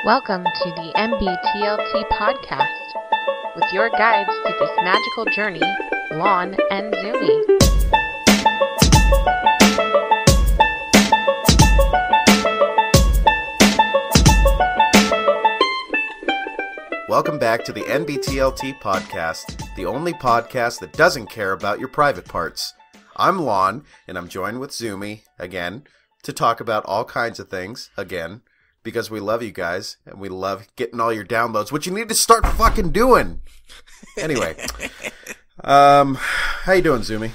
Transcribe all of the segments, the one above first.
Welcome to the NBTLT podcast with your guides to this magical journey, Lon and Zumi. Welcome back to the NBTLT podcast, the only podcast that doesn't care about your private parts. I'm Lon, and I'm joined with Zumi, again, to talk about all kinds of things, again, because we love you guys, and we love getting all your downloads, which you need to start fucking doing. Anyway, how you doing, Zumi?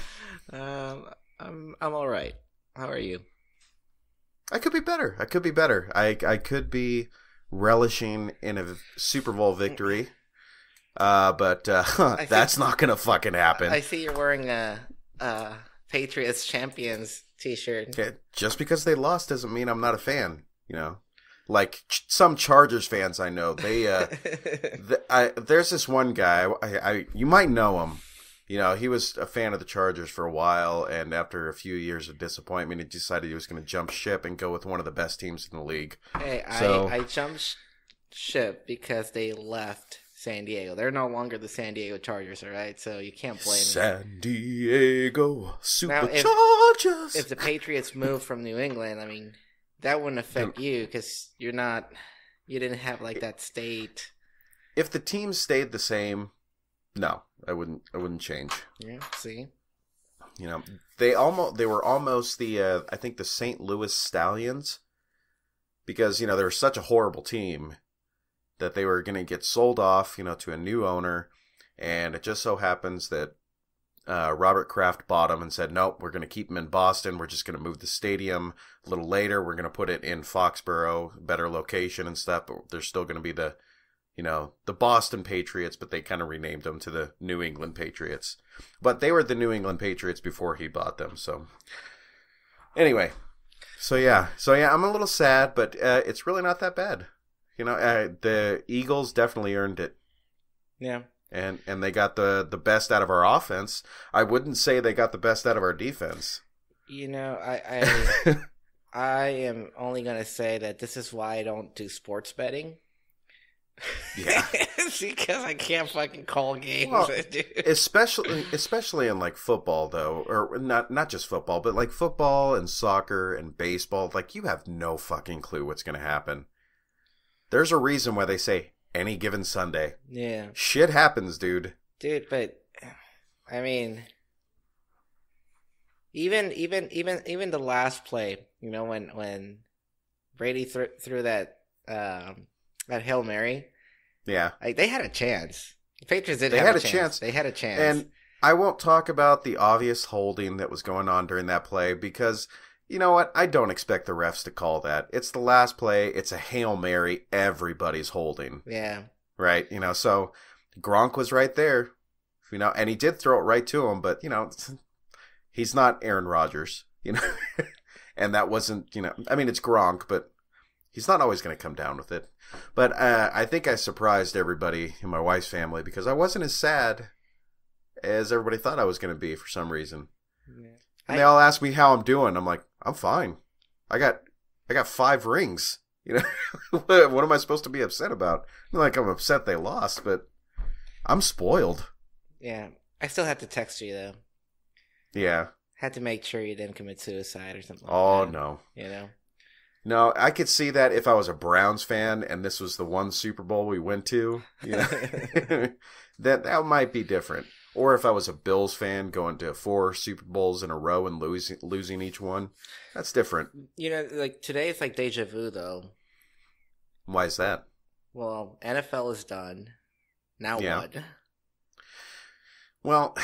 I'm all right. How are you? I could be better. I could be relishing in a Super Bowl victory, but that's not gonna fucking happen. I see you're wearing a Patriots champions t-shirt. Okay, just because they lost doesn't mean I'm not a fan, you know. Like some Chargers fans I know, they there's this one guy, you might know him. You know, he was a fan of the Chargers for a while, and after a few years of disappointment, he decided he was going to jump ship and go with one of the best teams in the league. Hey, I jumped ship because they left San Diego. They're no longer the San Diego Chargers, all right? So you can't blame them. San Diego Superchargers. Now, if the Patriots moved from New England, I mean, that wouldn't affect you because you didn't have like that state. If the team stayed the same, no, I wouldn't change. Yeah, see, you know, they were almost the I think the St. Louis Stallions, because you know they were such a horrible team that they were going to get sold off, you know, to a new owner, and it just so happens that Robert Kraft bought them and said, nope, we're going to keep them in Boston. We're just going to move the stadium a little later. We're going to put it in Foxborough, better location and stuff, but there's still going to be the Boston Patriots, but they kind of renamed them to the New England Patriots. But they were the New England Patriots before he bought them. So anyway, so yeah, I'm a little sad, but it's really not that bad. You know, the Eagles definitely earned it. Yeah. And they got the best out of our offense. I wouldn't say they got the best out of our defense. You know, I am only going to say that this is why I don't do sports betting. Yeah. Because I can't fucking call games. Well, especially in like football though, or not just football, but like football and soccer and baseball, like you have no fucking clue what's going to happen. There's a reason why they say any given Sunday. Yeah. Shit happens, dude. Dude, but I mean, even the last play, you know, when Brady threw that Hail Mary. Yeah. Like, they had a chance. The Patriots did have a chance. They had a chance. And I won't talk about the obvious holding that was going on during that play because, you know what? I don't expect the refs to call that. It's the last play. It's a Hail Mary. Everybody's holding. Yeah. Right? You know, so Gronk was right there. You know, and he did throw it right to him, but, you know, he's not Aaron Rodgers, you know. And that wasn't, you know, I mean, it's Gronk, but he's not always going to come down with it. But I think I surprised everybody in my wife's family because I wasn't as sad as everybody thought I was going to be for some reason. Yeah. And they all ask me how I'm doing. I'm like, I'm fine. I got 5 rings. You know, what am I supposed to be upset about? Not like I'm upset they lost, but I'm spoiled. Yeah, I still had to text you though. Yeah, had to make sure you didn't commit suicide or something. Oh like that, no, you know. No, I could see that if I was a Browns fan and this was the one Super Bowl we went to, you know, that might be different. Or if I was a Bills fan going to 4 Super Bowls in a row and losing each one, that's different. You know, like today it's like deja vu though. Why is that? Well, NFL is done. Now what? Well,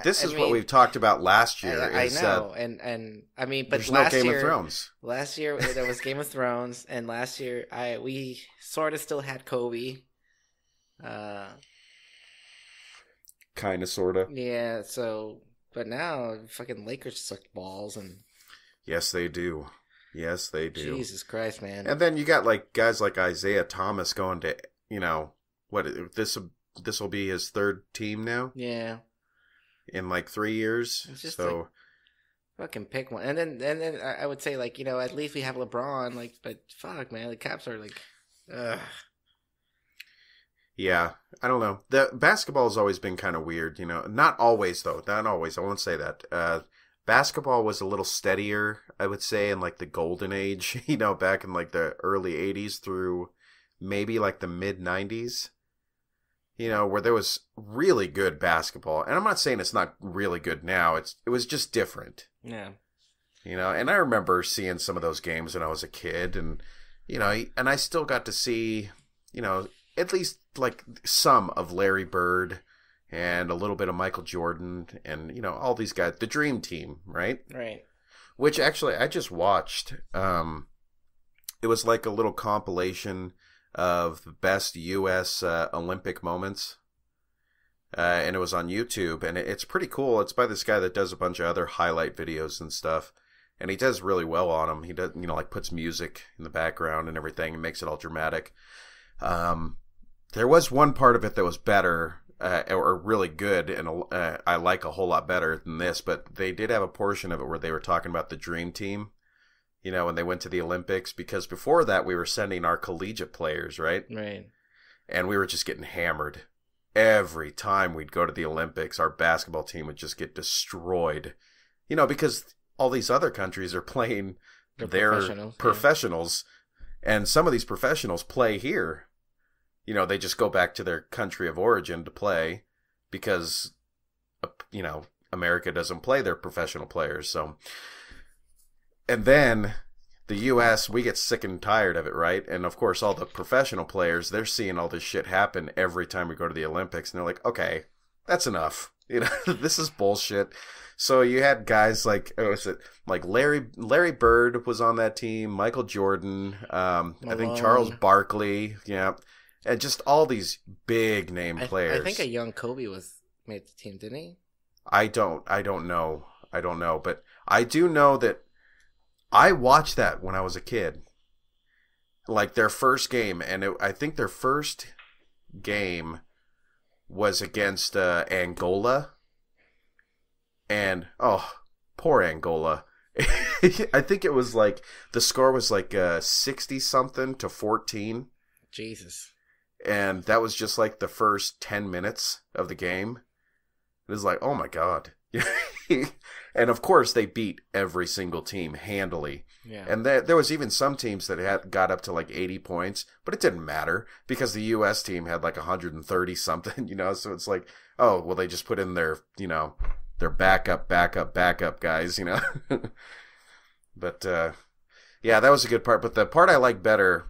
this is what we've talked about last year. I know, and I mean, but there's last no Game year, of Thrones. Last year there was Game of Thrones, and last year we sort of still had Kobe. Kind of, sort of. Yeah. So, but now fucking Lakers suck balls, and yes, they do. Yes, they do. Jesus Christ, man! And then you got like guys like Isaiah Thomas going to, you know, what this will be his 3rd team now. Yeah. In like 3 years. It's just so like, fucking pick one, and then I would say like, you know, at least we have LeBron. Like, but fuck, man, the Caps are like Ugh. Yeah, I don't know. The basketball has always been kind of weird, Not always though. Not always. I won't say that. Basketball was a little steadier, I would say, in like the golden age, back in like the early 80s through maybe like the mid 90s, where there was really good basketball. And I'm not saying it's not really good now. It was just different. Yeah. And I remember seeing some of those games when I was a kid, and and I still got to see, at least like some of Larry Bird and a little bit of Michael Jordan and, all these guys, the Dream Team, right? Right. Which actually I just watched. It was like a little compilation of the best U.S. Olympic moments. And it was on YouTube, and it's pretty cool. It's by this guy that does a bunch of other highlight videos and stuff. And he does really well on them. He does, like puts music in the background and everything and makes it all dramatic. There was one part of it that was better, or really good, and I like a whole lot better than this, but they did have a portion of it where they were talking about the Dream Team, when they went to the Olympics, because before that we were sending our collegiate players, right? Right. And we were just getting hammered. Every time we'd go to the Olympics, our basketball team would just get destroyed, because all these other countries are playing their professionals, and some of these professionals play here. They just go back to their country of origin to play because, America doesn't play their professional players. So, and then the U.S., we get sick and tired of it, right? And of course, all the professional players, they're seeing all this shit happen every time we go to the Olympics. And they're like, okay, that's enough. This is bullshit. So you had guys like, like Larry Bird was on that team, Michael Jordan, I think Charles Barkley, yeah. And just all these big name players. I think a young Kobe made the team, didn't he? I don't know. But I do know that I watched that when I was a kid. Like their first game. And I think their first game was against Angola. And, poor Angola. I think it was like, the score was like 60-something to 14. Jesus. And that was just like the first 10 minutes of the game. It was like, oh my God. And of course they beat every single team handily. Yeah. And there was even some teams that got up to like 80 points, but it didn't matter because the U.S. team had like 130 something, so it's like, oh, well, they just put in their, their backup guys, But, yeah, that was a good part. But the part I like better,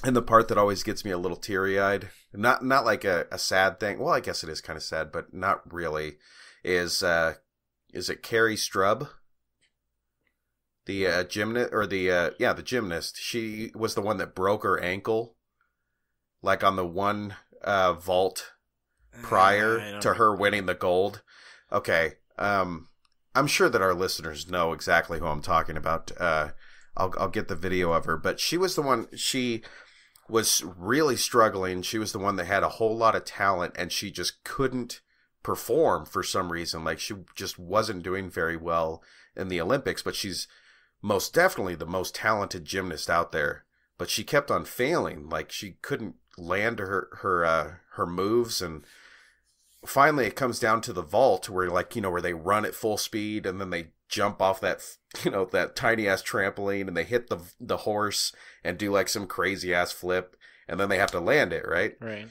and the part that always gets me a little teary-eyed, not like a sad thing. Well, I guess it is kind of sad, but not really. Is it Carrie Strub, the gymnast, or the gymnast? She was the one that broke her ankle, like on the one vault prior to her winning the gold. Okay, I'm sure that our listeners know exactly who I'm talking about. I'll get the video of her, but she was the one. She was really struggling. She was the one that had a whole lot of talent, and she just couldn't perform for some reason. Like she just wasn't doing very well in the Olympics, but she's most definitely the most talented gymnast out there. But she kept on failing. Like she couldn't land her moves, and finally it comes down to the vault where where they run at full speed and then they jump off that that tiny ass trampoline and they hit the horse and do like some crazy ass flip and then they have to land it, right? Right.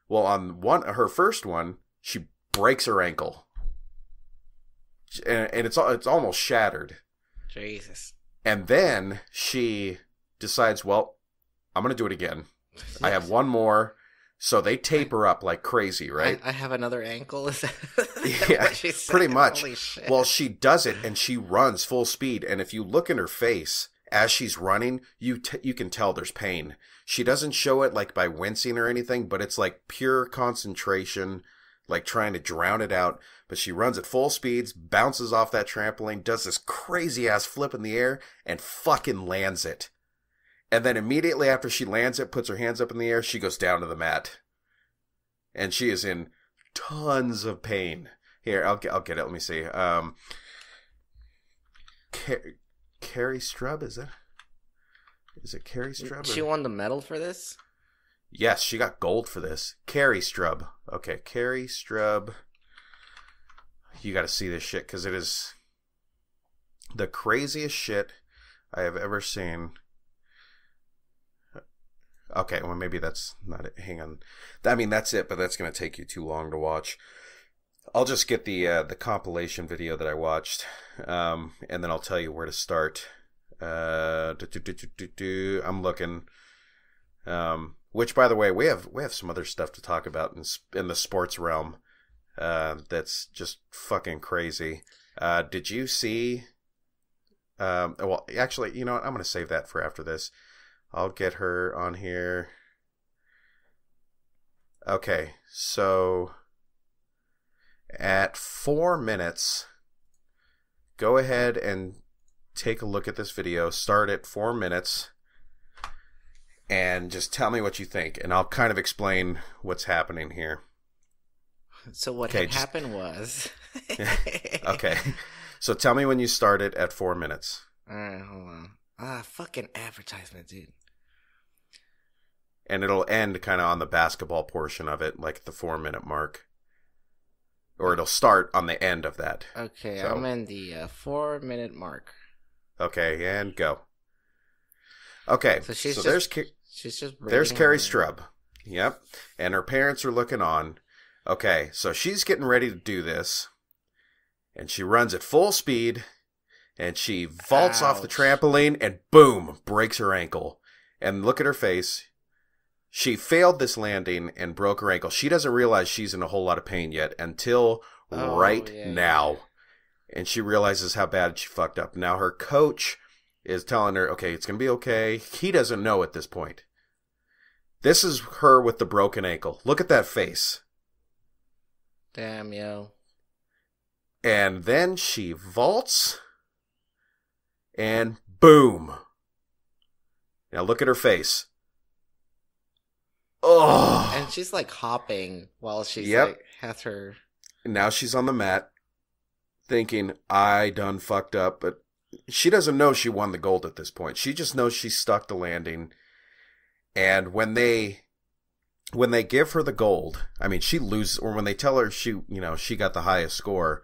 Well, on her first one, she breaks her ankle. And it's almost shattered. Jesus. And then she decides, well, I'm going to do it again. I have one more. So they tape her up like crazy, right? I have another ankle. Is that yeah, what she said? pretty much. Holy shit. Well, she does it and she runs full speed. And if you look in her face as she's running, you can tell there's pain. She doesn't show it like by wincing or anything, but it's like pure concentration, like trying to drown it out. But she runs at full speeds, bounces off that trampoline, does this crazy ass flip in the air, and fucking lands it. And then immediately after she lands it, puts her hands up in the air, she goes down to the mat. And she is in tons of pain. Here, I'll get it. Let me see. Carrie Strub, is Is it Carrie Strub? She won the medal for this? Yes, she got gold for this. Carrie Strub. Okay, Carrie Strub. You got to see this shit because it is the craziest shit I have ever seen. Okay, well, maybe that's not it. Hang on. I mean, that's it, but that's going to take you too long to watch. I'll just get the compilation video that I watched, and then I'll tell you where to start. I'm looking. Which, by the way, we have some other stuff to talk about in the sports realm. That's just fucking crazy. Did you see? Well, actually, you know what? I'm going to save that for after this. I'll get her on here. Okay, so at 4 minutes, go ahead and take a look at this video. Start at 4 minutes and just tell me what you think, and I'll kind of explain what's happening here. So what had happened was... Okay, so tell me when you start it at 4 minutes. Alright, hold on. Fucking advertisement, dude. And it'll end kind of on the basketball portion of it, like the 4 minute mark. Or it'll start on the end of that. Okay, so, I'm in the 4 minute mark. Okay, and go. Okay, so there's Carrie Strub. Yep, and her parents are looking on. Okay, so she's getting ready to do this. And she runs at full speed. And she vaults off the trampoline and boom, breaks her ankle. And look at her face. She failed this landing and broke her ankle. She doesn't realize she's in a whole lot of pain yet until now. And she realizes how bad she fucked up. Now her coach is telling her, okay, it's going to be okay. He doesn't know at this point. This is her with the broken ankle. Look at that face. Damn, yo. And then she vaults. And boom. Now look at her face. Oh. And she's like hopping while she's like has her. Now she's on the mat thinking, I done fucked up. But she doesn't know she won the gold at this point. She just knows she stuck the landing. And when they give her the gold, I mean, she loses, or when they tell her she got the highest score,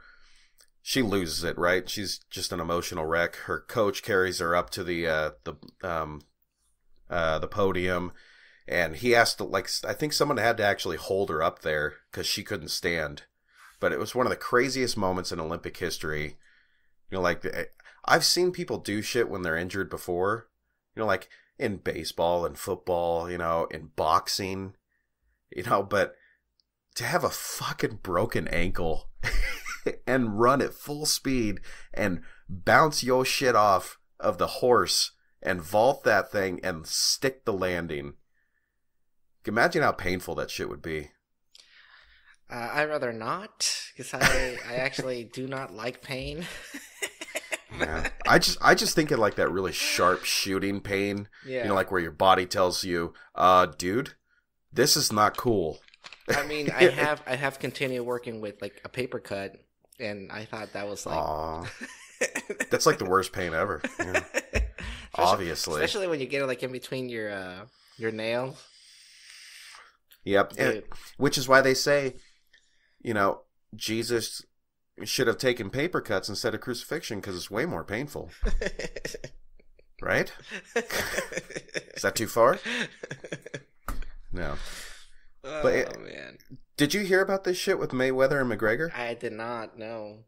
she loses it, right? She's just an emotional wreck. Her coach carries her up to the podium, and he has to, I think someone had to actually hold her up there because she couldn't stand. But it was one of the craziest moments in Olympic history. You know, I've seen people do shit when they're injured before. You know, like in baseball and football, you know, in boxing, you know, but to have a fucking broken ankle and run at full speed and bounce your shit off of the horse and vault that thing and stick the landing. Imagine how painful that shit would be. I'd rather not, because I actually do not like pain. Yeah. I just think of like that really sharp shooting pain. Yeah. You know, like where your body tells you, dude, this is not cool. I mean, I have continued working with like a paper cut, and I thought that was like, aww. That's like the worst pain ever. Yeah. Obviously, especially when you get it like in between your nails. Yep, and, which is why they say, you know, Jesus should have taken paper cuts instead of crucifixion because it's way more painful. Right? Is that too far? No. Oh, but man. Did you hear about this shit with Mayweather and McGregor? I did not, no.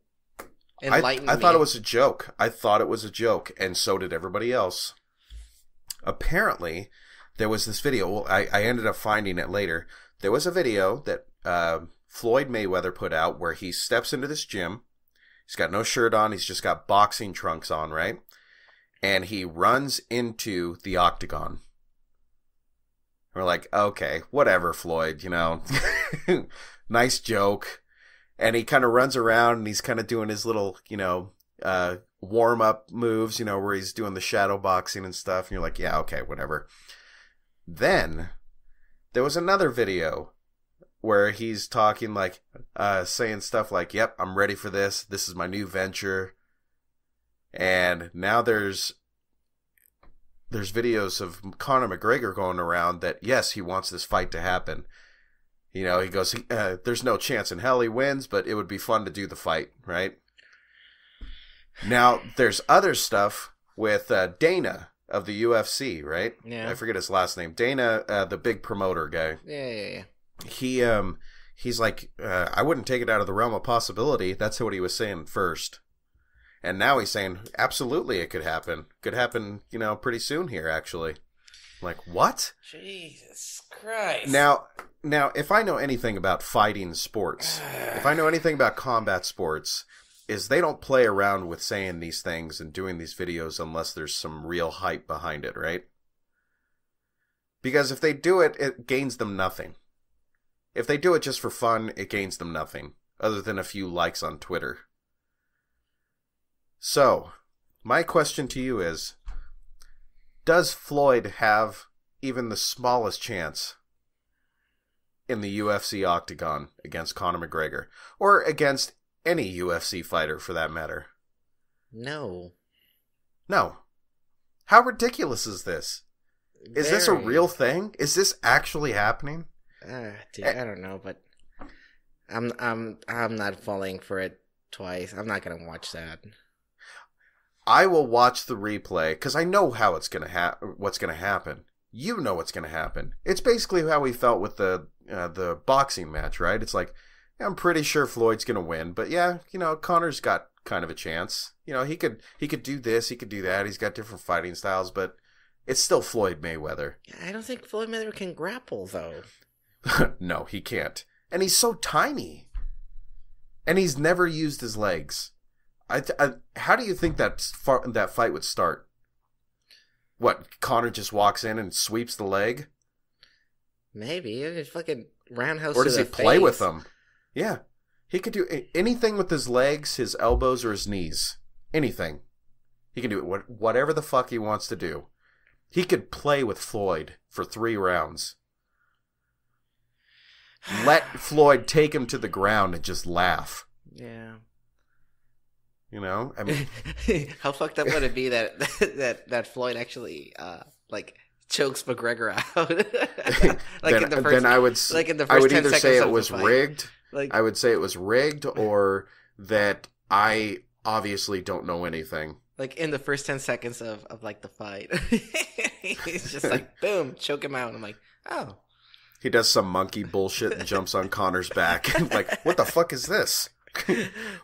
I thought it was a joke. I thought it was a joke, and so did everybody else. Apparently, there was this video. Well, I ended up finding it later. There was a video that Floyd Mayweather put out where he steps into this gym. He's got no shirt on. He's just got boxing trunks on, right? And he runs into the octagon. We're like, okay, whatever, Floyd, you know. Nice joke. And he kind of runs around and he's kind of doing his little, you know, warm-up moves, you know, where he's doing the shadow boxing and stuff. And you're like, yeah, okay, whatever. Then there was another video where he's talking like, saying stuff like, yep, I'm ready for this. This is my new venture. And now there's there's videos of Conor McGregor going around that, yes, he wants this fight to happen. You know, he goes, there's no chance in hell he wins, but it would be fun to do the fight, right? Now, there's other stuff with Dana of the UFC, right? Yeah. I forget his last name. Dana, the big promoter guy. Yeah. He's like, I wouldn't take it out of the realm of possibility. That's what he was saying first. And now he's saying, absolutely, it could happen. Could happen, you know, pretty soon here, actually. Like, what? Jesus Christ. Now, if I know anything about fighting sports, if I know anything about combat sports, is they don't play around with saying these things and doing these videos unless there's some real hype behind it, right? Because if they do it, it gains them nothing. If they do it just for fun, it gains them nothing, other than a few likes on Twitter. So, my question to you is, does Floyd have even the smallest chance in the UFC octagon against Conor McGregor? Or against any UFC fighter, for that matter? No. No. How ridiculous is this? Is this a real thing? Is this actually happening? Dude, I don't know, but I'm not falling for it twice. I'm not gonna watch that. I will watch the replay because I know how it's gonna what's gonna happen. You know what's gonna happen. It's basically how we felt with the boxing match, right? It's like, I'm pretty sure Floyd's gonna win, but yeah, you know, Conor's got kind of a chance. You know, he could do this, he could do that. He's got different fighting styles, but it's still Floyd Mayweather. I don't think Floyd Mayweather can grapple though. No, he can't. And he's so tiny. And he's never used his legs. How do you think that fight would start? What, Conor just walks in and sweeps the leg? Maybe. It's fucking roundhouse. Or does he play with them? Yeah. He could do anything with his legs, his elbows, or his knees. Anything. He can do it whatever the fuck he wants to do. He could play with Floyd for 3 rounds. Let Floyd take him to the ground and just laugh. Yeah. You know? I mean, how fucked up would it be that Floyd actually chokes McGregor out? then I would either say it was rigged. Like, I would say it was rigged, or that I obviously don't know anything. Like in the first 10 seconds of the fight, he's just like, boom, choke him out. I'm like, oh. He does some monkey bullshit and jumps on Conor's back. Like, what the fuck is this?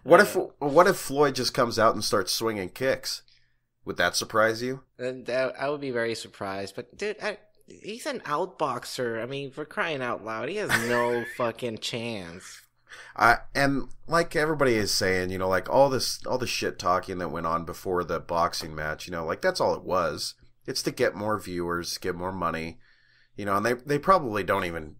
What if Floyd just comes out and starts swinging kicks? Would that surprise you? I would be very surprised. But dude, he's an outboxer. I mean, for crying out loud, he has no fucking chance. And like everybody is saying, you know, like all the shit talking that went on before the boxing match, you know, like that's all it was. It's to get more viewers, get more money, you know, and they probably don't even,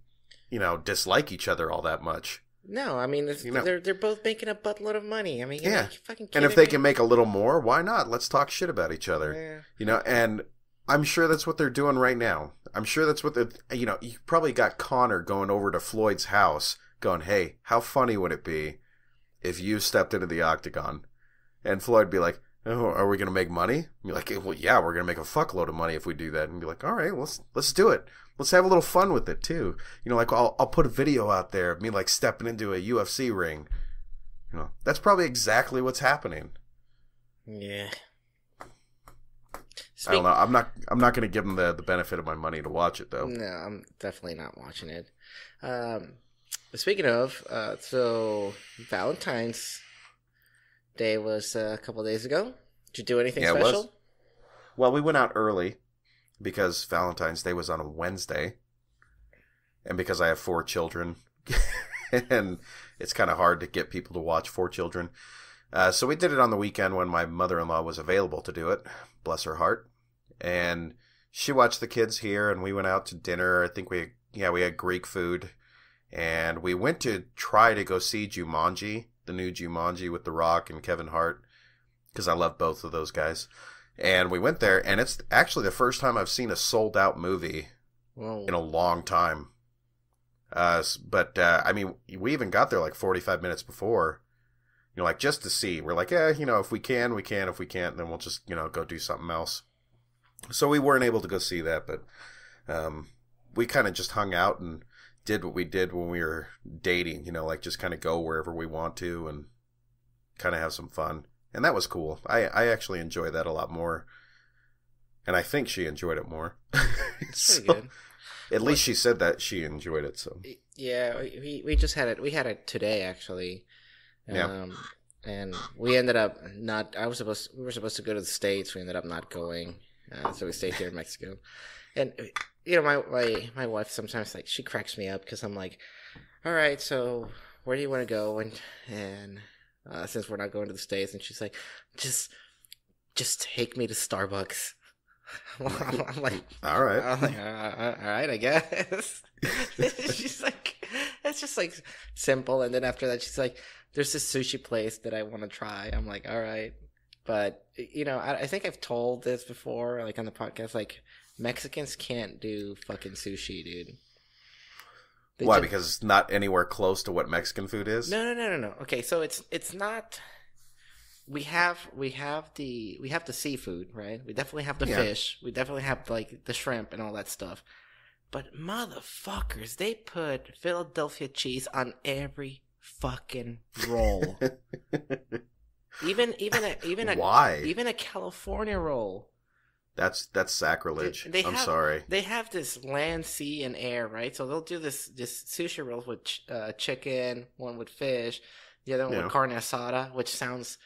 you know, dislike each other all that much. No, I mean, they're both making a buttload of money. I mean, yeah. And if they can make a little more, why not? Let's talk shit about each other. Yeah. You know, and I'm sure that's what they're doing right now. I'm sure that's what you know, you probably got Conor going over to Floyd's house going, hey, how funny would it be if you stepped into the octagon? And Floyd be like, oh, are we going to make money? And be like, well, yeah, we're going to make a fuckload of money if we do that. And be like, all right, let's do it. Let's have a little fun with it too. You know, like I'll put a video out there of me like stepping into a UFC ring. You know, that's probably exactly what's happening. Yeah. I don't know. I'm not going to give them the benefit of my money to watch it though. No, I'm definitely not watching it. Speaking of, so Valentine's Day was a couple of days ago. Did you do anything special? It was. Well, we went out early because Valentine's Day was on a Wednesday, and because I have 4 children, and it's kind of hard to get people to watch 4 children. So we did it on the weekend when my mother-in-law was available to do it. Bless her heart. And she watched the kids here, and we went out to dinner. I think we had Greek food. And we went to try to go see Jumanji, the new Jumanji with The Rock and Kevin Hart, because I love both of those guys. And we went there, and it's actually the first time I've seen a sold-out movie in a long time. I mean, we even got there like 45 minutes before, you know, like just to see. We're like, yeah, you know, if we can, we can. If we can't, then we'll just, you know, go do something else. So we weren't able to go see that, but we kind of just hung out and did what we did when we were dating, like just kind of go wherever we want to and kind of have some fun. And that was cool. I actually enjoy that a lot more. And I think she enjoyed it more. It's pretty good. At least she said that she enjoyed it. So yeah, we just had it. We had it today, actually. Yeah. And we ended up not. We were supposed to go to the States. We ended up not going. So we stayed here in Mexico. And my wife sometimes she cracks me up because I'm like, all right, so where do you want to go? And since we're not going to the States, and she's like, just take me to Starbucks. I'm like, all right. I'm like, all right, I guess. She's like, it's just like simple. And then after that, she's like, there's this sushi place that I want to try. I'm like, all right. But, I think I've told this before, like on the podcast, like Mexicans can't do fucking sushi, dude. Why? Because it's not anywhere close to what Mexican food is? No. Okay, so it's not. We have the seafood, right? We definitely have the fish. We definitely have like the shrimp and all that stuff. But motherfuckers, they put Philadelphia cheese on every fucking roll. even Why? Even a California roll. That's sacrilege. I'm sorry. They have this land, sea, and air, right? So they'll do this sushi rolls with chicken, one with fish, the other one with carne asada, which sounds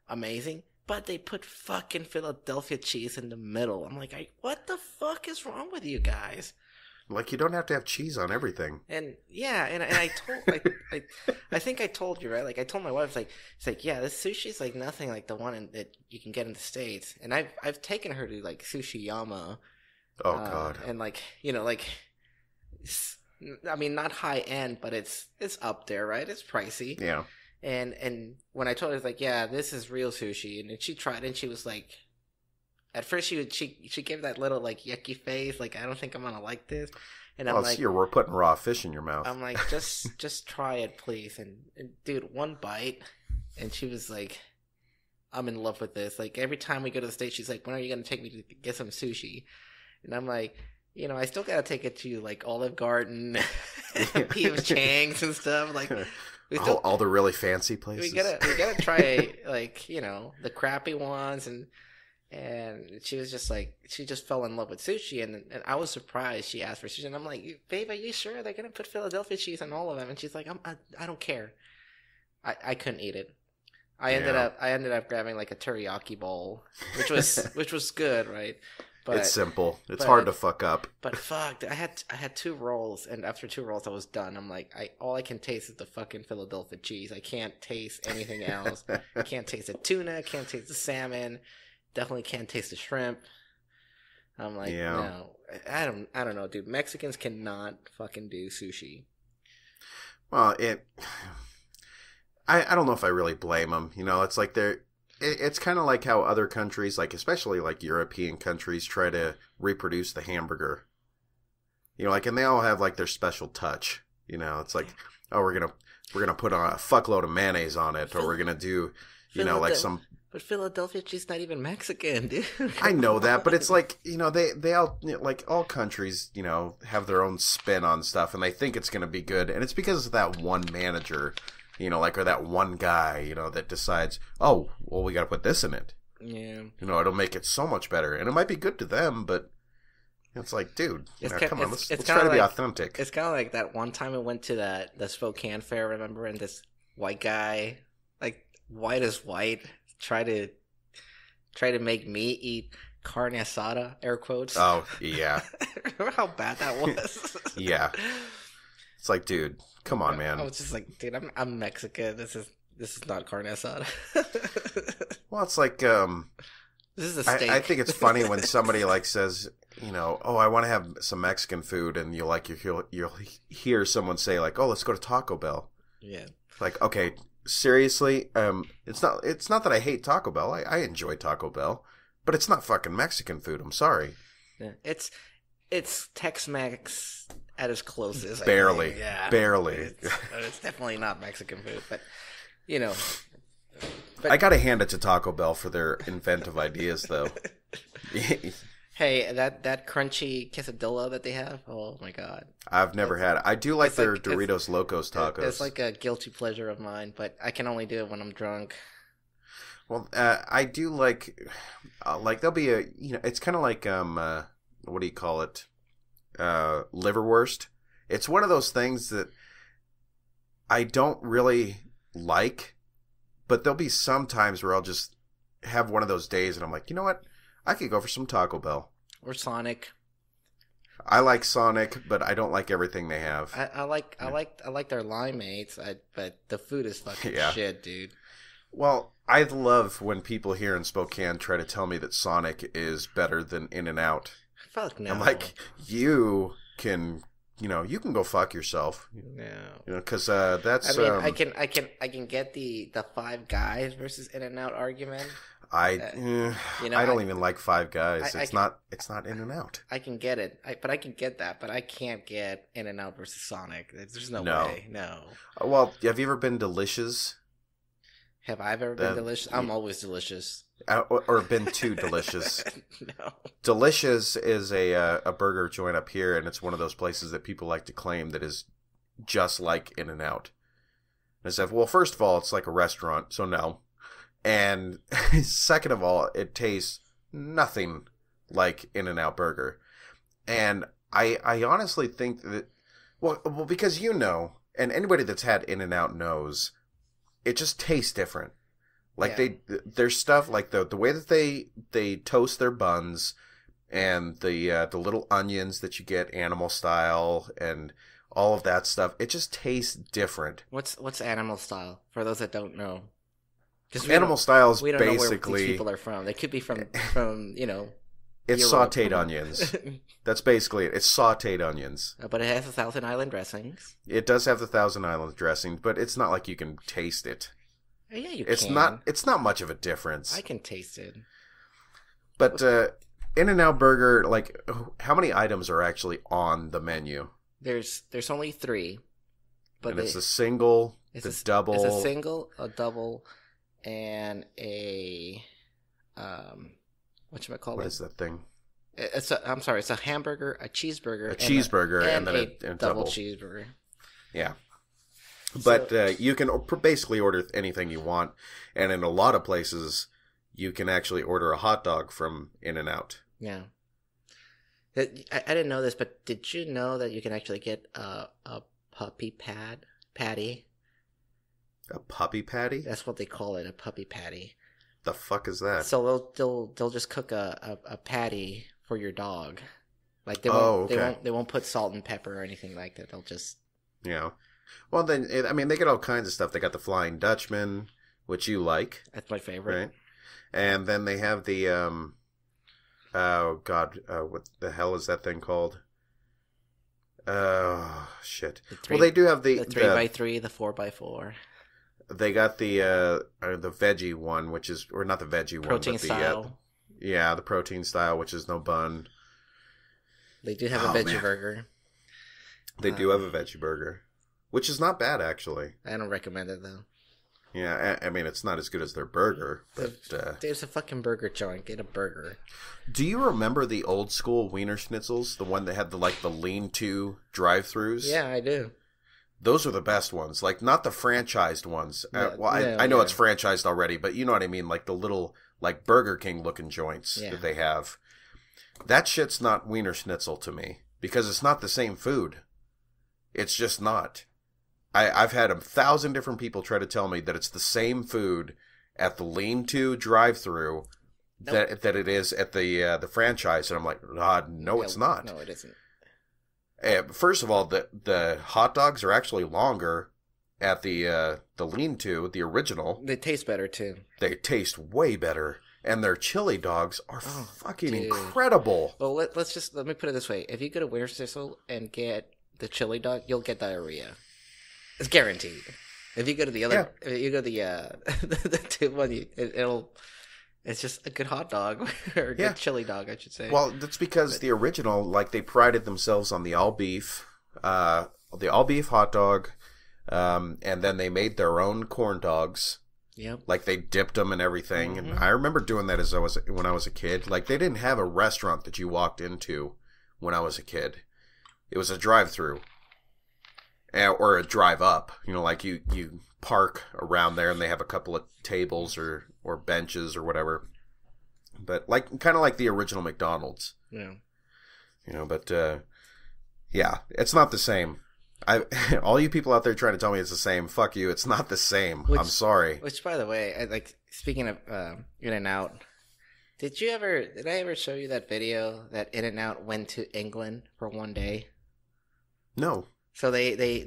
amazing. But they put fucking Philadelphia cheese in the middle. I'm like, what the fuck is wrong with you guys? Like, you don't have to have cheese on everything. And yeah, and I told I think I told you, right? Like I told my wife, it's like yeah, this sushi is like nothing like the one that you can get in the States. And I've taken her to like Sushi Yama. Oh God. And I mean, not high end, but it's up there, right? It's pricey. Yeah. And when I told her, it's like, yeah, this is real sushi, and then she tried it, and she was like, at first she gave that little like yucky face, like I don't think I'm gonna like this, and I'm like, we're putting raw fish in your mouth. I'm like, just try it, please, and dude, one bite, and she was like, I'm in love with this. Like every time we go to the States, she's like, when are you gonna take me to get some sushi? And I'm like, I still gotta take it to like Olive Garden, P.F. Chang's and stuff, like. All the really fancy places. We gotta try like the crappy ones, and she was just like, she just fell in love with sushi, and I was surprised she asked for sushi, and I'm like, babe, are you sure they're gonna put Philadelphia cheese on all of them? And she's like, I don't care. I couldn't eat it. I ended up grabbing like a teriyaki bowl, which was good, right? But it's simple. It's hard to fuck up. But fuck, I had 2 rolls, and after 2 rolls, I was done. I'm like, all I can taste is the fucking Philadelphia cheese. I can't taste anything else. I can't taste the tuna. Can't taste the salmon. Definitely can't taste the shrimp. I'm like, no, I don't know, dude. Mexicans cannot fucking do sushi. Well, I don't know if I really blame them. It's like it's kind of like how other countries, like especially like European countries, try to reproduce the hamburger. And they all have like their special touch. It's like, oh, we're gonna put on a fuckload of mayonnaise on it, or we're gonna do, like some. But Philadelphia cheese not even Mexican, dude. I know that, but it's like they all like all countries have their own spin on stuff, and they think it's gonna be good, and it's because of that one manager. Or that one guy, that decides, oh, well, we got to put this in it. Yeah. It'll make it so much better. And it might be good to them, but it's like, dude, come on, let's try to be authentic. It's kind of like that one time I went to the Spokane Fair, remember? And this white guy, like white as white, try to make me eat carne asada, air quotes. Oh, yeah. Remember how bad that was? Yeah. It's like, dude, come on, man. I was just like, dude, I'm Mexican. This is not carne asada. Well, it's like, this is a steak. I think it's funny when somebody like says, oh, I want to have some Mexican food, and you'll hear someone say like, oh, let's go to Taco Bell. Yeah. Like, okay, seriously, it's not that I hate Taco Bell. I enjoy Taco Bell, but it's not fucking Mexican food. I'm sorry. Yeah. It's Tex-Mex at its closest. Barely. Yeah. Barely. It's definitely not Mexican food, but I gotta hand it to Taco Bell for their inventive ideas, though. Hey, that crunchy quesadilla that they have. Oh my god. I've never had it. I do like It's their like- Doritos Locos tacos. It's like a guilty pleasure of mine, but I can only do it when I'm drunk. Well, I do like there'll be it's kind of like what do you call it? Liverwurst. It's one of those things that I don't really like, but there'll be some times where I'll just have one of those days and I'm like, you know what? I could go for some Taco Bell. Or Sonic. I like Sonic, but I don't like everything they have. I like their limeades, but the food is fucking shit, dude. Well, I love when people here in Spokane try to tell me that Sonic is better than In-N-Out. Fuck no. I'm like, you can go fuck yourself. No. Because that's. I mean, I can get the Five Guys versus In-N-Out argument. I don't even like Five Guys. It's not In-N-Out. I can get it, but I can get that, but I can't get In-N-Out versus Sonic. There's no way. No. Well, have you ever been Delicious? Have I ever been delicious? I'm always delicious. Or been too delicious? No. Delicious is a burger joint up here, and it's one of those places that people like to claim that is just like In-N-Out. And I said, well, first of all, it's like a restaurant, so no. And second of all, it tastes nothing like In-N-Out burger. And I honestly think that, well, because and anybody that's had In-N-Out knows, it just tastes different. Like there's stuff like the way that they toast their buns and the little onions that you get animal style and all of that stuff. It just tastes different. What's animal style for those that don't know? Animal style is we don't know basically where these people are from. They could be from It's Europe. sautéed onions. That's basically it. It's sautéed onions. But it has 1,000 Island dressings. It does have the Thousand Island dressing, but it's not like you can taste it. Yeah, you it's can. It's not much of a difference. I can taste it. But In-N-Out Burger, like, how many items are actually on the menu? There's only 3. But it's a single, double. It's a single, a double, and a whatchamacallit? What is that thing? It's a hamburger, a cheeseburger, and then a double cheeseburger. Yeah. But you can basically order anything you want, and in a lot of places, you can actually order a hot dog from In-N-Out. Yeah. I didn't know this, but did you know that you can actually get a puppy patty? A puppy patty? That's what they call it, a puppy patty. The fuck is that? So they'll just cook a patty for your dog. Like they won't put salt and pepper or anything like that. They'll just Well, then they get all kinds of stuff. They got the Flying Dutchman, which you like. That's my favorite. Right? And then they have the oh god, what the hell is that thing called? Oh shit. They do have the 3x3, the 4x4. They got the veggie one, which is, or not the veggie protein one, but style. The protein style, which is no bun. They do have a veggie burger. They do have a veggie burger, which is not bad actually. I don't recommend it though. Yeah, I mean it's not as good as their burger, but there's a fucking burger joint. Get a burger. Do you remember the old school Wiener Schnitzels, the one that had the lean-to drive-throughs? Yeah, I do. Those are the best ones, like not the franchised ones. I know it's franchised already, but you know what I mean, like the little like Burger King looking joints that they have. That shit's not Wiener Schnitzel to me because it's not the same food. It's just not. I've had 1,000 different people try to tell me that it's the same food at the lean-to drive-through that it is at the franchise, and I'm like, no, it's not. No, it isn't. First of all, the hot dogs are actually longer at the lean-to, the original. They taste better too. They taste way better, and their chili dogs are fucking incredible. Well, let me put it this way: if you go to Wiener Schnitzel and get the chili dog, you'll get diarrhea. It's guaranteed. If you go to the other, if you go to the two one, it's just a good hot dog or a good chili dog, I should say. Well, that's because the original, like, they prided themselves on the all beef hot dog, and then they made their own corn dogs. Yep. Like they dipped them and everything. Mm-hmm. And I remember doing that when I was a kid. Like they didn't have a restaurant that you walked into when I was a kid. It was a drive-through. Or a drive-up. You know, like you park around there and they have a couple of tables or benches or whatever. But like kind of like the original McDonald's. Yeah. You know, but yeah, it's not the same. All you people out there trying to tell me it's the same, fuck you. It's not the same. I'm sorry. Which, by the way, like speaking of In-N-Out, did I ever show you that video that In-N-Out went to England for one day? No. So they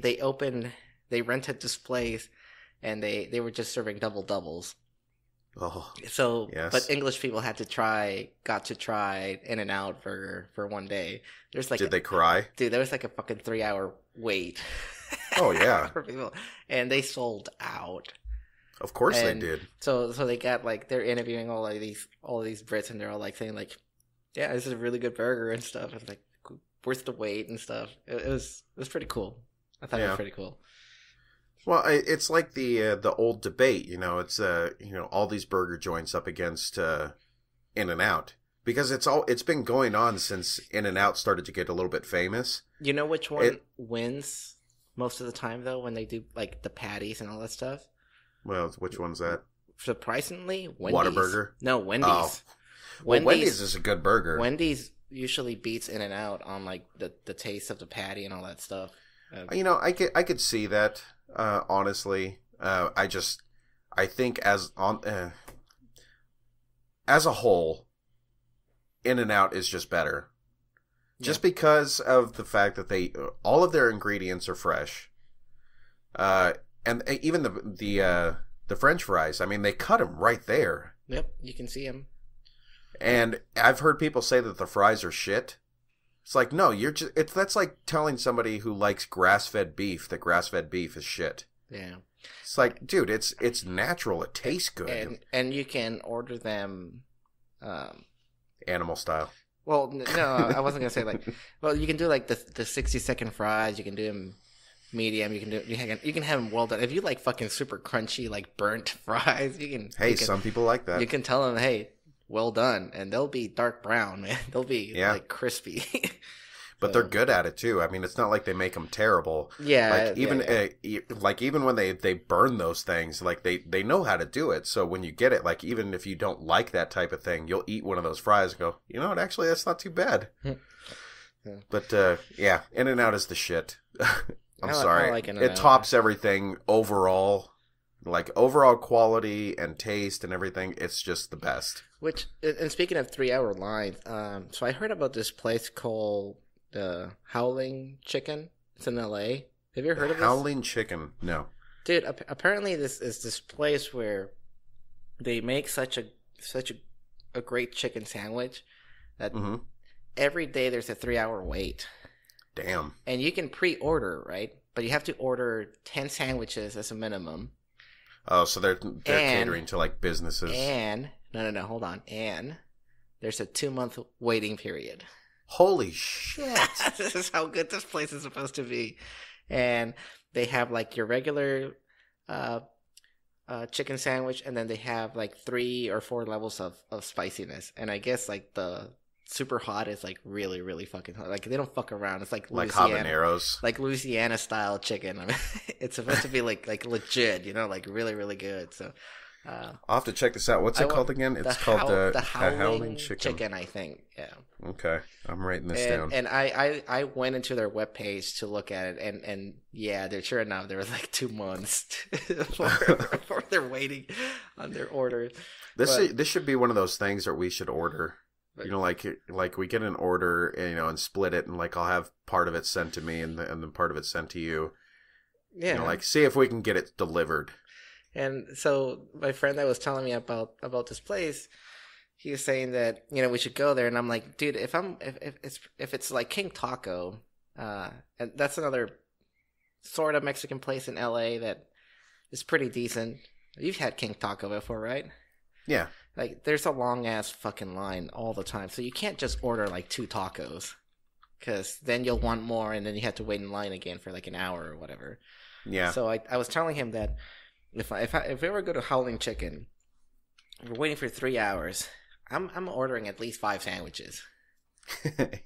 rented displays, and they were just serving doubles. Oh. So, yes. But English people got to try In-N-Out burger for one day. Did they cry? Dude, there was like a fucking 3-hour wait. Oh yeah. For people, and they sold out. Of course they did. So they got like they're interviewing all of these Brits, and they're all like saying like, yeah, this is a really good burger and stuff. It's like worth the wait and stuff. It was pretty cool. I thought it was pretty cool. Well, it's like the old debate, you know. It's all these burger joints up against In-N-Out, because it's been going on since In-N-Out started to get a little bit famous. You know which one wins most of the time though when they do like the patties and all that stuff? Well, which one's that? Surprisingly, Wendy's. Whataburger? No, Wendy's. Oh. Well, Wendy's is a good burger. Wendy's usually beats In-N-Out on like the taste of the patty and all that stuff. You know, I could see that. Honestly, I think as a whole, In-N-Out is just better, just because of the fact that all of their ingredients are fresh, and even the French fries. I mean, they cut them right there. Yep, you can see them. And I've heard people say that the fries are shit. It's like, no, that's like telling somebody who likes grass-fed beef that grass-fed beef is shit. Yeah. It's like, dude, it's natural. It tastes good. And you can order them animal style. Well, no, I wasn't going to say like, well, you can do like the 60-second fries. You can do them medium. You can have them well done. If you like fucking super crunchy, like burnt fries, some people like that. You can tell them, hey, well done, and they'll be dark brown, man. They'll be like crispy. But they're good at it too. I mean, it's not like they make them terrible. Yeah. Like even when they burn those things, like they know how to do it. So when you get it, like even if you don't like that type of thing, you'll eat one of those fries and go, you know what? Actually, that's not too bad. Yeah. But In-N-Out is the shit. I'm sorry. I like In-N-Out. It tops everything overall. Like overall quality and taste and everything, it's just the best. And speaking of 3-hour lines, so I heard about this place called the Howling Chicken. It's in LA. Have you ever heard of this? Howling Chicken? No. Dude, apparently this is this place where they make such a great chicken sandwich that every day there's a 3-hour wait. Damn. And you can pre-order, right? But you have to order 10 sandwiches as a minimum. Oh, so they're catering to like businesses. And no, hold on. And there's a 2-month waiting period. Holy shit! This is how good this place is supposed to be. And they have like your regular chicken sandwich, and then they have like 3 or 4 levels of spiciness. And I guess like the super hot is like really, really fucking hot. Like they don't fuck around. It's like Louisiana, habaneros, like Louisiana style chicken. I mean, it's supposed to be like legit, you know, like really, really good. So I'll have to check this out. What's it called again? It's called the Howling Chicken. I think. Yeah. Okay, I'm writing this down. And I went into their webpage to look at it, and yeah, they're sure enough there was like 2 months before they're waiting on their order. This should be one of those things that we should order. You know, like we get an order, and split it, and like I'll have part of it sent to me, and then part of it sent to you. Yeah. You know, like see if we can get it delivered. And so my friend that was telling me about this place, he was saying that we should go there, and I'm like, dude, if it's like King Taco, and that's another sort of Mexican place in LA that is pretty decent. You've had King Taco before, right? Yeah. Like, there's a long-ass fucking line all the time. So you can't just order, like, 2 tacos. Because then you'll want more, and then you have to wait in line again for, like, an hour or whatever. Yeah. So I was telling him that if we ever go to Howling Chicken, we're waiting for 3 hours. I'm ordering at least 5 sandwiches.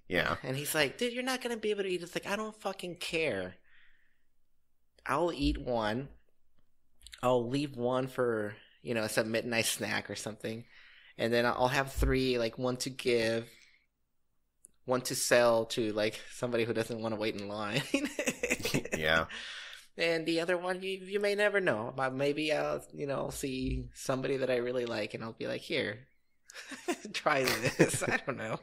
Yeah. And he's like, dude, you're not gonna be able to eat. It's like, I don't fucking care. I'll eat one. I'll leave one for, it's a midnight snack or something. And then I'll have 3, like one to give, one to sell to like somebody who doesn't want to wait in line. Yeah. And the other one, you may never know. Maybe I'll see somebody that I really like and I'll be like, here, try this. I don't know.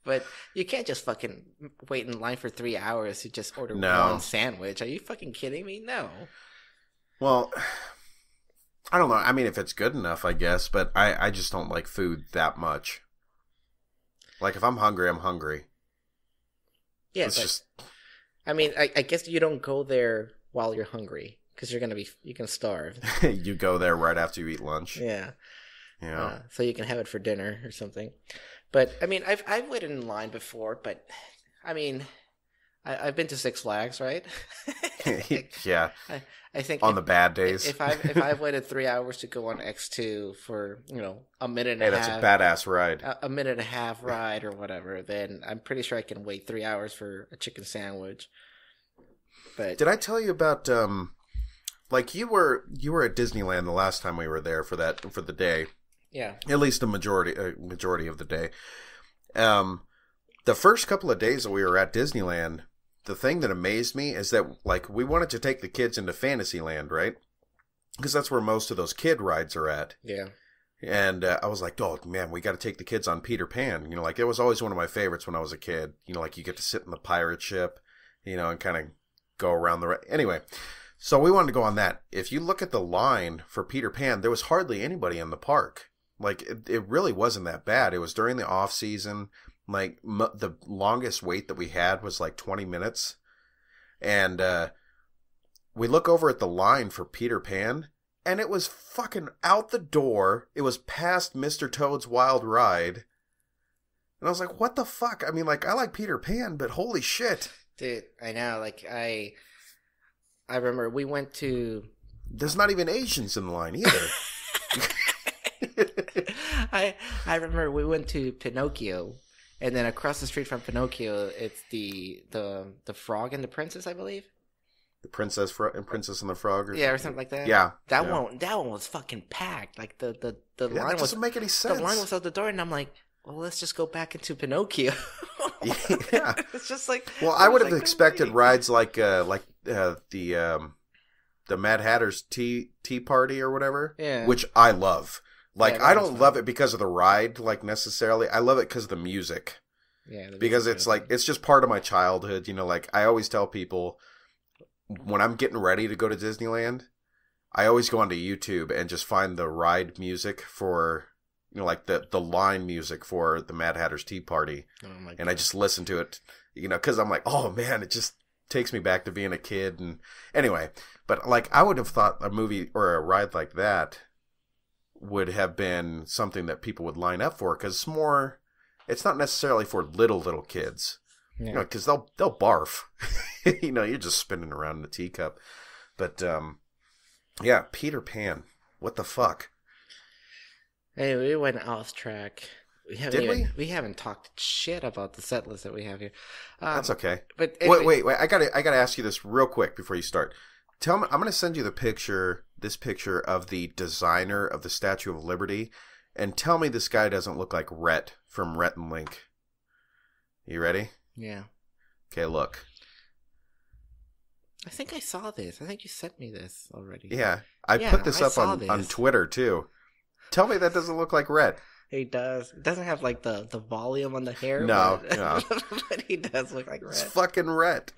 But you can't just fucking wait in line for 3 hours to just order one sandwich. Are you fucking kidding me? No. Well, I don't know. I mean, if it's good enough, I guess. But I just don't like food that much. Like, if I'm hungry, I'm hungry. Yeah, I mean, I guess you don't go there while you're hungry. Because you can starve. You go there right after you eat lunch. Yeah. Yeah. So you can have it for dinner or something. But I mean, I've waited in line before, but I mean, I've been to Six Flags, right? Yeah. I think on the bad days, if I've waited 3 hours to go on X2 for a minute and a half, that's a badass ride. A minute and a half ride or whatever, then I'm pretty sure I can wait 3 hours for a chicken sandwich. But did I tell you about like you were at Disneyland the last time we were there for the day? Yeah. At least the majority of the day. The first couple of days that we were at Disneyland, the thing that amazed me is that, like, we wanted to take the kids into Fantasyland, right? Because that's where most of those kid rides are at. Yeah. And I was like, oh, man, we got to take the kids on Peter Pan. Like, it was always one of my favorites when I was a kid. Like, you get to sit in the pirate ship, and kind of go around the... Anyway, so we wanted to go on that. If you look at the line for Peter Pan, there was hardly anybody in the park. Like, it really wasn't that bad. It was during the off-season. Like, the longest wait that we had was like 20 minutes. And we look over at the line for Peter Pan, and it was fucking out the door. It was past Mr. Toad's Wild Ride. And I was like, what the fuck? I mean, like, I like Peter Pan, but holy shit. Dude, I know. Like, I remember we went to... There's not even Asians in the line either. I remember we went to Pinocchio, and then across the street from Pinocchio, it's the Frog and the Princess, I believe. The Princess and the Frog, or something like that. Yeah, that one was fucking packed. Like the line doesn't make any sense. The line was out the door, and I'm like, well, let's just go back into Pinocchio. Yeah, it's just like. Well, I would have expected rides like the Mad Hatter's Tea Party or whatever. Yeah, which I love. Like, yeah, I don't love it because of the ride, like, necessarily. I love it because of the music. Yeah. Because it's, like, it's just part of my childhood. Like, I always tell people, when I'm getting ready to go to Disneyland, I always go onto YouTube and just find the ride music for, like, the line music for the Mad Hatter's Tea Party. Oh my God. And I just listen to it, because I'm like, oh, man, it just takes me back to being a kid. And anyway, but, like, I would have thought a movie or a ride like that would have been something that people would line up for, because it's not necessarily for little kids, because they'll barf. You're just spinning around in a teacup. But yeah, Peter Pan, what the fuck? Hey, we went off track. We haven't talked shit about the set list that we have here. That's okay. But anyway, wait, I gotta ask you this real quick before you start. Tell me, I'm gonna send you this picture of the designer of the Statue of Liberty, and tell me this guy doesn't look like Rhett from Rhett and Link. You ready? Yeah. Okay, look. I think I saw this. I think you sent me this already. Yeah, I put this up on Twitter too. Tell me that doesn't look like Rhett. He does. It doesn't have like the volume on the hair. No. But he does look like Rhett. It's fucking Rhett.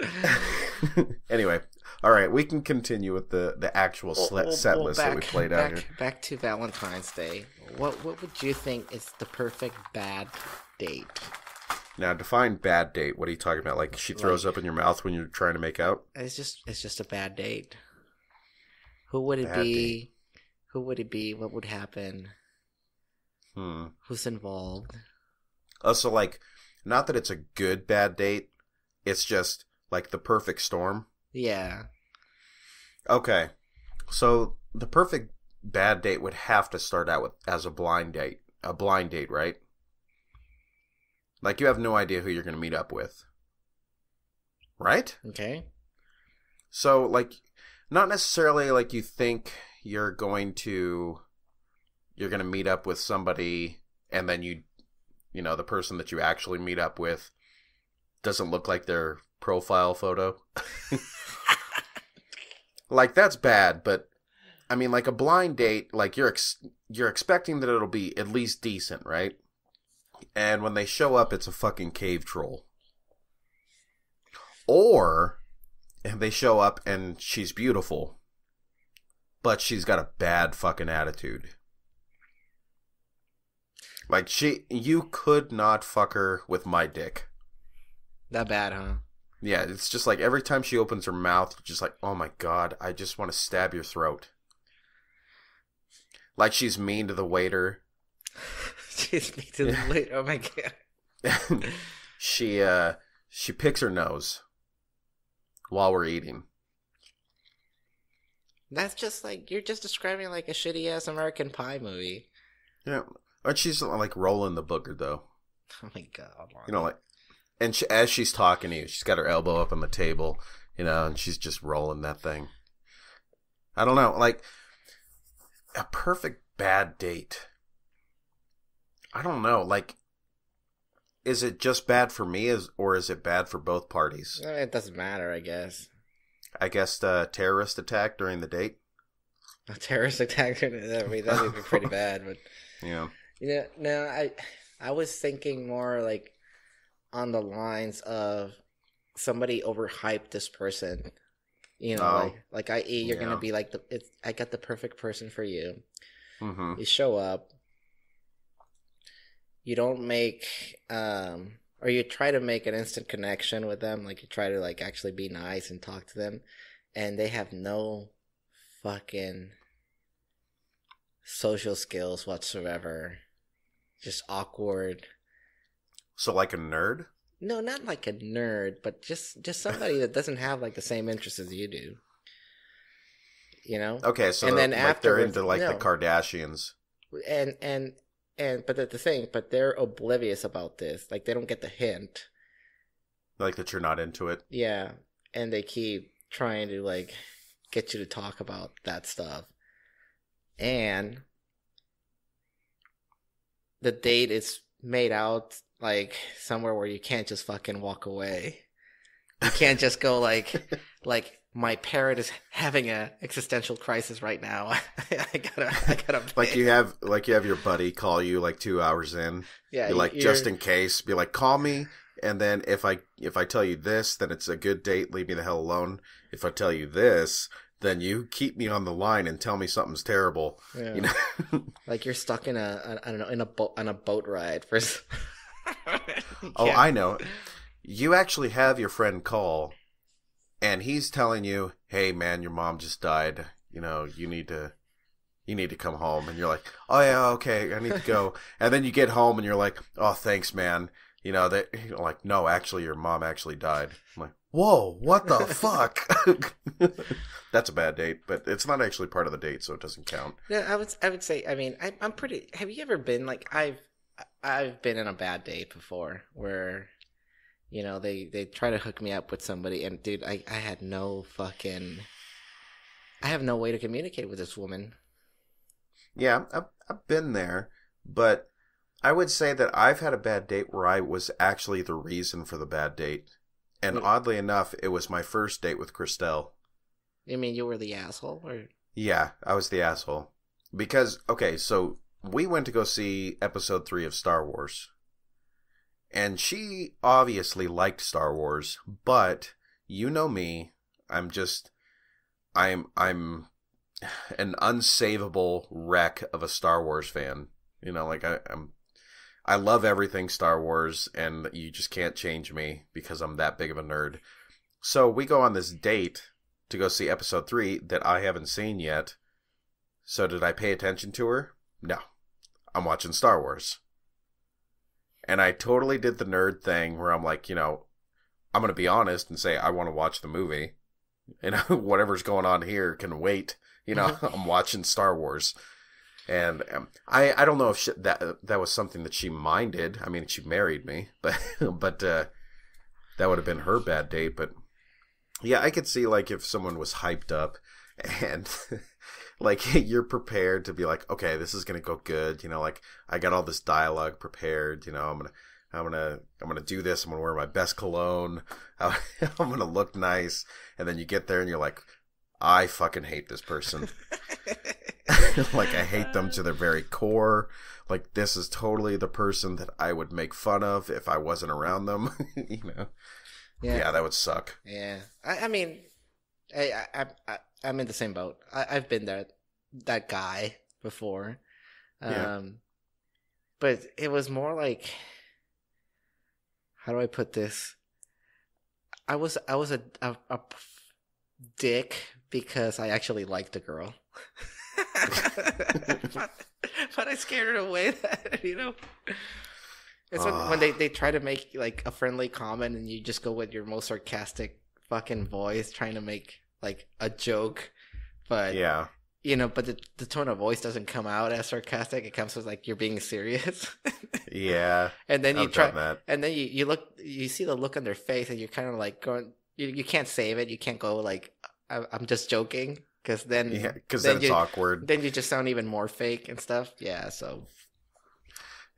Anyway, all right, we can continue with the actual set list that we played out here. Back to Valentine's Day. What would you think is the perfect bad date? Now, define bad date. What are you talking about? Like, she throws up in your mouth when you're trying to make out? It's just a bad date. Who would it be? Who would it be? What would happen? Who's involved? Oh, so, like, not that it's a good bad date. It's just, like, the perfect storm? Yeah. Okay. So, the perfect bad date would have to start out with as a blind date. A blind date, right? Like, you have no idea who you're going to meet up with. Right? Okay. So, like, not necessarily like you think you're going to meet up with somebody, and then the person that you actually meet up with doesn't look like their profile photo. Like, that's bad, but I mean, like, a blind date, like, you're expecting that it'll be at least decent, right? And when they show up, it's a fucking cave troll. Or they show up and she's beautiful, but she's got a bad fucking attitude. Like, you could not fuck her with my dick. That bad, huh? Yeah, it's just like every time she opens her mouth, you're just like, oh my god, I just want to stab your throat. Like, she's mean to the waiter. She's mean to the waiter. Oh my god. She picks her nose while we're eating. That's just like, you're just describing like a shitty ass American Pie movie. Yeah, but she's like rolling the booger though. Oh my god. You know, like, and as she's talking to you, she's got her elbow up on the table, and she's just rolling that thing. I don't know, like, a perfect bad date. I don't know, like, is it just bad for me, or is it bad for both parties? It doesn't matter, I guess. I guess the terrorist attack during the date. A terrorist attack? I mean, that would be pretty bad, but Yeah. No, I was thinking more like on the lines of somebody overhyped this person. Like i.e. you're gonna be like I got the perfect person for you. Mm-hmm. You show up. You don't make or you try to make an instant connection with them, like you try to like actually be nice and talk to them, and they have no fucking social skills whatsoever. Just awkward. So like a nerd? No, not like a nerd, but just somebody that doesn't have like the same interests as you do. Okay, so and then like they're into like the Kardashians. But they're oblivious about this. Like, they don't get the hint. Like that you're not into it? Yeah. And they keep trying to, like, get you to talk about that stuff. And the date is made out, like, somewhere where you can't just fucking walk away. You can't just go, like, my parrot is having a existential crisis right now. I gotta pay. Like you have your buddy call you like 2 hours in. Yeah, you're like, just in case, be like, call me, and then if I tell you this, then it's a good date. Leave me the hell alone. If I tell you this, then you keep me on the line and tell me something's terrible. Yeah. Like you're stuck in a boat ride for. Oh, I know. You actually have your friend call. And he's telling you, "Hey, man, your mom just died. You need to come home." And you're like, "Oh yeah, okay, I need to go." And then you get home and you're like, "Oh, thanks, man." Like, "No, actually, your mom actually died." I'm like, "Whoa, what the fuck?" That's a bad date, but it's not actually part of the date, so it doesn't count. Yeah, I would say. I mean, I'm pretty. Have you ever been like I've been in a bad date before where. They try to hook me up with somebody, and dude, I had no fucking... I have no way to communicate with this woman. Yeah, I've been there, but I would say that I've had a bad date where I was actually the reason for the bad date. And oddly enough, it was my first date with Christelle. You mean you were the asshole? Or? Yeah, I was the asshole. Because, okay, so we went to go see episode 3 of Star Wars. And she obviously liked Star Wars, but you know me, I'm an unsavable wreck of a Star Wars fan. Like I love everything Star Wars, and you just can't change me because I'm that big of a nerd. So we go on this date to go see episode 3 that I haven't seen yet. So did I pay attention to her? No. I'm watching Star Wars. And I totally did the nerd thing where I'm like, I'm going to be honest and say I want to watch the movie. And whatever's going on here can wait You know, I'm watching Star Wars. And I don't know if that was something that she minded. I mean, she married me, but that would have been her bad date. But yeah, I could see like if someone was hyped up and like you're prepared to be like, okay, this is gonna go good. You know, like I got all this dialogue prepared. You know, I'm gonna do this. I'm gonna wear my best cologne. I'm gonna look nice. And then you get there and you're like, I fucking hate this person. Like I hate them to their very core. Like this is totally the person that I would make fun of if I wasn't around them. You know. Yeah, that would suck. Yeah, I mean, I'm in the same boat. I've been that guy before, but it was more like, how do I put this? I was a dick because I actually liked the girl, but I scared her away. That It's when they try to make like a friendly comment and you just go with your most sarcastic fucking voice trying to make like a joke, but yeah, but the tone of voice doesn't come out as sarcastic. It comes as like you're being serious. Yeah, and then you I've done that. and then you see the look on their face, and you're kind of like going, you can't save it. You can't go like I'm just joking, because then it's awkward. Then you just sound even more fake and stuff. Yeah, so.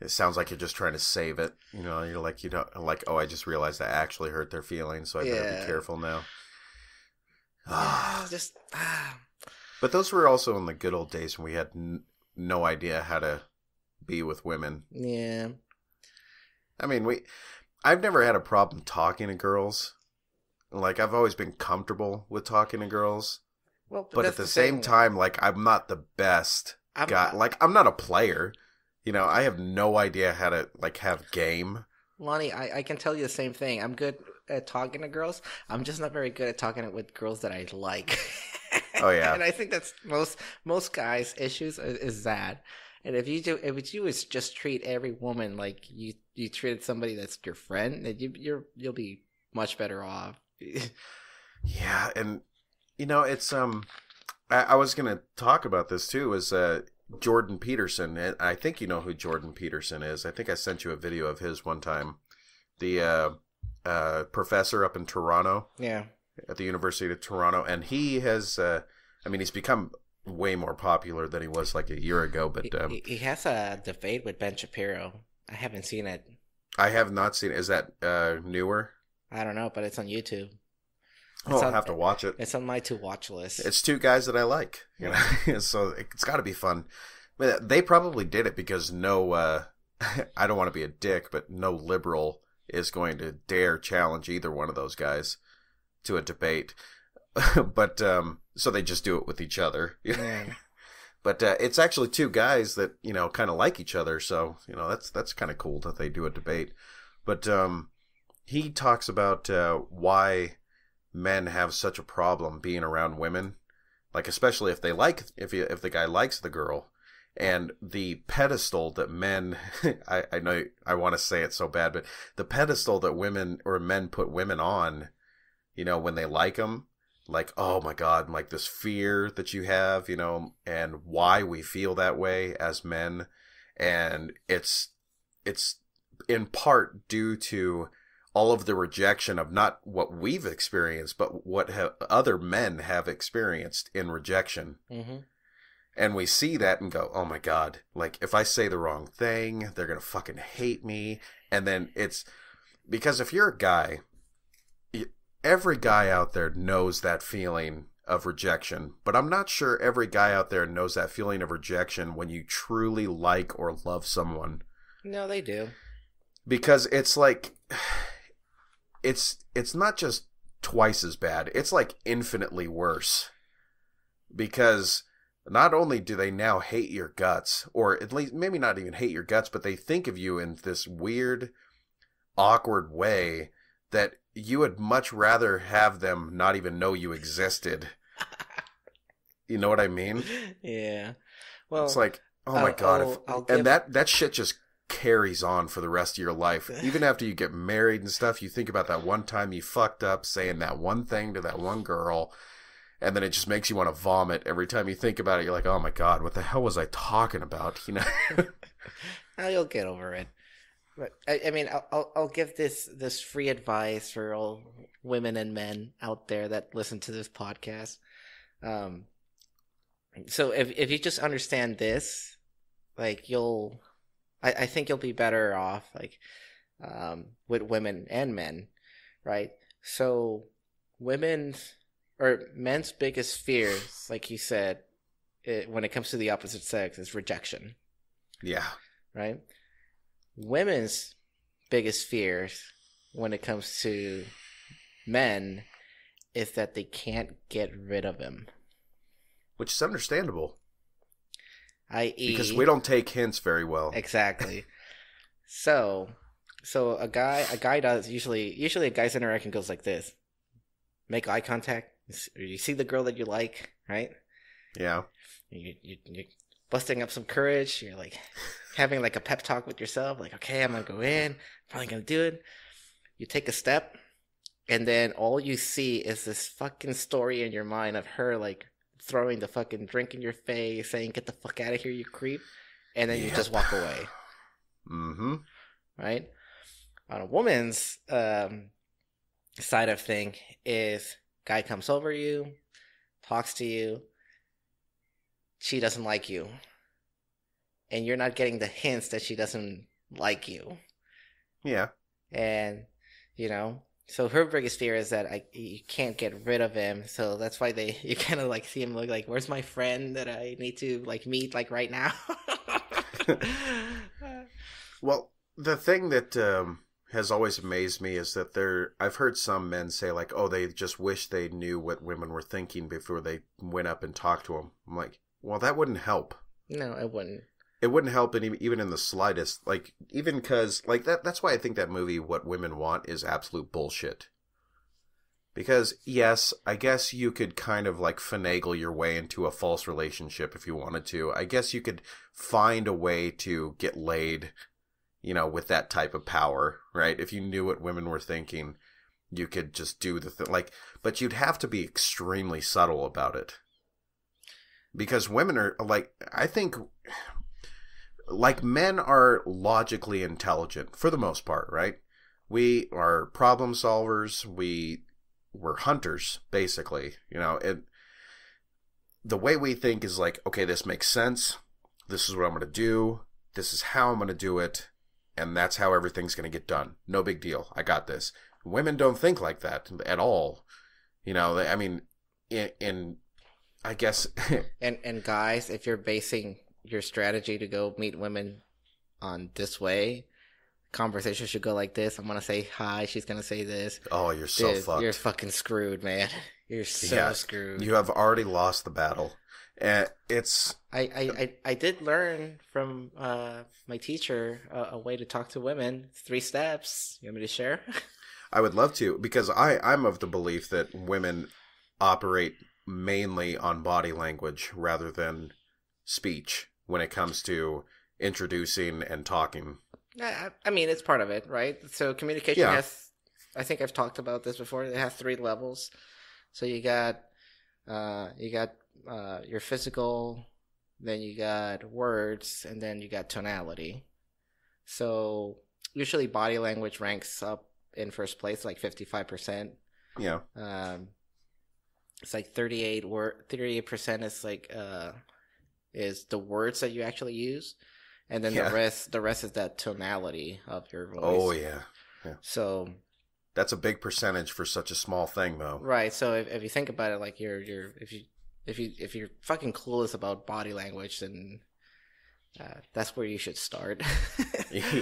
It sounds like you're just trying to save it. You know, you're like, oh, I just realized I actually hurt their feelings, so I better be careful now. But those were also in the good old days when we had no idea how to be with women. Yeah. I mean, I've never had a problem talking to girls. Like, I've always been comfortable with talking to girls. Well, but at the same time, like, I'm not the best guy. Like, I'm not a player. You know, I have no idea how to, like, have game. Lonnie, I can tell you the same thing. I'm good at talking to girls. I'm just not very good at talking with girls that I like. Oh, yeah. And I think that's most guys' issues is that. And if you just treat every woman like you treated somebody that's your friend, then you'll be much better off. Yeah, and, it's, I was going to talk about this, too, is, Jordan Peterson. I think you know who Jordan Peterson is. I think I sent you a video of his one time. The professor up in Toronto. Yeah. At the University of Toronto. And he has, he's become way more popular than he was like a year ago. But he has a debate with Ben Shapiro. I haven't seen it. I have not seen it. Is that newer? I don't know, but it's on YouTube. I'll have to watch it. It's on my to-watch list. It's two guys that I like, so it's got to be fun. They probably did it because I don't want to be a dick, but no liberal is going to dare challenge either one of those guys to a debate. But so they just do it with each other. Yeah. But it's actually two guys that kind of like each other, so that's kind of cool that they do a debate. But he talks about why men have such a problem being around women, like especially if the guy likes the girl, and the pedestal that men I know I want to say it so bad, but the pedestal that women or men put women on, when they like them, like, oh my God, like this fear that you have, and why we feel that way as men, and it's in part due to all of the rejection of not what we've experienced, but what other men have experienced in rejection. Mm-hmm. And we see that and go, oh my God, like if I say the wrong thing, they're going to fucking hate me. And then it's because if you're a guy, every guy out there knows that feeling of rejection, but I'm not sure every guy out there knows that feeling of rejection when you truly like or love someone. No, they do. Because it's like, it's not just twice as bad. It's like infinitely worse. Because not only do they now hate your guts, or at least maybe not even hate your guts, but they think of you in this weird, awkward way that you would much rather have them not even know you existed. You know what I mean? Yeah. Well, it's like, oh my God. And that shit just carries on for the rest of your life. Even after you get married and stuff, you think about that one time you fucked up saying that one thing to that one girl, and then it just makes you want to vomit every time you think about it. You're like, oh my God, what the hell was I talking about? You know? Now you'll get over it. But I mean, I'll give this free advice for all women and men out there that listen to this podcast. So if you just understand this, like I think you'll be better off, like, with women and men, right? So men's biggest fears, like you said, when it comes to the opposite sex, is rejection. Yeah. Right? Women's biggest fears when it comes to men is that they can't get rid of him. Which is understandable. I.e. because we don't take hints very well. Exactly. So a guy does usually a guy's interaction goes like this: make eye contact. You see the girl that you like, right? Yeah. You're busting up some courage. You're like having like a pep talk with yourself, like, okay, I'm gonna go in, probably gonna do it. You take a step, and then all you see is this fucking story in your mind of her like throwing the fucking drink in your face, saying, "Get the fuck out of here, you creep," and then you just walk away. Mm-hmm. Right? On a woman's side of thing is guy comes over you, talks to you, she doesn't like you, and you're not getting the hints that she doesn't like you. Yeah. And so her biggest fear is that you can't get rid of him. So that's why you kind of like see him look like, where's my friend that I need to like meet like right now? Well, the thing that has always amazed me is that I've heard some men say like, oh, they just wish they knew what women were thinking before they went up and talked to them. I'm like, well, that wouldn't help. No, it wouldn't. It wouldn't help even in the slightest. Like, even because, like, that's why I think that movie, What Women Want, is absolute bullshit. Because, yes, I guess you could kind of, like, finagle your way into a false relationship if you wanted to. I guess you could find a way to get laid, with that type of power, right? If you knew what women were thinking, you could just do the thing. Like, but you'd have to be extremely subtle about it. Because women are, like, I think... like, men are logically intelligent for the most part, right? We are problem solvers. We're hunters, basically. And the way we think is like, okay, this makes sense. This is what I'm going to do. This is how I'm going to do it. And that's how everything's going to get done. No big deal. I got this. Women don't think like that at all. I mean, in I guess. and guys, if you're basing your strategy to go meet women on this way, conversation should go like this: I'm gonna say hi, she's gonna say this. Oh, you're so fucked. You're fucking screwed, man. You're so screwed. You have already lost the battle. It's I did learn from my teacher a way to talk to women. 3 steps. You want me to share? I would love to, because I'm of the belief that women operate mainly on body language rather than speech when it comes to introducing and talking. I mean, it's part of it, right? So communication has, I think I've talked about this before, it has 3 levels. So you got your physical, then you got words, and then you got tonality. So usually body language ranks up in first place, like 55%. Yeah. It's like 38% is like is the words that you actually use, and then the rest is that tonality of your voice. Oh yeah. So that's a big percentage for such a small thing, though. Right. So if you think about it, like if you're fucking clueless about body language, then that's where you should start. Yeah.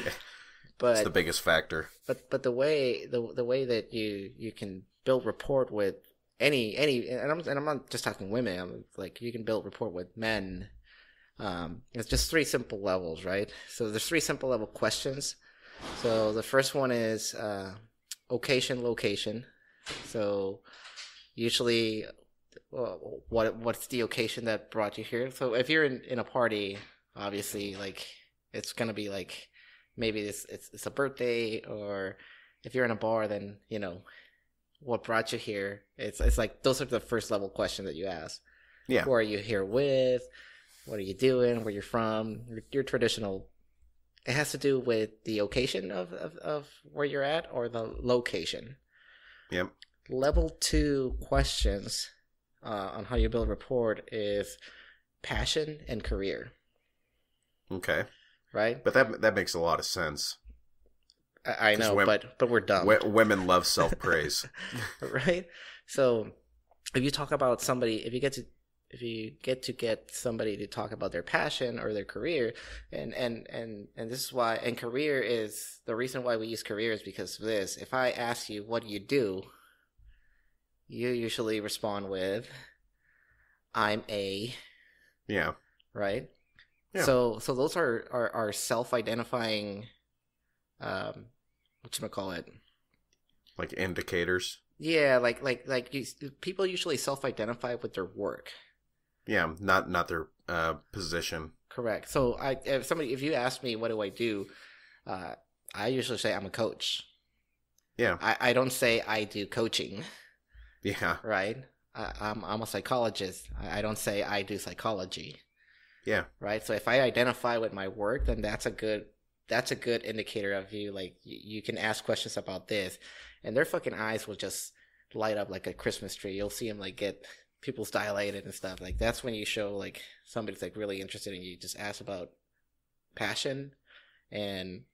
But it's the biggest factor. But the way that you can build rapport with any and I'm not just talking women. I'm like, you can build rapport with men. It's just 3 simple levels, right? So there's 3 simple level questions. So the first one is occasion, location. So usually, what's the occasion that brought you here? So if you're in a party, obviously, like, it's gonna be like, maybe it's a birthday, or if you're in a bar, then what brought you here. It's like those are the first level questions that you ask. Yeah. Who are you here with? What are you doing? Where you're from? Your traditional. It has to do with the occasion of where you're at or the location. Yep. Level 2 questions on how you build rapport is passion and career. Okay. Right? But that makes a lot of sense. I know, but we're dumb. Women love self-praise. Right? So if you talk about somebody, if you get to get somebody to talk about their passion or their career, and this is why, and career is the reason why we use career is because of this. If I ask you, what do? You usually respond with, I'm a. Yeah. Right? Yeah. So those are self-identifying, whatchamacallit? Like indicators. Yeah, people usually self-identify with their work. Yeah, not their position. Correct. So if you ask me what do I do, I usually say I'm a coach. Yeah. I don't say I do coaching. Yeah. Right. I'm a psychologist. I don't say I do psychology. Yeah. Right. So if I identify with my work, then that's a good indicator of you. Like you can ask questions about this, and their fucking eyes will just light up like a Christmas tree. You'll see them like get pupils dilated and stuff. Like that's when you show like somebody's like really interested in you. Just ask about passion and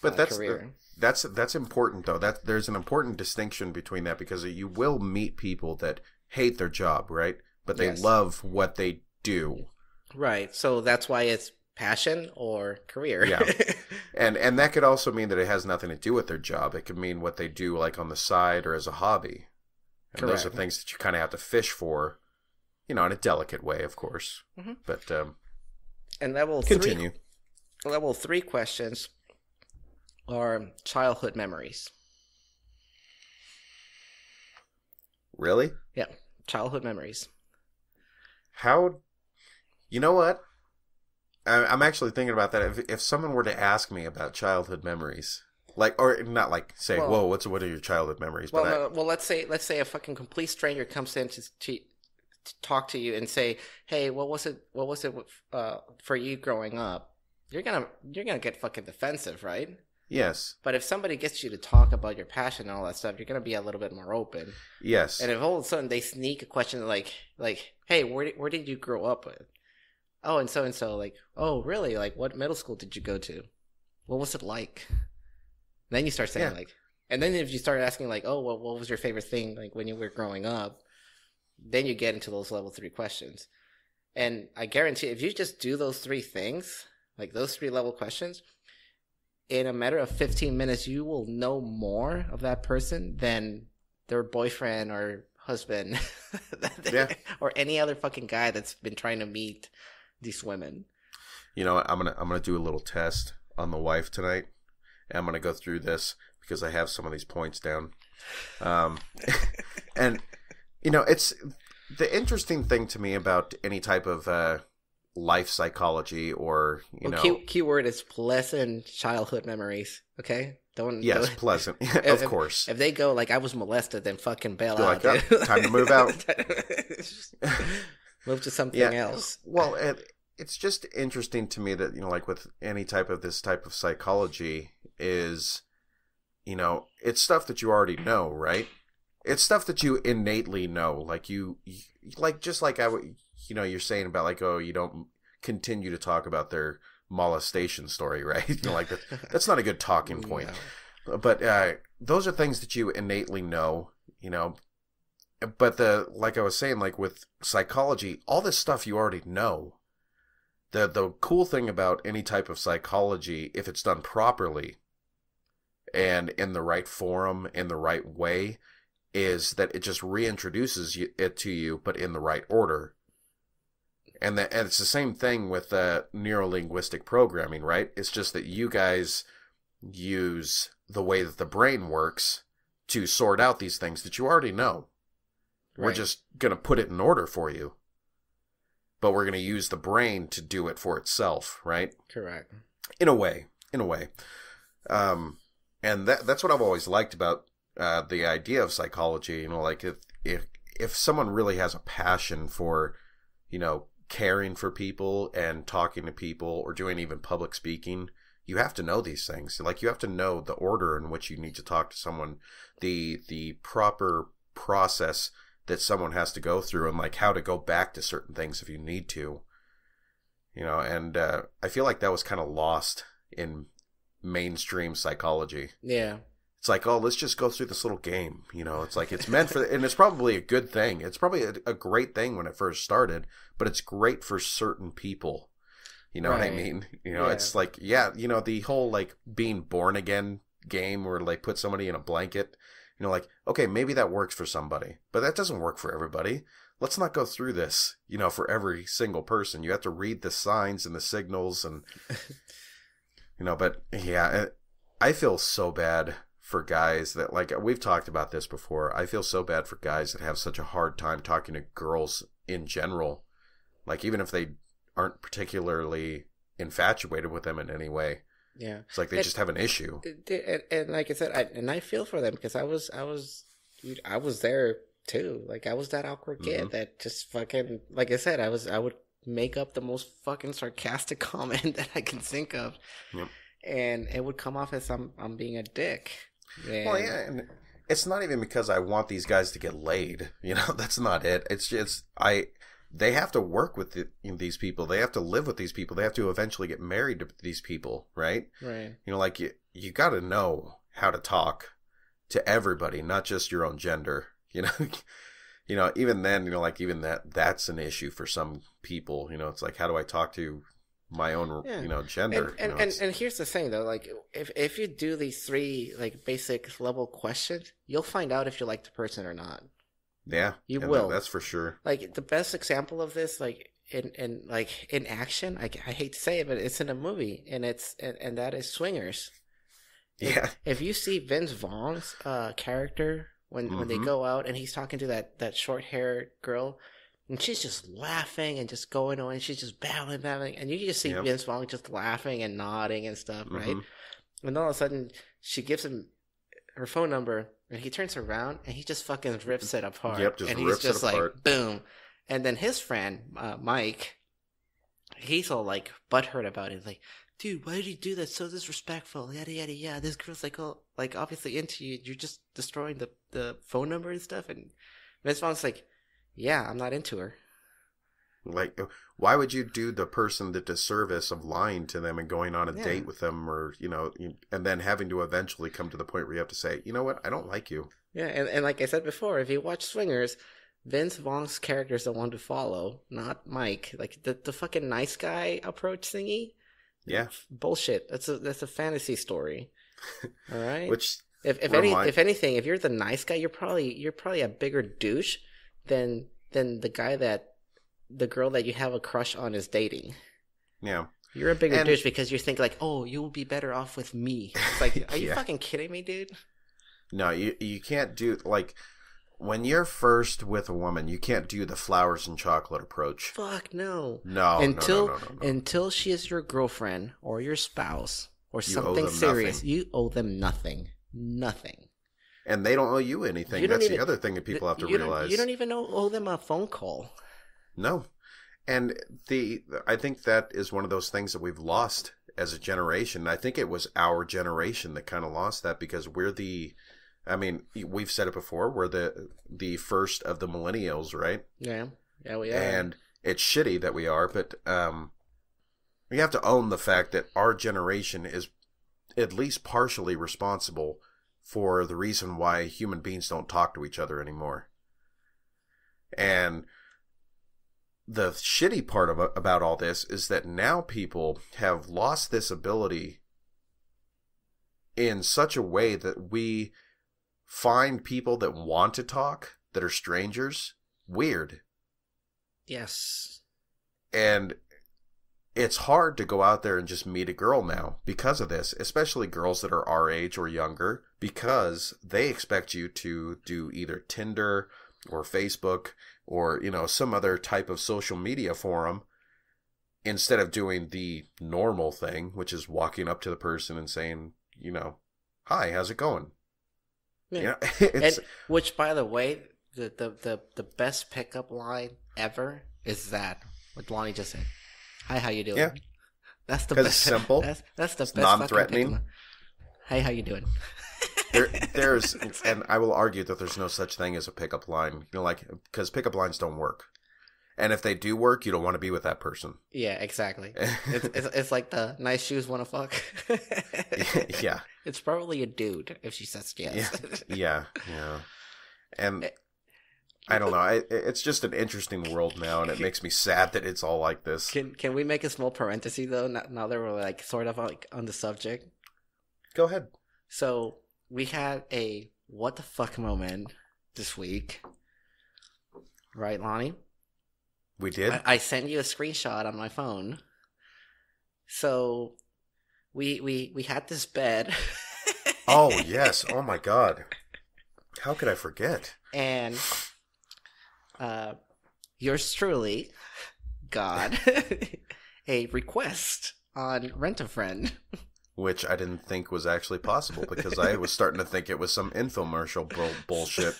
career. That's important though. That there's an important distinction between that, because you will meet people that hate their job, right? But they love what they do. Right. So that's why it's passion or career. Yeah. And that could also mean that it has nothing to do with their job. It could mean what they do like on the side or as a hobby. And those are things that you kind of have to fish for, in a delicate way, of course. Mm-hmm. But and continue. Level 3 questions are childhood memories. Really? Yeah, childhood memories. How? You know what? I'm actually thinking about that. If someone were to ask me about childhood memories, or not like say, "Whoa, what are your childhood memories?" Well, let's say a fucking complete stranger comes in to talk to you and say, "Hey, what was it for you growing up?" You're gonna get fucking defensive, right? Yes. But if somebody gets you to talk about your passion and all that stuff, you're gonna be a little bit more open. Yes. And if all of a sudden they sneak a question like, "Hey, where did you grow up with?" Oh, and so, like, oh, really? Like, what middle school did you go to? What was it like? And then you start saying, and then if you start asking, like, oh, what was your favorite thing, like, when you were growing up? Then you get into those level 3 questions. And I guarantee if you just do those 3 things, like those 3 level questions, in a matter of 15 minutes, you will know more of that person than their boyfriend or husband or any other fucking guy that's been trying to meet these women. I'm gonna do a little test on the wife tonight, and I'm gonna go through this because I have some of these points down. And it's the interesting thing to me about any type of life psychology or keyword is pleasant childhood memories. Okay, pleasant. Of course. If they go like I was molested, then fucking bail out. Time to move out. Move to something else. Well, it's just interesting to me that, like with any type of this type of psychology is, it's stuff that you already know, right? It's stuff that you innately know. Like you're saying about like, oh, you don't continue to talk about their molestation story, right? That's not a good talking point. No. But those are things that you innately know, But like I was saying, like with psychology, all this stuff you already know. The cool thing about any type of psychology, if it's done properly and in the right forum, in the right way, is that it just reintroduces it to you, but in the right order. And it's the same thing with neuro-linguistic programming, right? It's just that you guys use the way that the brain works to sort out these things that you already know. Right. We're just going to put it in order for you. But we're going to use the brain to do it for itself, right? Correct. In a way. And that's what I've always liked about the idea of psychology. Like if someone really has a passion for, caring for people and talking to people or doing even public speaking, you have to know these things. Like, you have to know the order in which you need to talk to someone, the proper process that someone has to go through, and like how to go back to certain things if you need to. And I feel like that was kind of lost in mainstream psychology. Yeah. It's like, oh, let's just go through this little game. It's like it's meant for, and it's probably a good thing. It's probably a great thing when it first started, but it's great for certain people. You know what I mean? It's like, the whole like being born again game where like put somebody in a blanket, like, okay, maybe that works for somebody, but that doesn't work for everybody. Let's not go through this, for every single person. You have to read the signs and the signals and, but yeah, I feel so bad for guys that, like, we've talked about this before. I feel so bad for guys that have such a hard time talking to girls in general. Like, even if they aren't particularly infatuated with them in any way. Yeah. It's like they just have an issue. And like I said, I feel for them because I was there too. Like, I was that awkward kid that just fucking, like I said, I would make up the most fucking sarcastic comment that I can think of. Yep. And it would come off as I'm being a dick. And... Well, yeah, and it's not even because I want these guys to get laid. That's not it. It's just they have to work with these people. They have to live with these people. They have to eventually get married to these people, right? Right. Like you got to know how to talk to everybody, not just your own gender. Even then, like even that's an issue for some people. It's like, how do I talk to my own, gender? And here's the thing though, like if you do these 3 like basic level questions, you'll find out if you like the person or not. Yeah, you will. That's for sure. Like the best example of this, like in action, I hate to say it, but it's in a movie, and and that is Swingers. Yeah. If you see Vince Vaughn's character when they go out and he's talking to that short haired girl, and she's just laughing and just going on, and she's just babbling, and you can just see Vince Vaughn just laughing and nodding and stuff, right? And all of a sudden, she gives him her phone number, and he turns around and he just fucking rips it apart. Yep, just and rips he's just it apart. Like, boom. And then his friend, Mike, he's all like butthurt about it. Like, dude, why did you do that? So disrespectful. Yada, yada, yada. This girl's like, oh, like obviously into you. You're just destroying the phone number and stuff. And Vince Vaughn's like, yeah, I'm not into her. Like, why would you do the person the disservice of lying to them and going on a date with them, or, and then having to eventually come to the point where you have to say, you know what, I don't like you. Yeah, and like I said before, if you watch Swingers, Vince Vaughn's character is the one to follow, not Mike. Like, the fucking nice guy approach thingy? Yeah. Bullshit. That's a fantasy story. All right? Which, if anything, if you're the nice guy, you're probably a bigger douche than the guy that the girl that you have a crush on is dating. Yeah. You're a bigger douche because you think like, oh, you'll be better off with me. It's like, are you fucking kidding me, dude? No, you can't do, like, when you're first with a woman, you can't do the flowers and chocolate approach. Fuck no. No. Until she is your girlfriend or your spouse or something serious, nothing. You owe them nothing. Nothing. And they don't owe you anything. That's the other thing that people have to realize. You don't even owe them a phone call. No. And I think that is one of those things that we've lost as a generation. I think it was our generation that kind of lost that because we're we've said it before, we're the first of the millennials, right? Yeah. Yeah, we are. And it's shitty that we are, but we have to own the fact that our generation is at least partially responsible for the reason why human beings don't talk to each other anymore. And the shitty part about all this is that now people have lost this ability in such a way that we find people that want to talk, that are strangers, weird. Yes. And it's hard to go out there and just meet a girl now because of this, especially girls that are our age or younger, because they expect you to do either Tinder or Facebook or, some other type of social media forum instead of doing the normal thing, which is walking up to the person and saying, hi, how's it going? You know, And which, by the way, the best pickup line ever is that what Lonnie just said. Hi, how you doing? Yeah. That's the 'Cause best. it's simple. That's the It's best. non-threatening. Fucking pickup line. Hey, how you doing? there's, and I will argue that there's no such thing as a pickup line. You know, like, because pickup lines don't work. And if they do work, you don't want to be with that person. Yeah, exactly. It's like the nice shoes want to fuck. Yeah. It's probably a dude if she says yes. Yeah. And I don't know. It's just an interesting world now, and it makes me sad that it's all like this. Can we make a small parenthesis though? Now that we're like sort of like on the subject. Go ahead. So we had a what the fuck moment this week, right, Lonnie? We did. I sent you a screenshot on my phone. So we had this bed. Oh yes! Oh my God! How could I forget? And yours truly got a request on Rent-A-Friend. Which I didn't think was actually possible because I was starting to think it was some infomercial bullshit.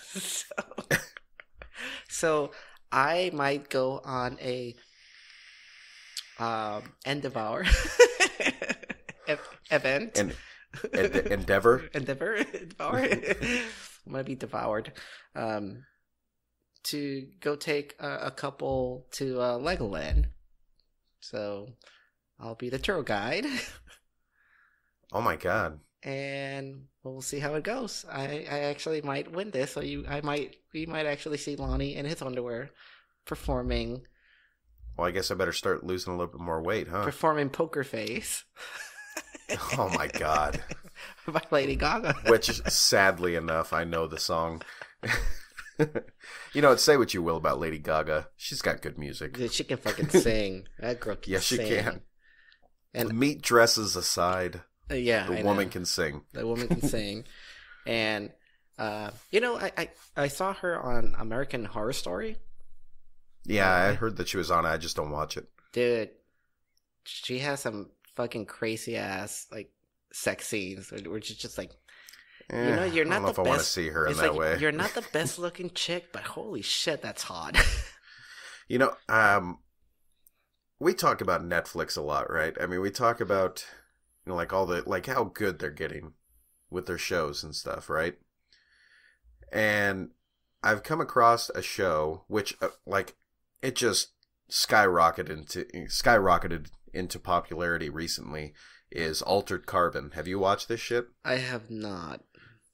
So I might go on a Endeavor event. Endeavor. I'm gonna be devoured. To go take a couple to Legoland. So I'll be the tour guide. Oh my God! And we'll see how it goes. I actually might win this, so we might actually see Lonnie in his underwear performing. Well, I guess I better start losing a little bit more weight, huh? Performing Poker Face. Oh my God! By Lady Gaga. Which, sadly enough, I know the song. You know, say what you will about Lady Gaga, she's got good music. Dude, she can fucking sing. That girl can sing. Yes, she can. And meat dresses aside. Yeah, the woman can sing. The woman can sing, and I saw her on American Horror Story. Yeah, I heard that she was on it. I just don't watch it. Dude, she has some fucking crazy ass like sex scenes, which is just like, you're not I don't know the if best. I want to see her in that way. You're not the best looking chick, but holy shit, that's hot. You know, we talk about Netflix a lot, right? I mean, we talk about, you know, like all the, like how good they're getting with their shows and stuff, right? And I've come across a show which, like, it just skyrocketed into popularity recently. Is Altered Carbon. Have you watched this shit? I have not.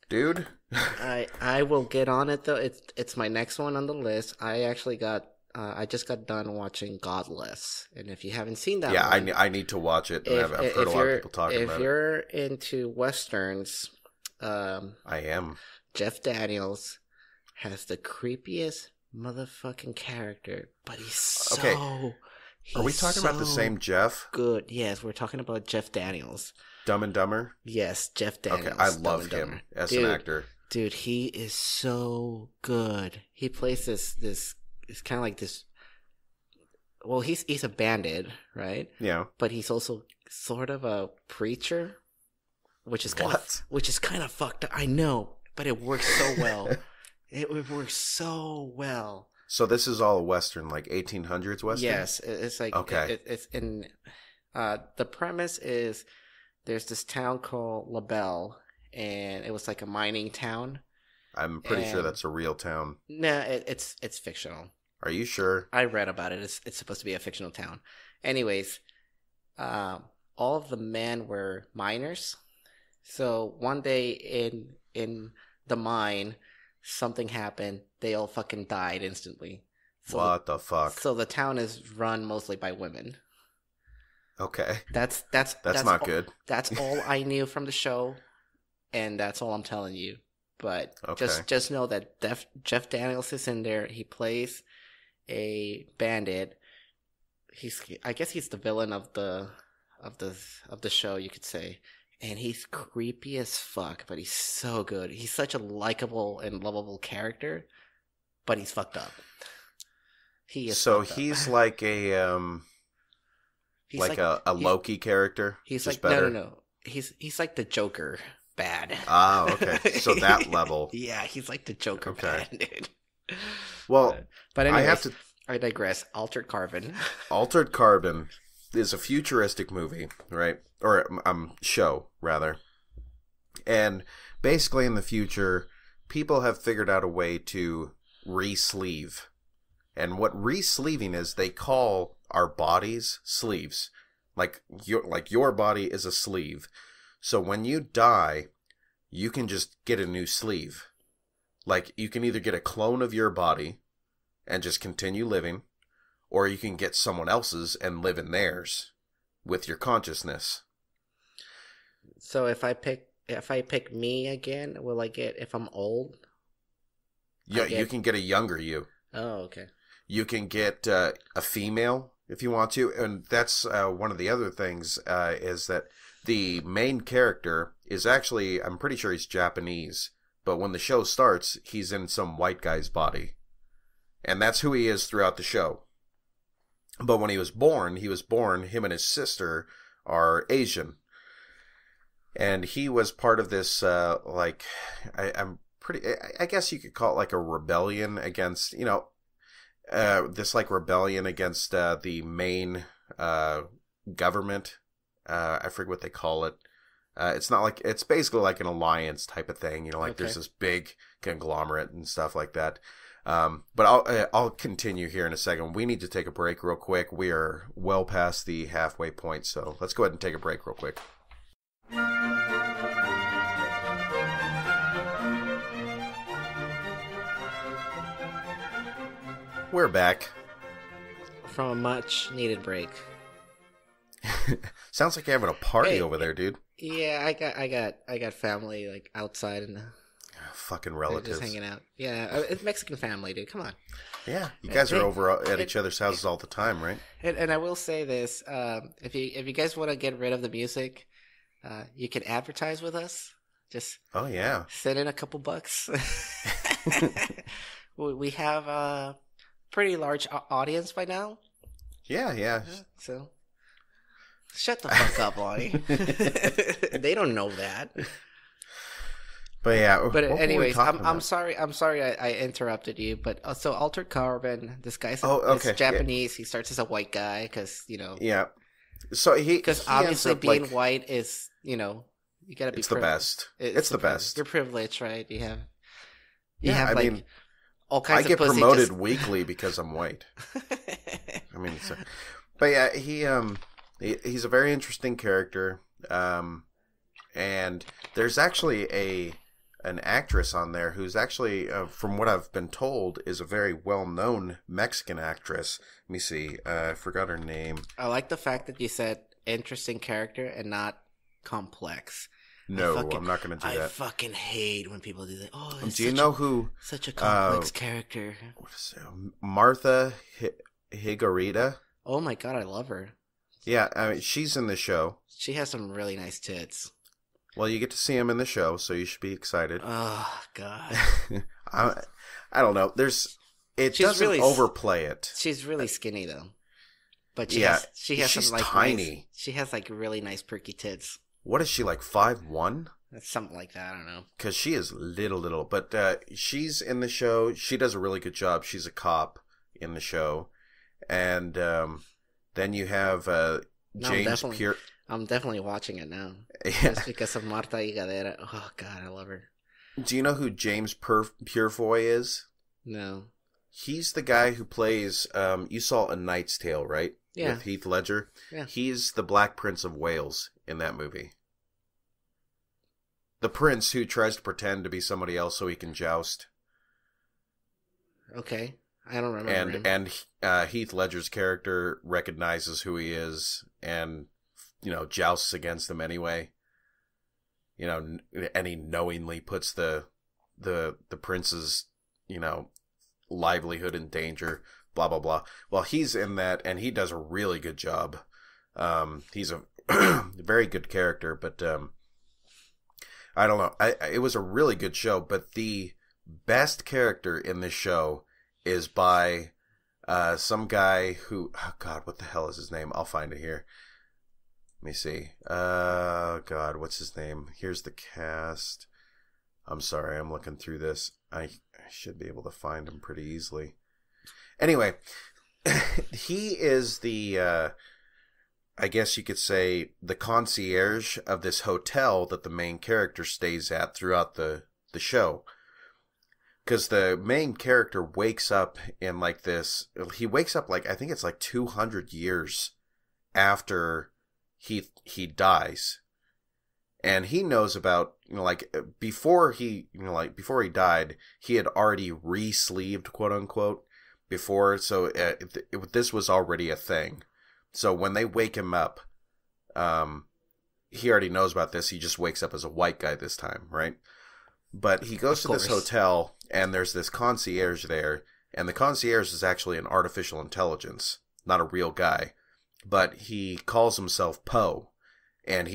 Dude? I will get on it though. It's my next one on the list. I just got done watching Godless, and if you haven't seen that, yeah, one, I need to watch it. I've heard a lot of people talking about it. If you're into westerns, I am. Jeff Daniels has the creepiest motherfucking character, but he's so. Okay. Are we talking about the same Jeff? Good. Yes, we're talking about Jeff Daniels. Dumb and Dumber? Yes, Jeff Daniels. Okay, I love him as an actor. Dude, he is so good. He plays this it's kind of like this. Well, he's a bandit, right? Yeah. But he's also sort of a preacher, which is kind of fucked up. I know, but it works so well. It works so well. So this is all a Western, like 1800s Western? Yes, it's like, okay. It's in, the premise is there's this town called LaBelle, and it was like a mining town. I'm pretty sure that's a real town. No, it's fictional. Are you sure? I read about it. It's supposed to be a fictional town. Anyways, all of the men were miners. So one day in the mine, something happened. They all fucking died instantly. So what the fuck? So the town is run mostly by women. Okay. That's not good. That's all I knew from the show, and that's all I'm telling you. But just know that Jeff Daniels is in there. He plays a bandit. I guess he's the villain of the show, you could say. And he's creepy as fuck, but he's so good. He's such a likable and lovable character, but he's fucked up. He is. So he's like a a Loki character. He's just like better. no. He's like the Joker, bad. Oh, okay. So that level. Yeah, he's like the Joker Okay. bad, dude. Well, But I anyways, have to. I digress. Altered Carbon. Altered Carbon is a futuristic movie, right? Or show rather. And basically, in the future, people have figured out a way to re-sleeve. And what re-sleeving is, they call our bodies sleeves. Like your body is a sleeve. So when you die, you can just get a new sleeve. Like, you can either get a clone of your body and just continue living, or you can get someone else's and live in theirs with your consciousness. So if I pick me again, will I get, if I'm old? Yeah, you can get a younger you. Oh, okay. You can get a female if you want to, and that's one of the other things is that the main character is actually, I'm pretty sure he's Japanese, but when the show starts, he's in some white guy's body. And that's who he is throughout the show. But when he was born, him and his sister are Asian. And he was part of this, I guess you could call it like a rebellion against, this like rebellion against the main government. I forget what they call it. It's not like, it's basically like an alliance type of thing, There's this big conglomerate and stuff like that. But I'll continue here in a second. We need to take a break real quick. We are well past the halfway point, so let's go ahead and take a break real quick. We're back from a much needed break. Sounds like you're having a party over there, dude. Yeah, I got family like outside and fucking relatives just hanging out. Yeah, it's Mexican family, dude. Come on. Yeah, you guys are over at each other's houses all the time, right? And I will say this: if you guys want to get rid of the music, you can advertise with us. Just send in a couple bucks. We have a pretty large audience by now. Yeah. So shut the fuck up, Lonnie. They don't know that. But yeah. But anyways, I'm sorry. I interrupted you. But so Altered Carbon. This guy's Japanese. Yeah. He starts as a white guy because Yeah. So because obviously being white is you gotta be. It's the best. It's the best. You're privileged, right? You have all I kinds of get pussy promoted weekly because I'm white. I mean, but yeah, he's a very interesting character, and there's actually an actress on there who's actually, from what I've been told, is a very well-known Mexican actress. Let me see, I forgot her name. I like the fact that you said interesting character and not complex. No, I'm not going to do that. I fucking hate when people do that. Oh, do you know who? Such a complex character. What is it? Martha Higarita. Oh my god, I love her. Yeah, I mean, she's in the show. She has some really nice tits. Well, you get to see him in the show, so you should be excited. Oh god. I don't know. She's doesn't really overplay it. She's really skinny though. But she has she's some tiny. Nice, she has like really nice perky tits. What is she, like 5'1"? That's something like that. I don't know. Because she is little. But she's in the show. She does a really good job. She's a cop in the show. And then you have James Pure. I'm definitely watching it now. Yeah. Just because of Marta Higadera. Oh, God, I love her. Do you know who James Purefoy is? No. He's the guy who plays, you saw A Knight's Tale, right? Yeah. With Heath Ledger. Yeah. He's the Black Prince of Wales in that movie. The prince who tries to pretend to be somebody else so he can joust. Okay. I don't remember him. And Heath Ledger's character recognizes who he is and, jousts against him anyway. And he knowingly puts the prince's, livelihood in danger, blah, blah, blah. Well, he's in that, and he does a really good job. He's a very good character, but I don't know. It was a really good show, but the best character in this show is by some guy who, oh God, what the hell is his name? I'll find it here. me see. God, what's his name? Here's the cast. I'm sorry, I'm looking through this. I should be able to find him pretty easily. Anyway, he is the, I guess you could say, the concierge of this hotel that the main character stays at throughout the show. Because the main character wakes up in like this, he wakes up like, I think it's like 200 years after he dies. And he knows about, like, before he died, he had already re-sleeved, quote unquote, before. So this was already a thing. So when they wake him up, he already knows about this. He just wakes up as a white guy this time, right? But he goes to this hotel, and there's this concierge there, and the concierge is actually an artificial intelligence, not a real guy. But he calls himself Poe, and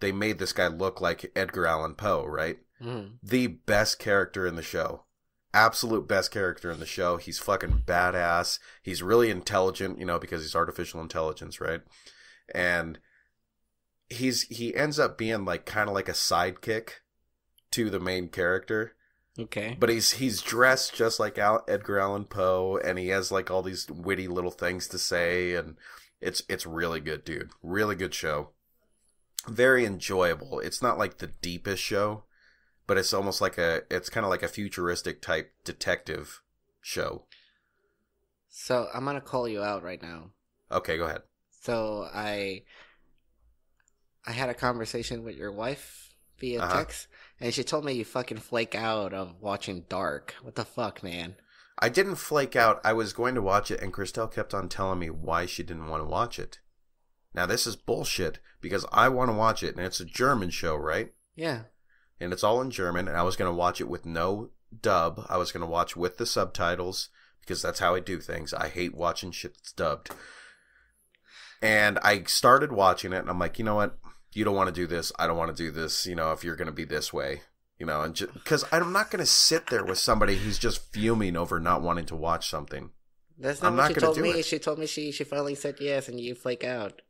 they made this guy look like Edgar Allan Poe, right? Mm. The best character in the show. Absolute best character in the show. He's fucking badass. He's really intelligent, because he's artificial intelligence, right? And he ends up being like kind of like a sidekick to the main character. Okay. But he's dressed just like Edgar Allan Poe, and he has like all these witty little things to say, and it's really good, dude. Really good show. Very enjoyable. It's not like the deepest show, but it's almost like it's kind of like a futuristic type detective show. So I'm gonna call you out right now. Okay, go ahead. So I had a conversation with your wife via text, and she told me you fucking flake out of watching Dark. What the fuck, man? I didn't flake out. I was going to watch it, and Christelle kept on telling me why she didn't want to watch it. Now, this is bullshit, because I want to watch it, and it's a German show, right? Yeah. And it's all in German, and I was going to watch it with no dub. I was going to watch with the subtitles, because that's how I do things. I hate watching shit that's dubbed. And I started watching it, and I'm like, you know what? You don't want to do this. I don't want to do this, if you're going to be this way. And because I'm not going to sit there with somebody who's just fuming over not wanting to watch something. That's not what she told me. She told me she finally said yes, and you flake out.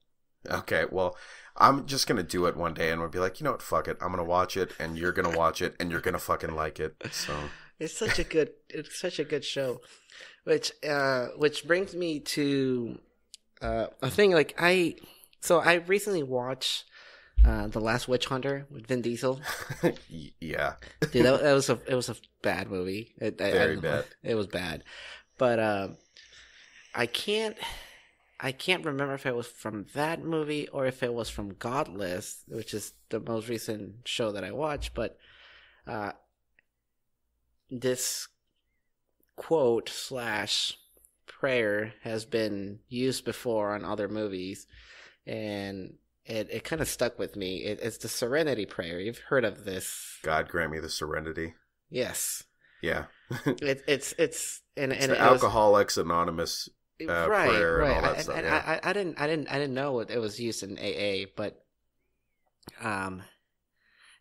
Okay, well, I'm just going to do it one day, and we'll be like, you know what, fuck it. I'm going to watch it, and you're going to watch it, and you're going to fucking like it. So it's such a good show. Which brings me to a thing like I recently watched The Last Witch Hunter with Vin Diesel. Yeah. Dude, it was a bad movie. Very bad. It was bad. But I can't remember if it was from that movie or if it was from Godless, which is the most recent show that I watched. But this quote / prayer has been used before on other movies, and it kind of stuck with me. It's the Serenity Prayer. You've heard of this? God grant me the serenity. Yes. Yeah. it's the Alcoholics Anonymous prayer and all that stuff. I didn't know it was used in AA, but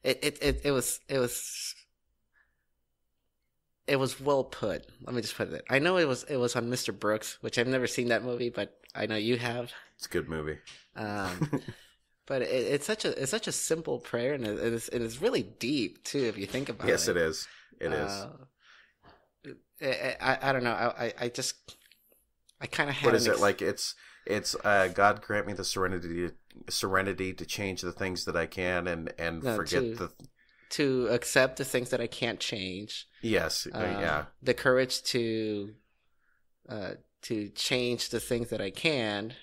it was well put. Let me just put it. I know it was on Mr. Brooks, which I've never seen that movie, but I know you have. It's a good movie. But it's such a simple prayer, and it's really deep too if you think about it. Yes, it is. It is. I don't know. I kind of had. What is it like? It's God grant me the serenity to change the things that I can and forget to accept the things that I can't change. Yes. Yeah. The courage to change the things that I can,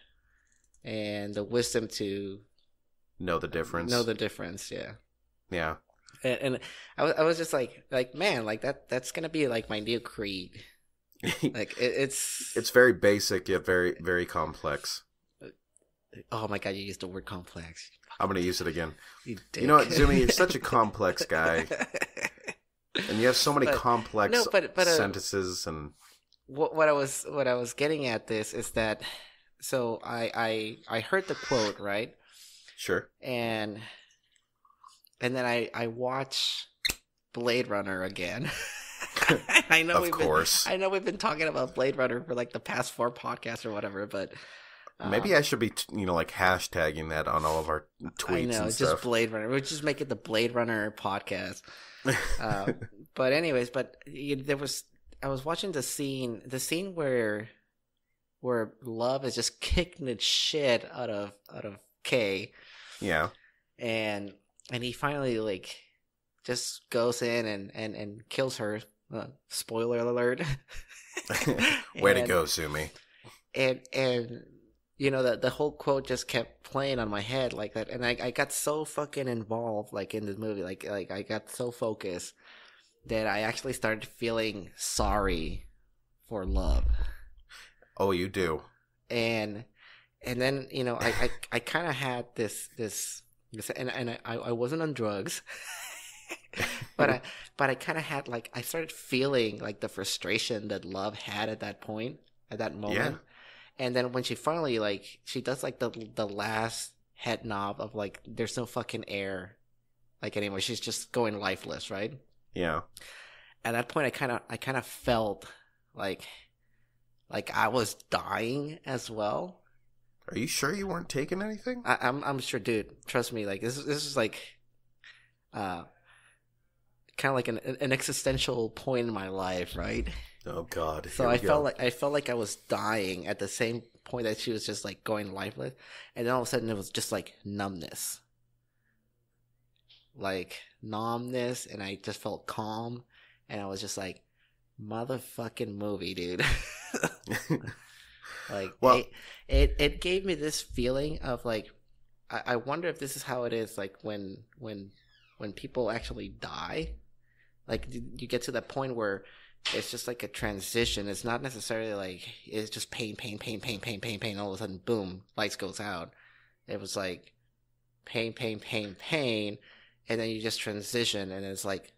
and the wisdom to know the difference. Yeah. Yeah. And I was just like man, like that's gonna be like my new creed. Like it's very basic yet very, very complex. Oh my god, you used the word complex. I'm gonna use it again. You know what, Zumi? You're such a complex guy, and you have so many complex sentences. And what I was getting at this is that, so I heard the quote, right? Sure. And then I watch Blade Runner again. I know of course. I know we've been talking about Blade Runner for like the past 4 podcasts or whatever, but Maybe I should be, like hashtagging that on all of our tweets I know, and just stuff. Blade Runner. We'll just make it the Blade Runner podcast. But anyways, I was watching the scene where Love is just kicking the shit out of Kay. Yeah. And he finally like just goes in and kills her. Spoiler alert. Way to go, Sumi. And the whole quote just kept playing on my head like that, and I got so fucking involved like in the movie, like I got so focused that I actually started feeling sorry for Love. Oh, you do. And then I kind of had this and I wasn't on drugs. but I kind of had like, I started feeling like the frustration that Love had at that point, at that moment. Yeah. And then when she finally like, she does like the last head nod of like, there's no fucking air like anymore. She's just going lifeless, right? Yeah. At that point, I kind of felt like I was dying as well. Are you sure you weren't taking anything? I'm sure, dude. Trust me. Like this is like, kind of like an existential point in my life, right? Oh God. So I felt like I was dying at the same point that she was just like going lifeless, and then all of a sudden it was just like numbness, and I just felt calm, and I was just like, motherfucking movie, dude. Like, well, it gave me this feeling of like, I wonder if this is how it is like when people actually die. Like you get to that point where it's just like a transition. It's not necessarily like it's just pain. All of a sudden, boom, lights goes out. It was like pain, and then you just transition, and it's like,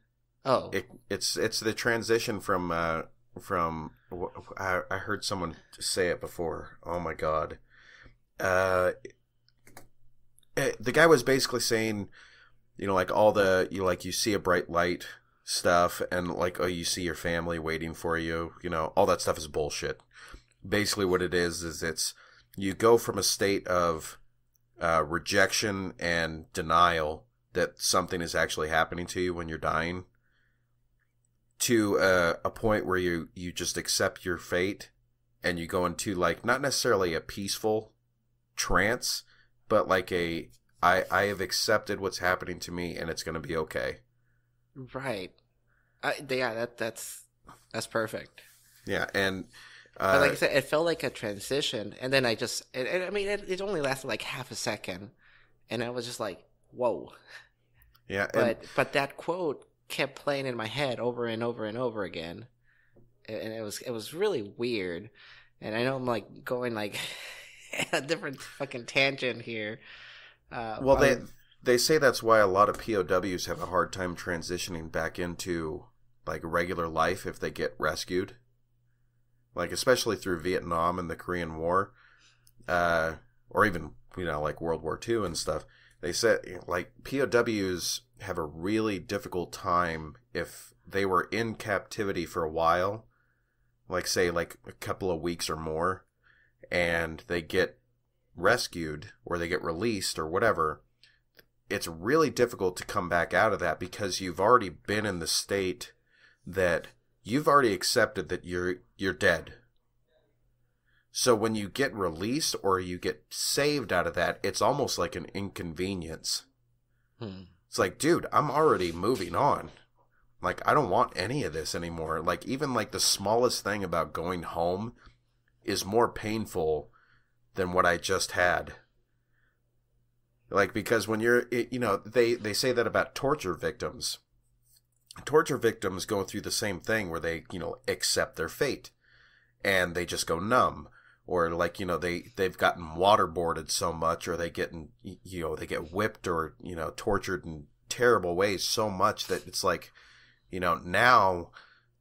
oh, it's the transition from I heard someone say it before. Oh my God, the guy was basically saying, like all the you see a bright light stuff, and like, oh, you see your family waiting for you, all that stuff is bullshit. Basically what it is it's you go from a state of rejection and denial that something is actually happening to you when you're dying, to a point where you just accept your fate, and you go into like not necessarily a peaceful trance, but like I have accepted what's happening to me, and it's going to be okay. Right. Yeah, that's perfect. Yeah, and but like I said, it felt like a transition, and then I mean, it only lasted like half a second, and I was just like, whoa. Yeah, but that quote kept playing in my head over and over and over again, and it was really weird. And I know I'm like going like a different fucking tangent here. Well, they say that's why a lot of POWs have a hard time transitioning back into like regular life if they get rescued. Like especially through Vietnam and the Korean War, or even like World War II and stuff. They said like POWs have a really difficult time if they were in captivity for a while, like say like a couple of weeks or more, and they get rescued or they get released or whatever. It's really difficult to come back out of that because you've already been in the state that you've already accepted that you're dead. So when you get released or you get saved out of that, it's almost like an inconvenience. It's like, dude, I'm already moving on. Like, I don't want any of this anymore. Like, even like the smallest thing about going home is more painful than what I just had. Like, because when you're, they say that about torture victims. Torture victims go through the same thing where they, accept their fate. And they just go numb. Or like, they've gotten waterboarded so much, or they get whipped or, tortured in terrible ways so much that it's like, now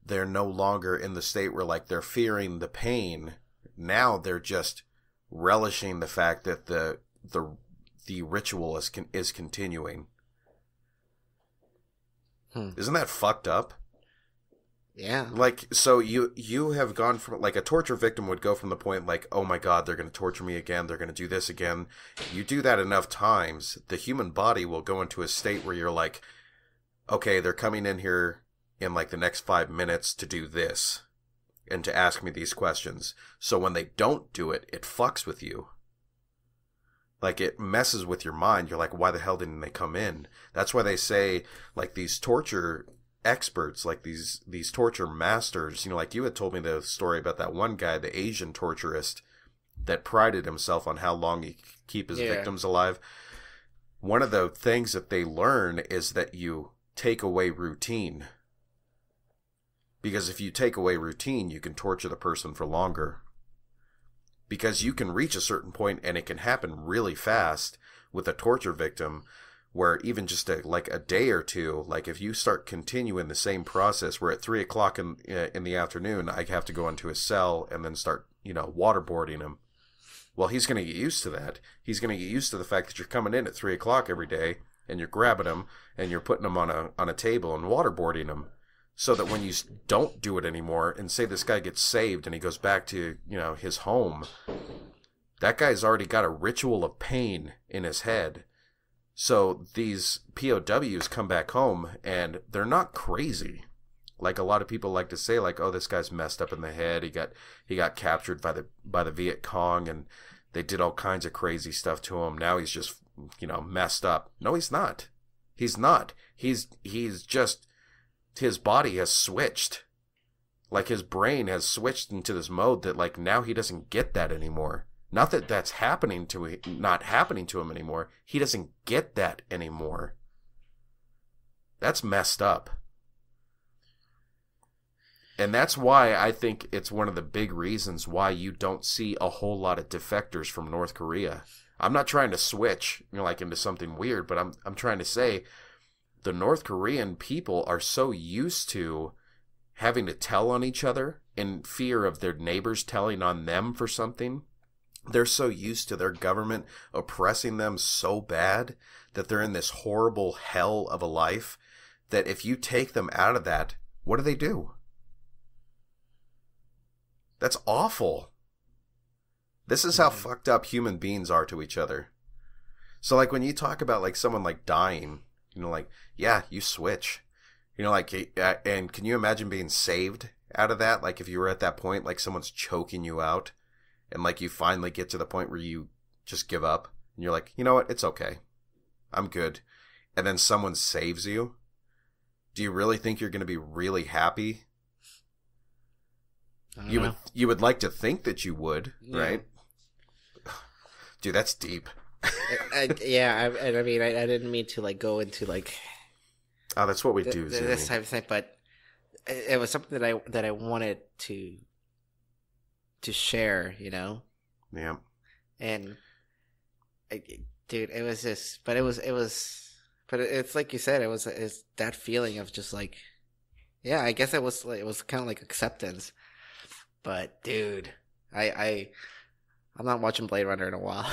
they're no longer in the state where like they're fearing the pain. Now they're just relishing the fact that the ritual is continuing. Isn't that fucked up? Yeah. Like, so you have gone from, like, a torture victim would go from the point, like, oh my God, they're going to torture me again, they're going to do this again. You do that enough times, the human body will go into a state where you're like, okay, they're coming in here in, like, the next 5 minutes to do this and to ask me these questions. So when they don't do it, it fucks with you. Like, it messes with your mind. You're like, why the hell didn't they come in? That's why they say, like, these torture experts, like these torture masters, you know, like you had told me the story about that one guy, the Asian torturist, that prided himself on how long he could keep his victims alive. One of the things that they learn is that you take away routine. Because if you take away routine, you can torture the person for longer. Because you can reach a certain point, and it can happen really fast with a torture victim, where even just a day or two, like if you start continuing the same process, where at 3 o'clock in the afternoon, I have to go into a cell and then start, waterboarding him. Well, he's going to get used to that. He's going to get used to the fact that you're coming in at 3 o'clock every day and you're grabbing him and you're putting him on a table and waterboarding him, so that when you don't do it anymore, and say this guy gets saved and he goes back to, his home, that guy's already got a ritual of pain in his head. So these POWs come back home and they're not crazy. Like a lot of people like to say, like, oh, this guy's messed up in the head. He got captured by the Viet Cong and they did all kinds of crazy stuff to him. Now he's just, messed up. No, he's not. He's not. He's just, his body has switched. Like, his brain has switched into this mode that, like, now he doesn't get that anymore. Not that that's not happening to him anymore. He doesn't get that anymore. That's messed up. And that's why I think it's one of the big reasons why you don't see a whole lot of defectors from North Korea. I'm not trying to switch, like, into something weird, but I'm trying to say the North Korean people are so used to having to tell on each other in fear of their neighbors telling on them for something. They're so used to their government oppressing them so bad that they're in this horrible hell of a life that if you take them out of that, what do? That's awful. This is how fucked up human beings are to each other. So, like, when you talk about, like, someone, like, dying, like, yeah, you switch. And can you imagine being saved out of that? Like, if you were at that point, like, someone's choking you out, and, like, you finally get to the point where you just give up, and you're like, you know what, it's okay. I'm good. And then someone saves you. Do you really think you're going to be really happy? You would like to think that you would, right? Dude, that's deep. I didn't mean to, like, go into, like... Oh, that's what we do, Zimmy. This type of thing, but it was something that I wanted to share, Yeah. And, dude, it was just... But it's like you said, it's that feeling of just, like... Yeah, I guess it was kind of like acceptance. But, dude, I'm not watching Blade Runner in a while.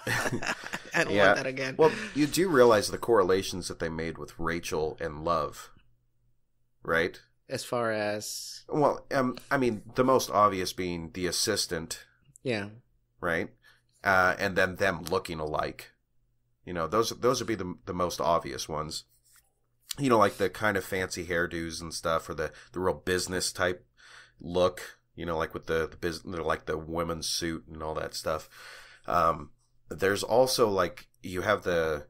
I don't want that again. Well, you do realize the correlations that they made with Rachel and Love, right? As far as... Well, I mean, the most obvious being the assistant. Yeah. Right? And then them looking alike. Those would be the most obvious ones. Like the kind of fancy hairdos and stuff, or the real business type look, like with the business, like the women's suit and all that stuff. There's also, like, you have the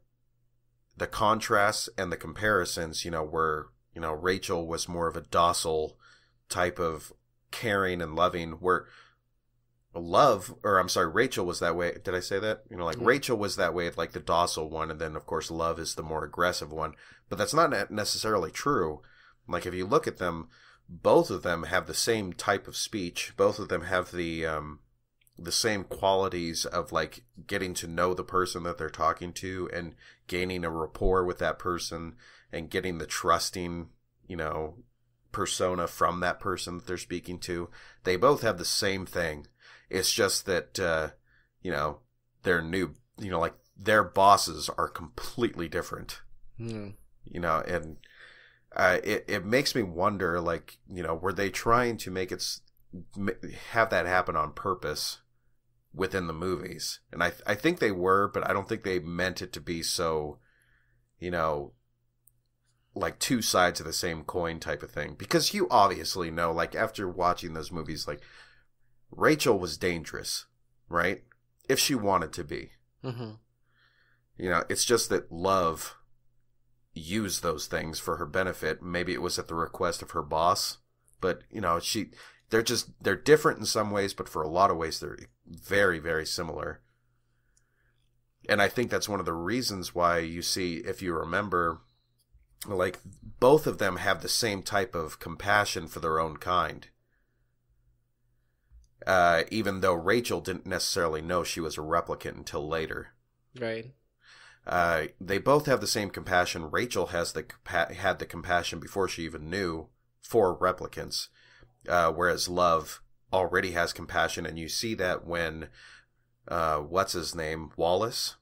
contrasts and the comparisons, where, Rachel was more of a docile type of caring and loving, where Rachel was that way. Did I say that? Rachel was that way, like the docile one, and then, of course, Love is the more aggressive one. But that's not necessarily true. Like, if you look at them, both of them have the same type of speech. Both of them have the same qualities of, like, getting to know the person that they're talking to and gaining a rapport with that person and getting the trusting, persona from that person that they're speaking to. They both have the same thing. It's just that, they're new, like, their bosses are completely different. And it makes me wonder, like, were they trying to have that happen on purpose within the movies? And I think they were, but I don't think they meant it to be so, like two sides of the same coin type of thing. Because you obviously know, like, after watching those movies, like, Rachel was dangerous, right? If she wanted to be. Mm-hmm. It's just that Love used those things for her benefit. Maybe it was at the request of her boss, but they're different in some ways, but for a lot of ways they're very, very similar. And I think that's one of the reasons why you see, if you remember, like, both of them have the same type of compassion for their own kind. Even though Rachel didn't necessarily know she was a replicant until later. Right. They both have the same compassion. Rachel had the compassion before she even knew for replicants, whereas Love already has compassion, and you see that when what's his name, Wallace,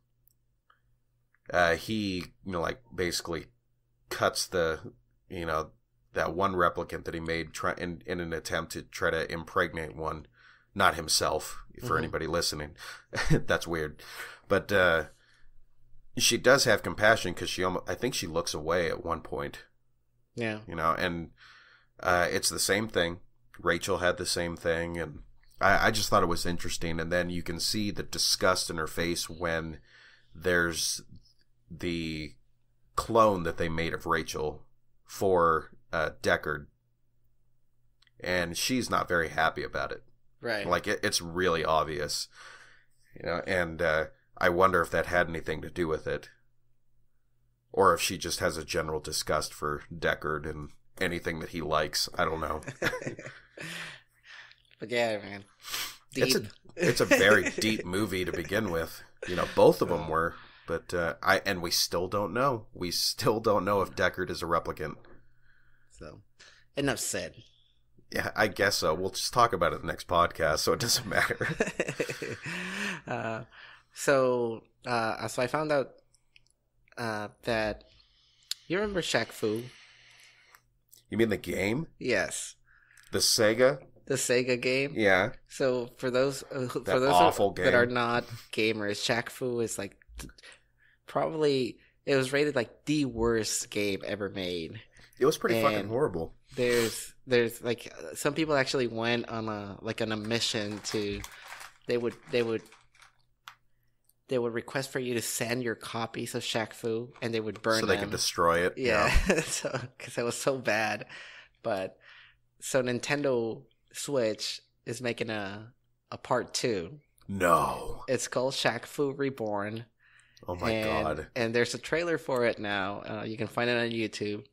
he like basically cuts that one replicant that he made in an attempt to try to impregnate one, not himself, for anybody listening. That's weird, but she does have compassion because I think she looks away at one point. Yeah. And it's the same thing. Rachel had the same thing, and I just thought it was interesting. And then you can see the disgust in her face when there's the clone that they made of Rachel for Deckard, and she's not very happy about it. Right. Like, it's really obvious, and I wonder if that had anything to do with it, or if she just has a general disgust for Deckard and anything that he likes. I don't know. But yeah, man, deep. It's a very deep movie to begin with. Both of them were, but we still don't know. We still don't know if Deckard is a replicant. So, enough said. Yeah, I guess so. We'll just talk about it in the next podcast, so it doesn't matter. So I found out that you remember Shaq Fu? You mean the game? Yes. The Sega game? Yeah. So for those awful game that are not gamers, Shaq Fu is like probably, it was rated like the worst game ever made. It was pretty fucking horrible. There's like some people actually went on a mission to they would request for you to send your copies of Shaq Fu, and they would burn so them. They could destroy it. Yeah, so because it was so bad. But so Nintendo Switch is making a part 2. No, it's called Shaq Fu Reborn. Oh my god! And there's a trailer for it now. You can find it on YouTube,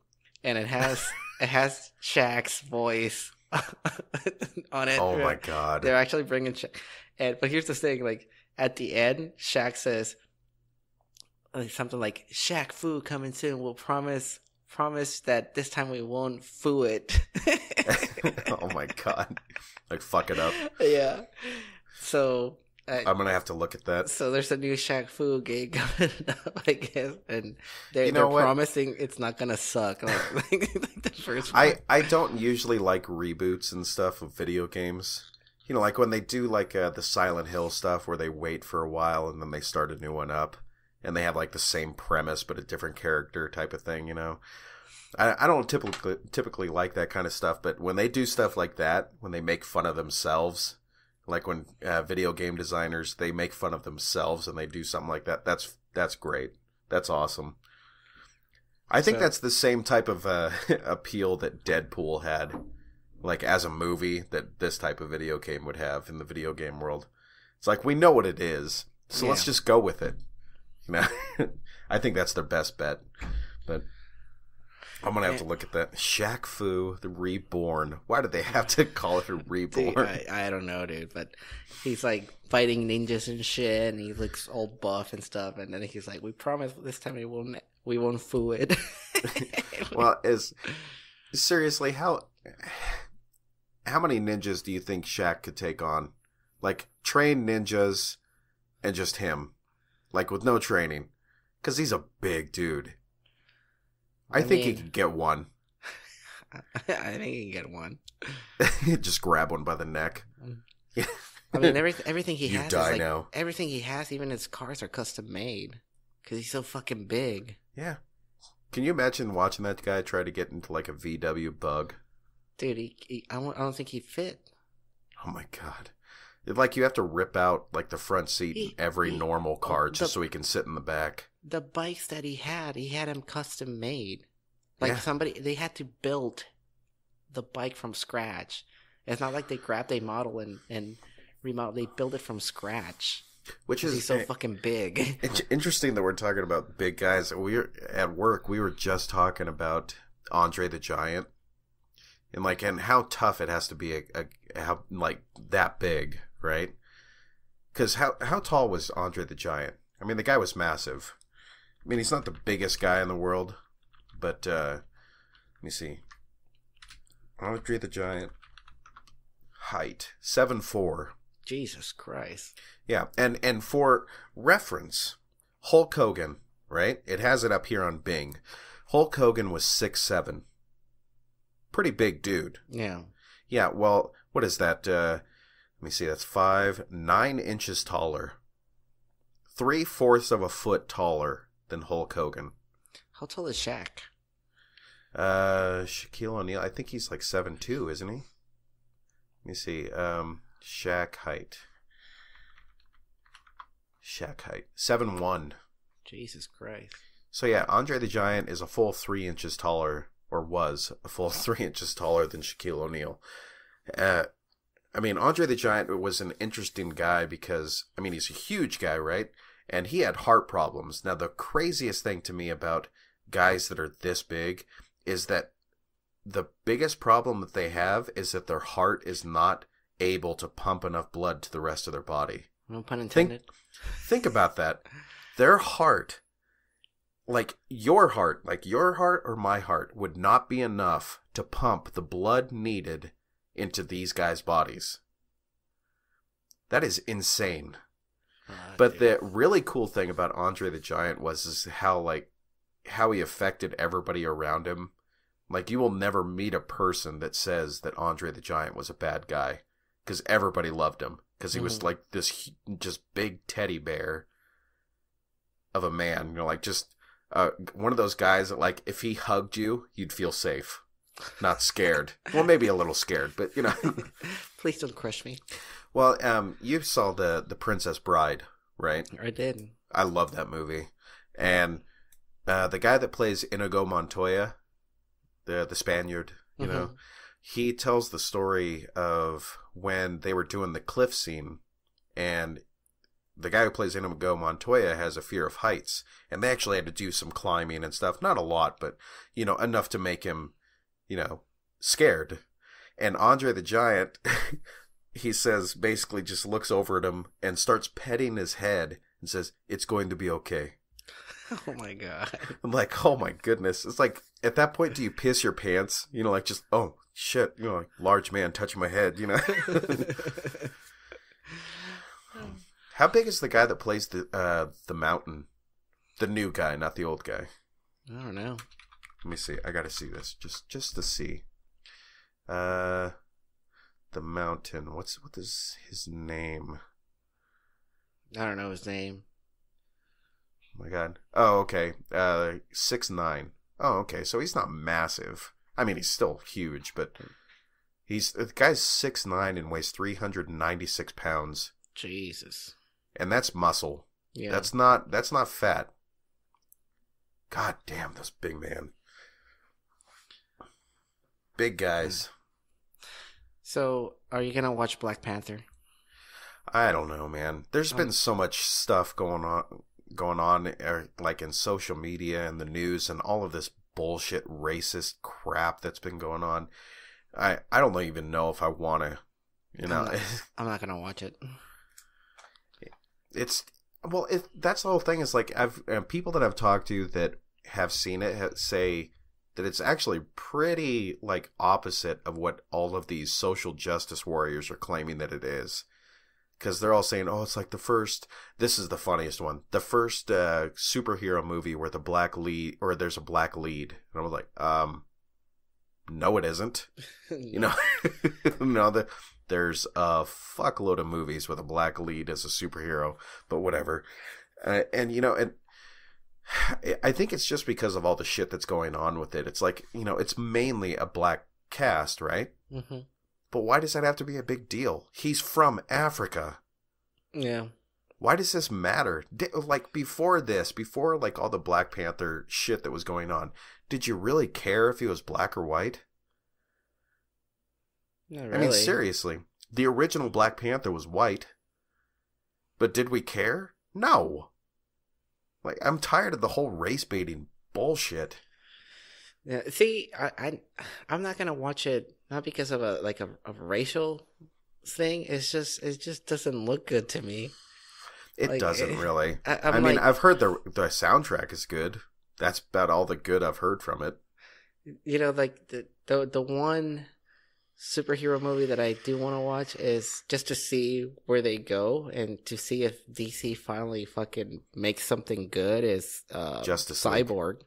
and it has Shaq's voice on it. Oh my god! They're actually bringing Shaq. But here's the thing: like at the end, Shaq says something like, "Shaq Fu coming soon. We'll promise that this time we won't foo it." Oh my god! Like, fuck it up. Yeah. So I'm gonna have to look at that. So there's a new Shaq Fu game coming up, I guess, and they're promising it's not gonna suck like the first one. I don't usually like reboots and stuff of video games. Like when they do like the Silent Hill stuff where they wait for a while and then they start a new one up, and they have like the same premise but a different character type of thing. I don't typically like that kind of stuff, but when they do stuff like that, when they make fun of themselves. Like when video game designers, they make fun of themselves and they do something like that. That's great. That's awesome. I think that's the same type of appeal that Deadpool had, like as a movie, that this type of video game would have in the video game world. It's like, we know what it is, so let's just go with it. I think that's their best bet. But I'm going to have to look at that. Shaq Fu, the Reborn. Why did they have to call it a Reborn? Dude, I don't know, dude. But he's like fighting ninjas and shit, and he looks all buff and stuff. And then he's like, "We promise this time we won't foo it." Well, seriously, how many ninjas do you think Shaq could take on? Like, trained ninjas and just him. Like, with no training. Because he's a big dude. I think he could get one. I think he can get one. Just grab one by the neck. I mean, everything he You has die is like, now. everything he has, even his cars are custom made. Because he's so fucking big. Yeah. Can you imagine watching that guy try to get into like a VW Bug? Dude, I don't think he'd fit. Oh my god. Like you have to rip out like the front seat in every normal car just so he can sit in the back. The bikes that he had them custom made. Like Yeah. they had to build the bike from scratch. It's not like they grabbed a model and remodel. They built it from scratch. Which is he's so fucking big. It's interesting that we're talking about big guys. At work, we were just talking about Andre the Giant, and how tough it has to be how like that big, right? Because how tall was Andre the Giant? I mean, the guy was massive. I mean, he's not the biggest guy in the world, but let me see. Andre the Giant, height 7'4". Jesus Christ. Yeah, and for reference, Hulk Hogan, right? It has it up here on Bing. Hulk Hogan was 6'7". Pretty big dude. Yeah. Yeah, well, what is that? Let me see, that's 9 inches taller. 3/4 of a foot taller than Hulk Hogan. How tall is Shaq? Shaquille O'Neal, I think he's like 7'2", isn't he? Let me see, Shaq height. 7'1". Jesus Christ. So yeah, Andre the Giant is a full 3 inches taller, or was a full 3 inches taller than Shaquille O'Neal. I mean, Andre the Giant was an interesting guy because, I mean, he's a huge guy, right? And he had heart problems. Now, the craziest thing to me about guys that are this big is that the biggest problem that they have is that their heart is not able to pump enough blood to the rest of their body. No pun intended. Think about that. Their heart, like your heart or my heart, would not be enough to pump the blood needed into these guys' bodies. That is insane. But the really cool thing about Andre the Giant was how he affected everybody around him. Like, you will never meet a person that says that Andre the Giant was a bad guy, because everybody loved him, because he was like this just big teddy bear of a man, like just one of those guys that, like, if he hugged you, you'd feel safe, not scared. Well, maybe a little scared, but Please don't crush me. Well, you saw the Princess Bride, right? I did. I love that movie, and the guy that plays Inigo Montoya, the Spaniard, you know, he tells the story of when they were doing the cliff scene, and the guy who plays Inigo Montoya has a fear of heights, and they actually had to do some climbing and stuff. Not a lot, but, enough to make him, scared. And Andre the Giant, he says, basically just looks over at him and starts petting his head and says, "It's going to be okay." Oh my God. I'm like, oh my goodness. It's like, at that point, do you piss your pants? Like, just, oh shit, like, large man touching my head, How big is the guy that plays the Mountain? The new guy, not the old guy. I don't know. Let me see. I gotta see this just to see. The Mountain. What is his name? I don't know his name. Oh my God. Oh, okay. 6'9". Oh, okay. So he's not massive. I mean, he's still huge, but the guy's 6'9" and weighs 396 pounds. Jesus. And that's muscle. Yeah. That's not fat. God damn, those big man. Big guys. So, are you gonna watch Black Panther? I don't know, man. There's been so much stuff going on, like in social media and the news and all of this bullshit racist crap that's been going on. I don't even know if I want to, I'm not gonna watch it. That's the whole thing. Is like, people that I've talked to that have seen it say that it's actually pretty, like, opposite of what all of these social justice warriors are claiming that it is. Because they're all saying, oh, it's like this is the funniest one, the first superhero movie where there's a black lead. And I was like, No, it isn't. You know, no, there's a fuckload of movies with a black lead as a superhero, but whatever. And you know, and I think it's just because of all the shit that's going on with it. It's like, you know, it's mainly a black cast, right? Mm-hmm. But why does that have to be a big deal? He's from Africa. Yeah. Why does this matter? Like, before this, before, like, all the Black Panther shit that was going on, did you really care if he was black or white? Not really. I mean, seriously. The original Black Panther was white. But did we care? No. Like, I'm tired of the whole race-baiting bullshit. Yeah, see, I'm not gonna watch it, not because of a racial thing. It just doesn't look good to me. It doesn't really. I mean, I've heard the soundtrack is good. That's about all the good I've heard from it. You know, like the one superhero movie that I do want to watch is just to see where they go and to see if DC finally fucking makes something good. Is Justice Cyborg? League.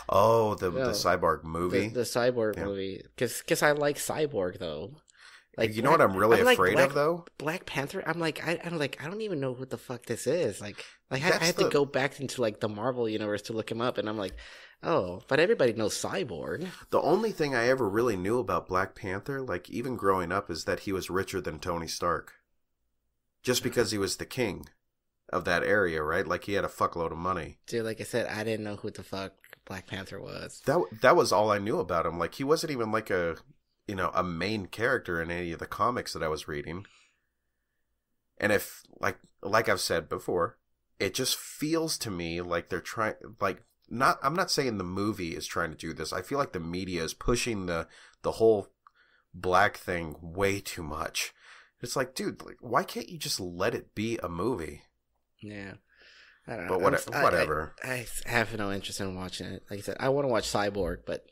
Oh, the Cyborg movie. The Cyborg movie, because I like Cyborg though. Like, you know what I'm really afraid of though? Black Panther. I'm like I don't even know what the fuck this is. Like I had to go back into like the Marvel universe to look him up, and I'm like, oh, but everybody knows Cyborg. The only thing I ever really knew about Black Panther, like even growing up, is that he was richer than Tony Stark. Just because he was the king of that area, right? Like he had a fuckload of money. Dude, like I said, I didn't know who the fuck Black Panther was. That was all I knew about him. Like he wasn't even like a main character in any of the comics that I was reading. And if like I've said before, it just feels to me like they're trying, like, I'm not saying the movie is trying to do this. I feel like the media is pushing the whole black thing way too much. It's like, dude, like, why can't you just let it be a movie? Yeah. I don't know. But whatever. I have no interest in watching it. Like I said, I want to watch Cyborg, but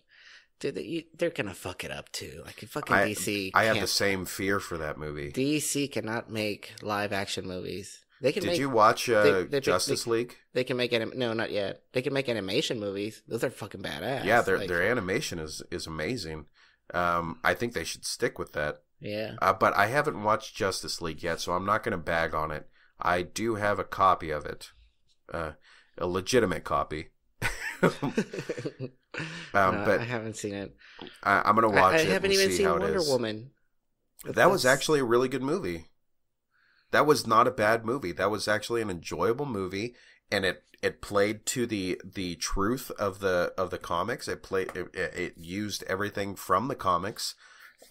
dude, they're gonna fuck it up too. Like fucking DC. I have the same fear for that movie. DC cannot make live action movies. They can. Did you watch Justice League? They can make no, not yet. They can make animation movies. Those are fucking badass. Yeah, their animation is amazing. I think they should stick with that. Yeah. But I haven't watched Justice League yet, so I'm not going to bag on it. I do have a copy of it, a legitimate copy. But I haven't seen it. I'm going to watch it. I haven't even seen Wonder Woman. That was actually a really good movie. That was not a bad movie. That was actually an enjoyable movie, and it played to the truth of the comics. It used everything from the comics.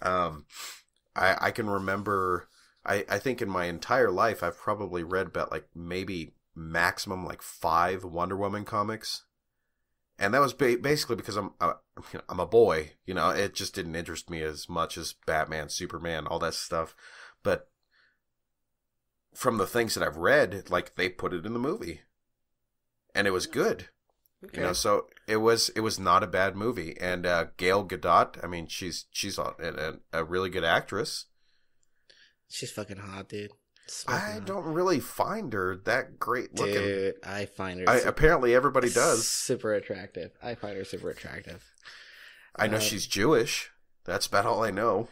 I can remember. I think in my entire life I've probably read about like maybe maximum like 5 Wonder Woman comics. And that was basically because I'm a boy, you know. It just didn't interest me as much as Batman, Superman, all that stuff. But from the things that I've read, like they put it in the movie, and it was good. Okay. You know, so it was not a bad movie. And Gal Gadot, I mean, she's a really good actress. She's fucking hot, dude. I don't really find her that great looking. Dude, I find her... apparently everybody does. Super attractive. I find her super attractive. I know she's Jewish. That's about all I know.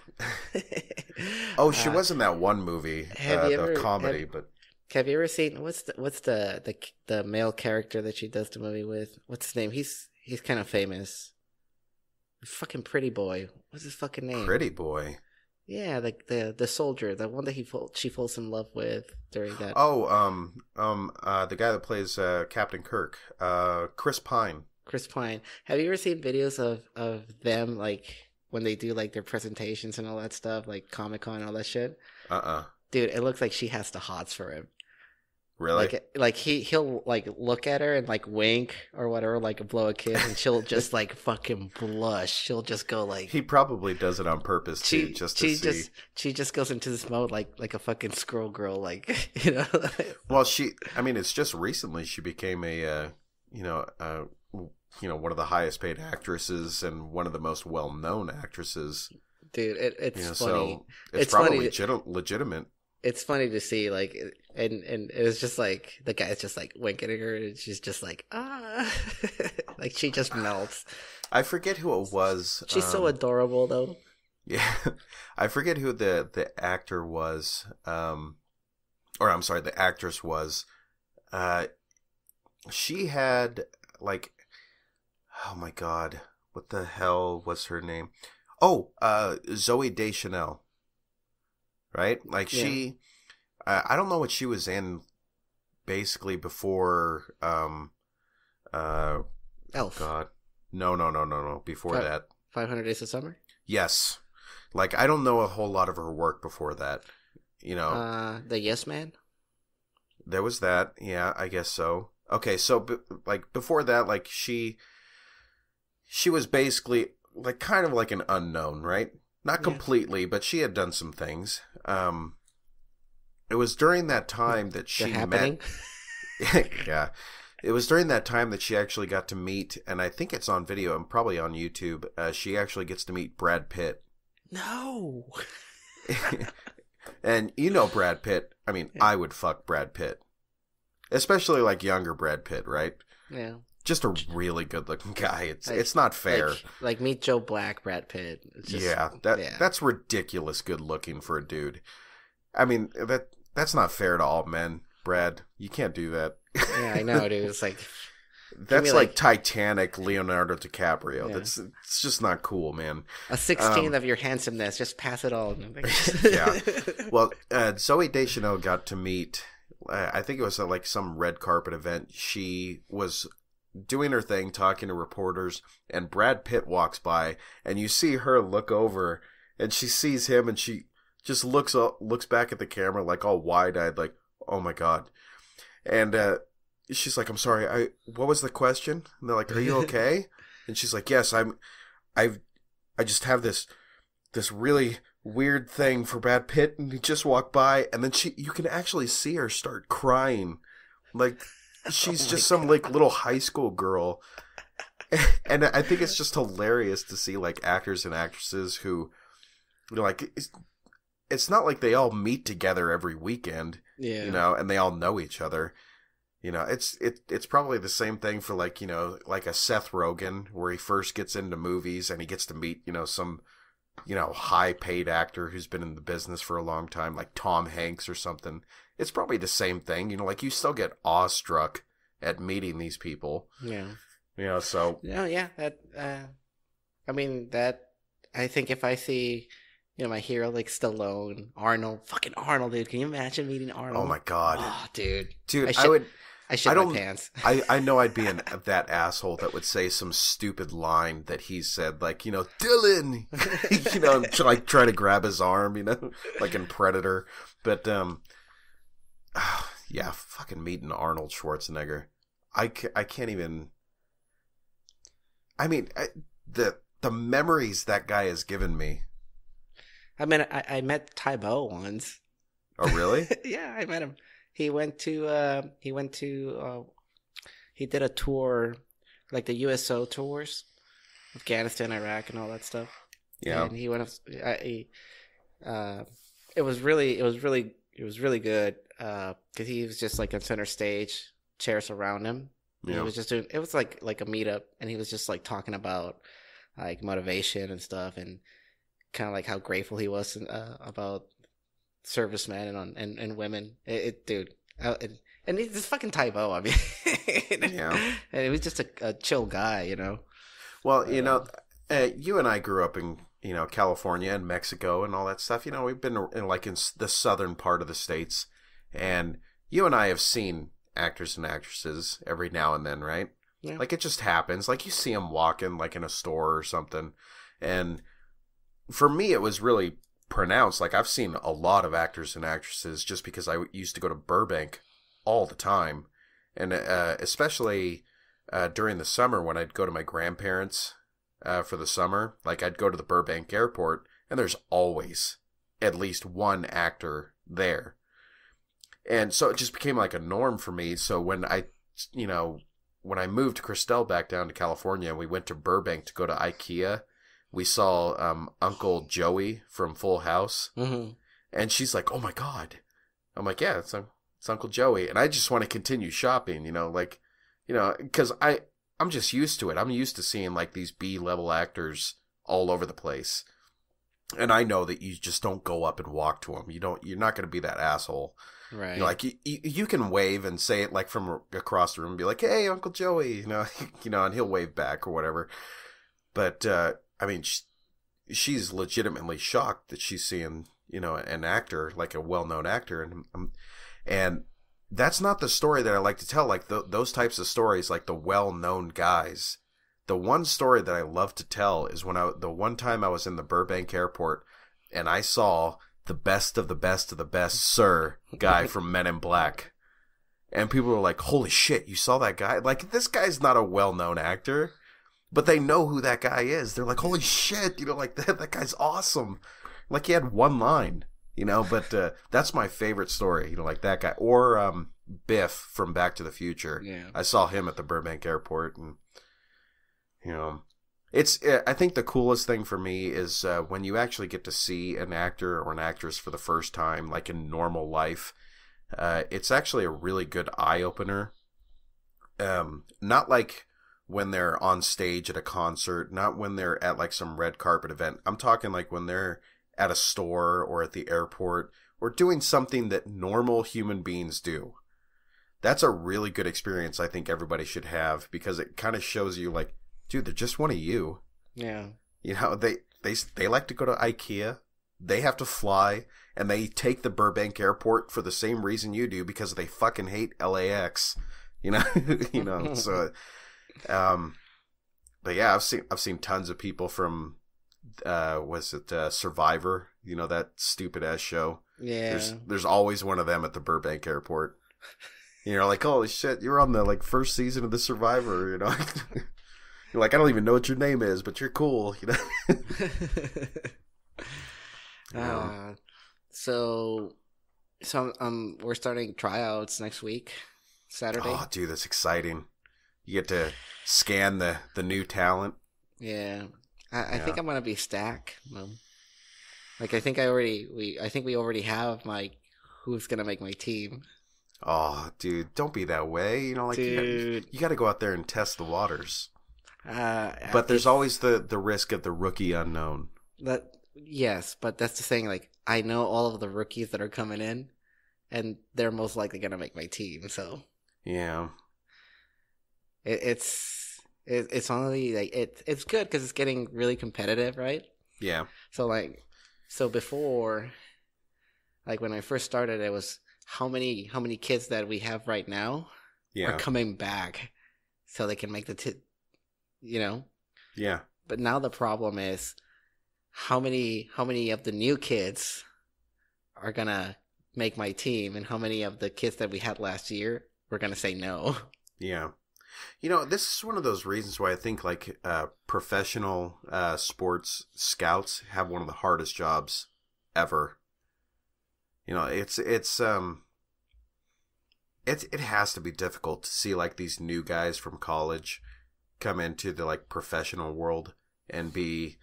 Oh, she was in that one movie, the comedy. But have you ever seen... What's the male character that she does the movie with? What's his name? He's kind of famous. Fucking Pretty Boy. What's his fucking name? Pretty Boy? Yeah, like the soldier, the one that she falls in love with during that. Oh, the guy that plays Captain Kirk, Chris Pine. Chris Pine. Have you ever seen videos of them like when they do like their presentations and all that stuff, like Comic-Con and all that shit? Dude, it looks like she has the hots for him. Really? Like he'll like look at her and like wink or whatever, like blow a kiss, and she'll just like fucking blush. She'll just go like. He probably does it on purpose too, she just goes into this mode like a fucking squirrel girl, like, you know. Well, it's just recently she became a one of the highest paid actresses and one of the most well known actresses. Dude, it's funny. So it's probably legitimate. It's funny to see, like, and it's just like the guy's just like winking at her, and she's just like like she just melts. I forget who it was. She's so adorable, though. Yeah, I forget who the actor was. Or I'm sorry, the actress was. She had like, oh my God, what the hell was her name? Oh, Zoe Deschanel. Right? Like she, I don't know what she was in. Basically, before Elf. God, no. Before that, 500 Days of Summer. Yes, like I don't know a whole lot of her work before that. You know, The Yes Man. there was that. Yeah, I guess so. Okay, so like before that, like she was basically like kind of like an unknown, right? Not completely, but she had done some things. It was during that time that she met. Yeah. It was during that time that she actually got to meet, and I think it's on video and probably on YouTube, she actually gets to meet Brad Pitt. No. And you know Brad Pitt. I mean, I would fuck Brad Pitt. Especially like younger Brad Pitt, right? Yeah. Just a really good looking guy. It's not fair. Like Meet Joe Black, Brad Pitt. That's ridiculous good looking for a dude. I mean, that's not fair to all men, Brad. You can't do that. Yeah, I know, dude. It's like that's like Titanic, Leonardo DiCaprio. Yeah. It's just not cool, man. A 16th of your handsomeness. Just pass it all. Yeah. Well, Zoe Deschanel got to meet. I think it was at like some red carpet event. She was doing her thing, talking to reporters, and Brad Pitt walks by, and you see her look over, and she sees him, and she just looks back at the camera like all wide-eyed, like, oh my God. And she's like, I'm sorry, what was the question? And they're like, are you okay? And she's like, yes, I just have this really weird thing for Brad Pitt, and he just walked by, and then you can actually see her start crying. Like, she's just some like little high school girl. And I think it's just hilarious to see like actors and actresses who, you know, like, it's not like they all meet together every weekend, you know, and they all know each other. You know, it's probably the same thing for like, you know, like a Seth Rogen where he first gets into movies and he gets to meet, you know, some, you know, high paid actor who's been in the business for a long time, like Tom Hanks or something. It's probably the same thing, you know, like you still get awestruck at meeting these people. Yeah. You know, so. Yeah, that, I mean, that, I think if I see, you know, my hero like Stallone, fucking Arnold, dude. Can you imagine meeting Arnold? Oh my God. Oh, dude. I shit my pants. I know I'd be that asshole that would say some stupid line that he said, like, you know, Dylan, you know, like try to grab his arm, you know, like in Predator. But, yeah, fucking meeting Arnold Schwarzenegger. I can't even. I mean, the memories that guy has given me. I mean, I met Tybo once. Oh, really? Yeah, I met him. He did a tour, like the USO tours, Afghanistan, Iraq, and all that stuff. Yeah. And he went up. It was really good. Because he was just like on center stage, chairs around him. Yeah. He was just doing. It was like a meetup, and he was just like talking about like motivation and stuff, and kind of like how grateful he was about servicemen and women. Dude, and he's just fucking Tybo. I mean, yeah, and he was just a chill guy, you know. Well, you know, you and I grew up in, you know, California and Mexico and all that stuff. You know, we've been in the southern part of the states, and you and I have seen actors and actresses every now and then, right? Yeah. Like it just happens. Like you see them walking, like in a store or something, and for me, it was really pronounced. Like I've seen a lot of actors and actresses just because I used to go to Burbank all the time, and especially during the summer when I'd go to my grandparents for the summer. Like I'd go to the Burbank airport, and there's always at least one actor there, and so it just became like a norm for me. So when I moved Christelle back down to California, and we went to Burbank to go to IKEA. We saw Uncle Joey from Full House, and she's like, "Oh my God!" I'm like, "Yeah, it's Uncle Joey," and I just want to continue shopping, you know, like, you know, because I'm just used to it. I'm used to seeing like these B-level actors all over the place. And I know that you just don't go up and walk to them. You're not going to be that asshole. Right. You know, like you can wave and say it like from across the room and be like, "Hey, Uncle Joey," and he'll wave back or whatever. But I mean, she's legitimately shocked that she's seeing, an actor, like a well-known actor, and that's not the story that I like to tell. Like those types of stories, like the well-known guys. The one story that I love to tell is the one time I was in the Burbank airport and I saw the best of the best of the best sir guy from Men in Black. And people were like, "Holy shit, you saw that guy?" Like, this guy's not a well-known actor, but they know who that guy is. They're like, "Holy shit," like that guy's awesome. Like, he had one line, but that's my favorite story, like that guy. Or Biff from Back to the Future. Yeah. I saw him at the Burbank airport, and I think the coolest thing for me is when you actually get to see an actor or an actress for the first time, like in normal life. It's actually a really good eye-opener. Not like when they're on stage at a concert, not when they're at like some red carpet event. I'm talking like when they're at a store or at the airport or doing something that normal human beings do. That's a really good experience I think everybody should have, because it kind of shows you like, dude, they're just one of you. Yeah. They like to go to IKEA. They have to fly, and they take the Burbank airport for the same reason you do, because they fucking hate LAX. So but yeah, I've seen tons of people from Survivor, that stupid ass show. Yeah. There's always one of them at the Burbank airport. Like, holy shit, you're on the like first season of the Survivor, You're like, I don't even know what your name is, but you're cool, So we're starting tryouts next week, Saturday. Oh, dude, that's exciting. You get to scan the new talent. Yeah. I think I'm gonna be Stack. Like, I think we already have who's gonna make my team. Oh, dude, don't be that way. Dude. You got to go out there and test the waters. But there's always the risk of the rookie unknown. Yes, but that's the thing. Like, I know all of the rookies that are coming in, and they're most likely gonna make my team. So yeah, it's only like it's good because it's getting really competitive, right? Yeah. So before, like when I first started, it was how many kids that we have right now are coming back, so they can make the Yeah. But now the problem is how many of the new kids are gonna make my team, and how many of the kids that we had last year were gonna say no. Yeah. This is one of those reasons why I think like professional sports scouts have one of the hardest jobs ever. It has to be difficult to see like these new guys from college come into the like professional world and be,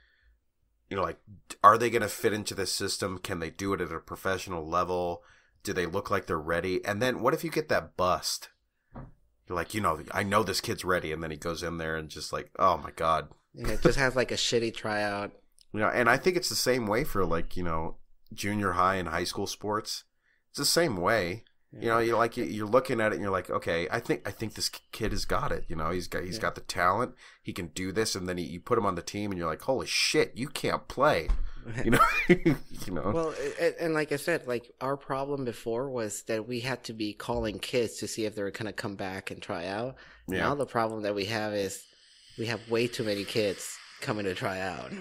like, are they going to fit into the system? Can they do it at a professional level? Do they look like they're ready? And then what if you get that bust? You're like, I know this kid's ready, and then he goes in there and just like, oh my God. Yeah, it just has like a shitty tryout. And I think it's the same way for like, junior high and high school sports. It's the same way. Yeah. You're looking at it and you're like, okay, I think this kid has got it. He's got the talent. He can do this, and then you put him on the team, and you're like, holy shit, you can't play. Well, and like I said, like our problem before was that we had to be calling kids to see if they were gonna come back and try out. Yeah. Now the problem that we have is we have way too many kids coming to try out.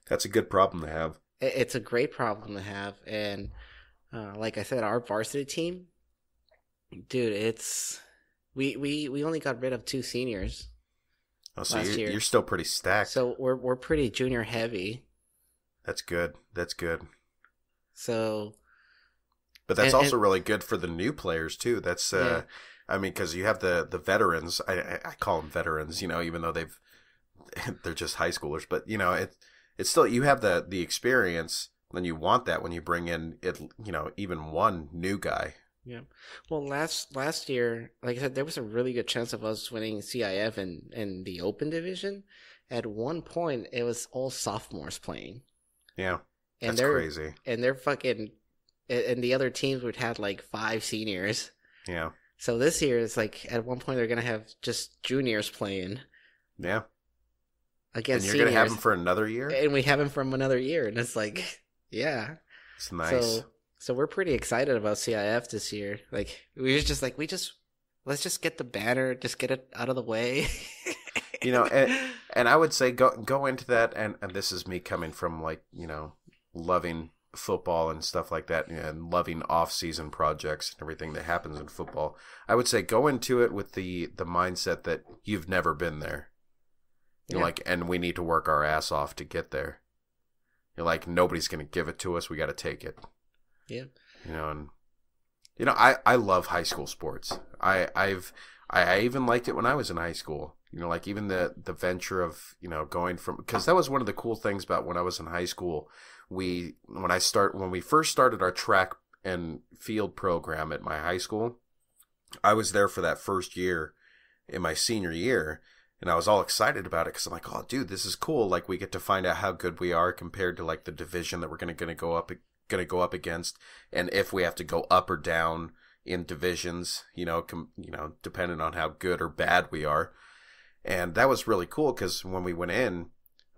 That's a good problem to have. It's a great problem to have, and like I said, our varsity team, dude, we only got rid of 2 seniors. Oh, so you're still pretty stacked. So we're pretty junior heavy. That's good. So, but that's also really good for the new players too. That's I mean, because you have the veterans. I call them veterans, even though they're just high schoolers. But it's still, you have the experience, and you want that when you bring in even one new guy. Yeah. Well, last year, like I said, there was a really good chance of us winning CIF in the Open division. At one point, it was all sophomores playing. Yeah, And that's crazy. And they're fucking, and the other teams would have like 5 seniors. Yeah. So this year, it's like at one point they're gonna have just juniors playing. Yeah. Against and you're seniors, gonna have them for another year, and we have them from another year, and it's like, yeah, it's nice. So we're pretty excited about CIF this year. Like let's just get the banner, just get it out of the way. And I would say go into that, and this is me coming from like, loving football and stuff like that, and loving off-season projects and everything that happens in football. I would say go into it with the mindset that you've never been there. You're like, and we need to work our ass off to get there. You're like, nobody's going to give it to us. We got to take it. Yeah. I love high school sports. I even liked it when I was in high school. Like even the venture of, going from, because that was one of the cool things about when I was in high school. When we first started our track and field program at my high school, I was there for that first year in my senior year. And I was all excited about it because I'm like, oh, dude, this is cool. Like we get to find out how good we are compared to like the division that we're going to go up against, and if we have to go up or down in divisions, depending on how good or bad we are. And that was really cool because when we went in,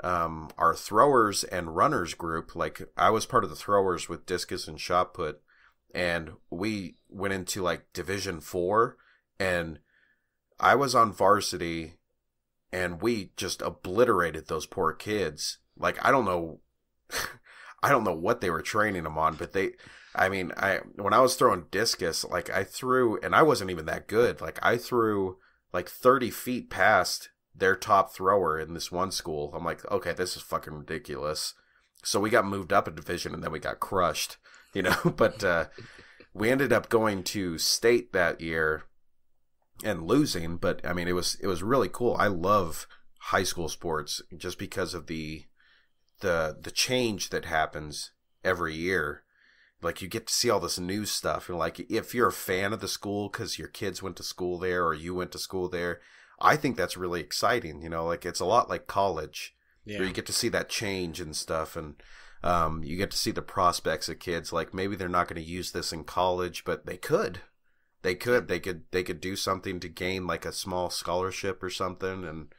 our throwers and runners group, like I was part of the throwers with discus and shot put, and we went into like Division 4, and I was on varsity. And we just obliterated those poor kids. Like, I don't know what they were training them on, but when I was throwing discus, like I threw, and I wasn't even that good. Like I threw like 30 feet past their top thrower in this one school. I'm like, okay, this is fucking ridiculous. So we got moved up a division, and then we got crushed, but we ended up going to state that year and losing, but I mean, it was really cool. I love high school sports just because of the change that happens every year. Like you get to see all this new stuff, and like if you're a fan of the school because your kids went to school there or you went to school there, I think that's really exciting. Like it's a lot like college, where you get to see that change and stuff, and you get to see the prospects of kids. Like maybe they're not going to use this in college, but they could. They could do something to gain like a small scholarship or something, and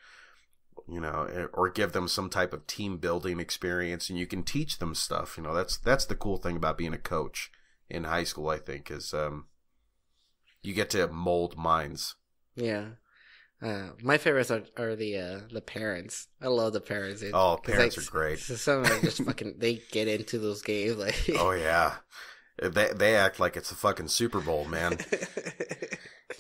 or give them some type of team building experience, and you can teach them stuff. That's the cool thing about being a coach in high school, I think, is you get to mold minds. Yeah. My favorites are the parents. I love the parents. Parents are great. Some of them just fucking they get into those games like. Oh yeah. They act like it's a fucking Super Bowl, man.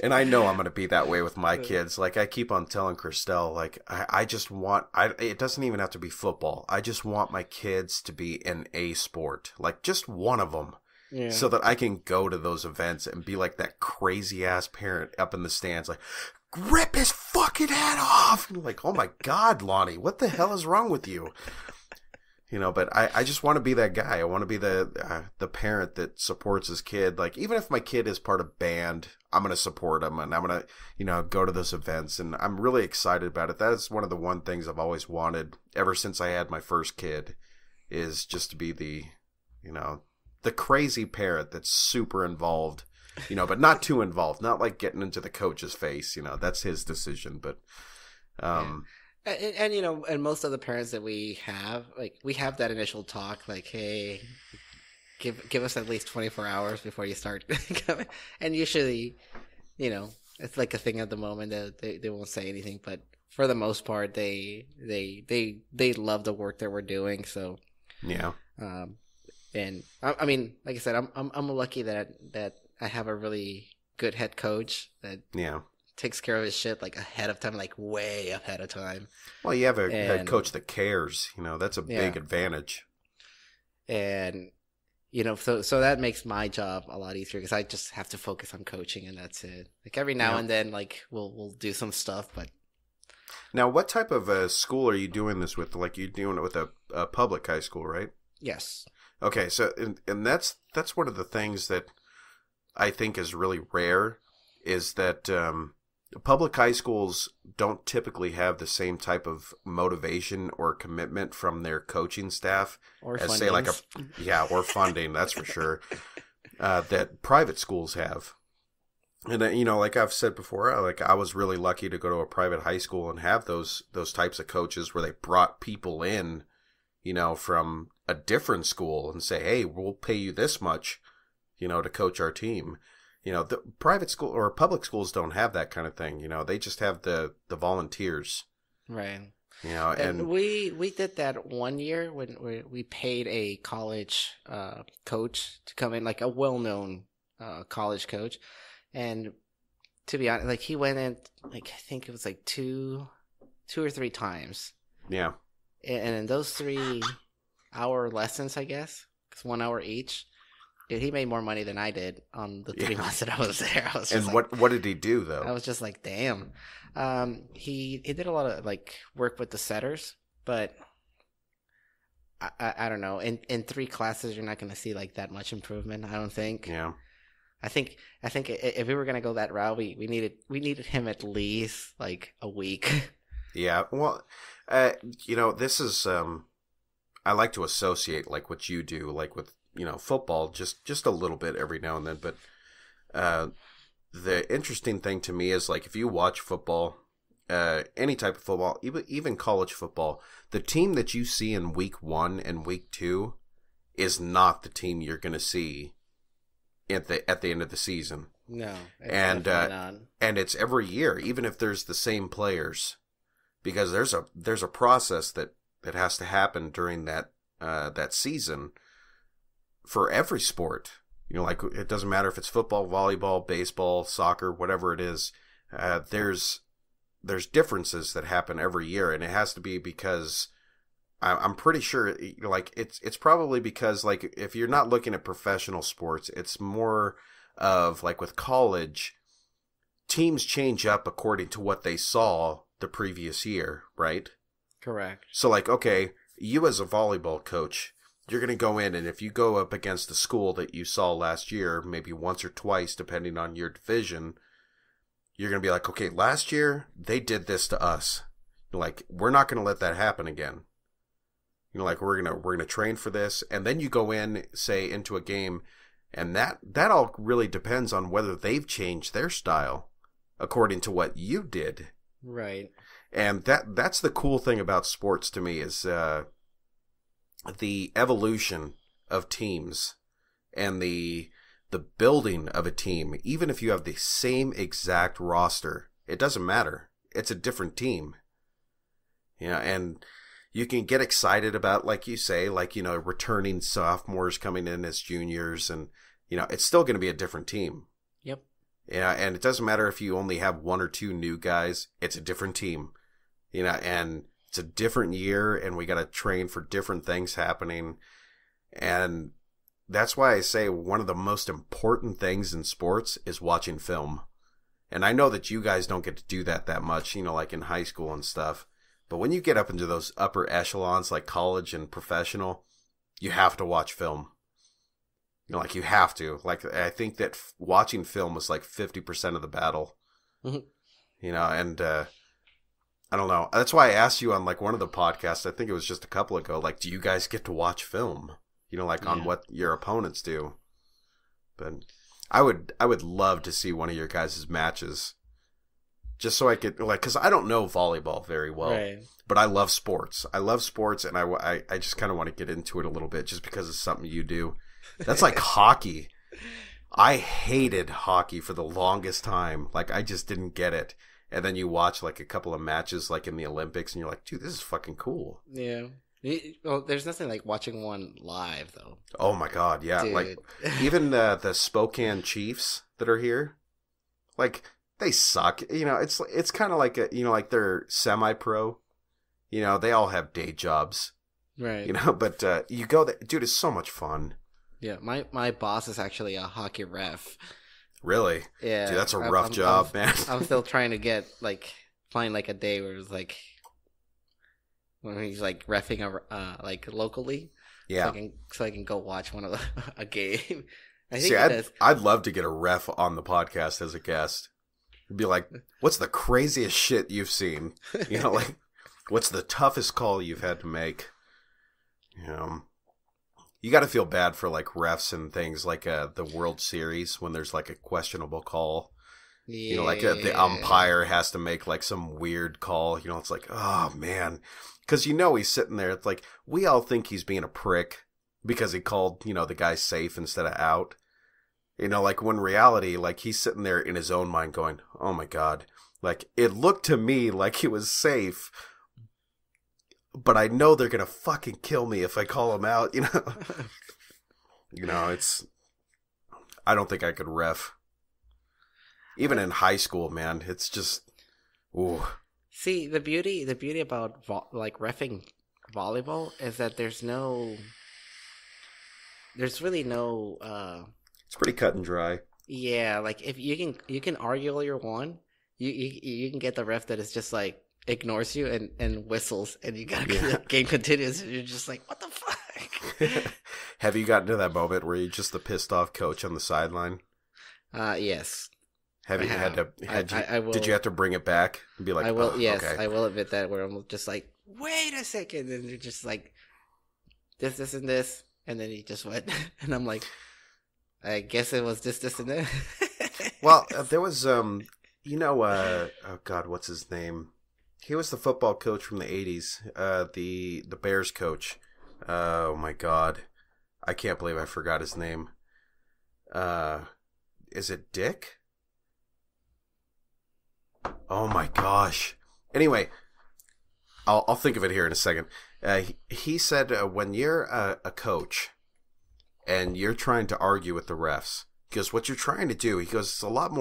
And I know I'm going to be that way with my kids. Like, I keep on telling Christelle, like, I just want, it doesn't even have to be football. I just want my kids to be in a sport. Like, just one of them. Yeah. So that I can go to those events and be like that crazy-ass parent up in the stands, like, rip his fucking head off! And like, oh my God, Lonnie, what the hell is wrong with you? But I just want to be that guy. I want to be the parent that supports his kid. Like, even if my kid is part of band, I'm going to support him, and I'm going to, go to those events. And I'm really excited about it. That is one of the one things I've always wanted ever since I had my first kid, is just to be the crazy parent that's super involved, but not too involved. Not like getting into the coach's face. That's his decision. But, And and most of the parents that we have, like, we have that initial talk, like, hey, give us at least 24 hours before you start coming. And usually, it's like a thing at the moment that they won't say anything, but for the most part, they love the work that we're doing. So yeah. And I mean, like I said, I'm lucky that I have a really good head coach that takes care of his shit like ahead of time, like way ahead of time. Well, you have a head coach that cares. That's a big advantage. And so that makes my job a lot easier because I just have to focus on coaching, and that's it. Like every now and then, like we'll do some stuff, but. Now, what type of school are you doing this with? Like, you're doing it with a public high school, right? Yes. Okay, so and that's one of the things that I think is really rare is that public high schools don't typically have the same type of motivation or commitment from their coaching staff Or as say like or funding, that's for sure, that private schools have. And like I've said before, like I was really lucky to go to a private high school and have those types of coaches where they brought people in, from a different school and say, hey, we'll pay you this much, to coach our team. The private school or public schools don't have that kind of thing. They just have the volunteers. Right. And we did that one year when we paid a college coach to come in, like a well-known college coach. And to be honest, like he went in, like I think it was like two or three times. Yeah. And in those 3-hour lessons, I guess, it's 1 hour each. Dude, he made more money than I did on the 3 months that I was there. I was just what did he do though? I was just like, damn. He did a lot of like work with the setters, but I don't know. In 3 classes, you're not going to see like that much improvement. I don't think. Yeah. I think if we were going to go that route, we needed him at least like a week. Yeah. Well, this is I like to associate like what you do, like with football, just a little bit every now and then. But the interesting thing to me is like if you watch football, any type of football, even college football, the team that you see in week 1 and week 2 is not the team you're going to see at the end of the season. No, and it's every year, even if there's the same players, because there's a process that has to happen during that season for every sport. Like it doesn't matter if it's football, volleyball, baseball, soccer, whatever it is. There's differences that happen every year, and it has to be because I'm pretty sure like it's probably because like if you're not looking at professional sports, it's more of like with college, teams change up according to what they saw the previous year, right? Correct. So like, okay, you as a volleyball coach, you're going to go in, and if you go up against the school that you saw last year, maybe once or twice, depending on your division, you're going to be like, okay, last year they did this to us. Like, we're not going to let that happen again. Like we're gonna train for this, and then you go in, say, into a game, and that all really depends on whether they've changed their style according to what you did. Right. And that's the cool thing about sports to me is the evolution of teams and the building of a team. Even if you have the same exact roster, it doesn't matter. It's a different team. And you can get excited about, like you say, like, returning sophomores coming in as juniors, and, it's still going to be a different team. Yep. Yeah, and it doesn't matter if you only have 1 or 2 new guys. It's a different team. And it's a different year, and we got to train for different things happening. And that's why I say one of the most important things in sports is watching film. And I know that you guys don't get to do that much, like in high school and stuff. But when you get up into those upper echelons like college and professional, you have to watch film. Like you have to. Like I think that watching film is like 50% of the battle. Mm-hmm. And I don't know. That's why I asked you on like one of the podcasts, I think it was just a couple ago, like, do you guys get to watch film? Like on what your opponents do. But I would love to see one of your guys' matches. Just so I could, like, because I don't know volleyball very well, right. But I love sports. I love sports, and I just kind of want to get into it a little bit just because it's something you do. That's like hockey. I hated hockey for the longest time. Like, I just didn't get it. And then you watch, like, a couple of matches, like, in the Olympics, and you're like, dude, this is fucking cool. Yeah. Well, there's nothing like watching one live, though. Oh, my God, yeah. Dude. Like, even the Spokane Chiefs that are here, like, they suck. It's kind of like, like they're semi-pro. They all have day jobs. Right. But you go there. Dude, it's so much fun. Yeah, my boss is actually a hockey ref. Really? Yeah. Dude, that's a rough job, man. I'm still trying to find like a day where it's like when he's like reffing like locally. Yeah. So I can go watch a game. I think it does. I'd love to get a ref on the podcast as a guest. It'd be like, what's the craziest shit you've seen? You know, like, what's the toughest call you've had to make? You know, you got to feel bad for like refs and things like the World Series when there's like a questionable call. Yeah. You know, like the umpire has to make like some weird call. You know, it's like, oh man, because you know he's sitting there. It's like we all think he's being a prick because he called, you know, the guy safe instead of out. You know, like when reality, like he's sitting there in his own mind going, oh my God, like it looked to me like he was safe, but I know they're going to fucking kill me if I call him out, you know? You know, I don't think I could ref. Even in high school, man, it's just, ooh. See, the beauty about like reffing volleyball is that there's really no, it's pretty cut and dry. Yeah, like if you can argue all you want, you can get the ref that is just like ignores you and whistles, and you gotta game continues, and you're just like, what the fuck? Have you gotten to that moment where you're just the pissed off coach on the sideline? Yes. Did you have to bring it back and be like, I will? oh, yes, okay. I will admit that. Where I'm just like, wait a second, and you're just like, this, and this, and then he just went, and I'm like, I guess it was this, and that. Well, there was, you know, oh God, what's his name? He was the football coach from the 80s, the Bears coach. Oh my God, I can't believe I forgot his name. Is it Dick? Oh my gosh. Anyway, I'll think of it here in a second. He said when you're a coach and you're trying to argue with the refs, because what you're trying to do, he goes, it's a lot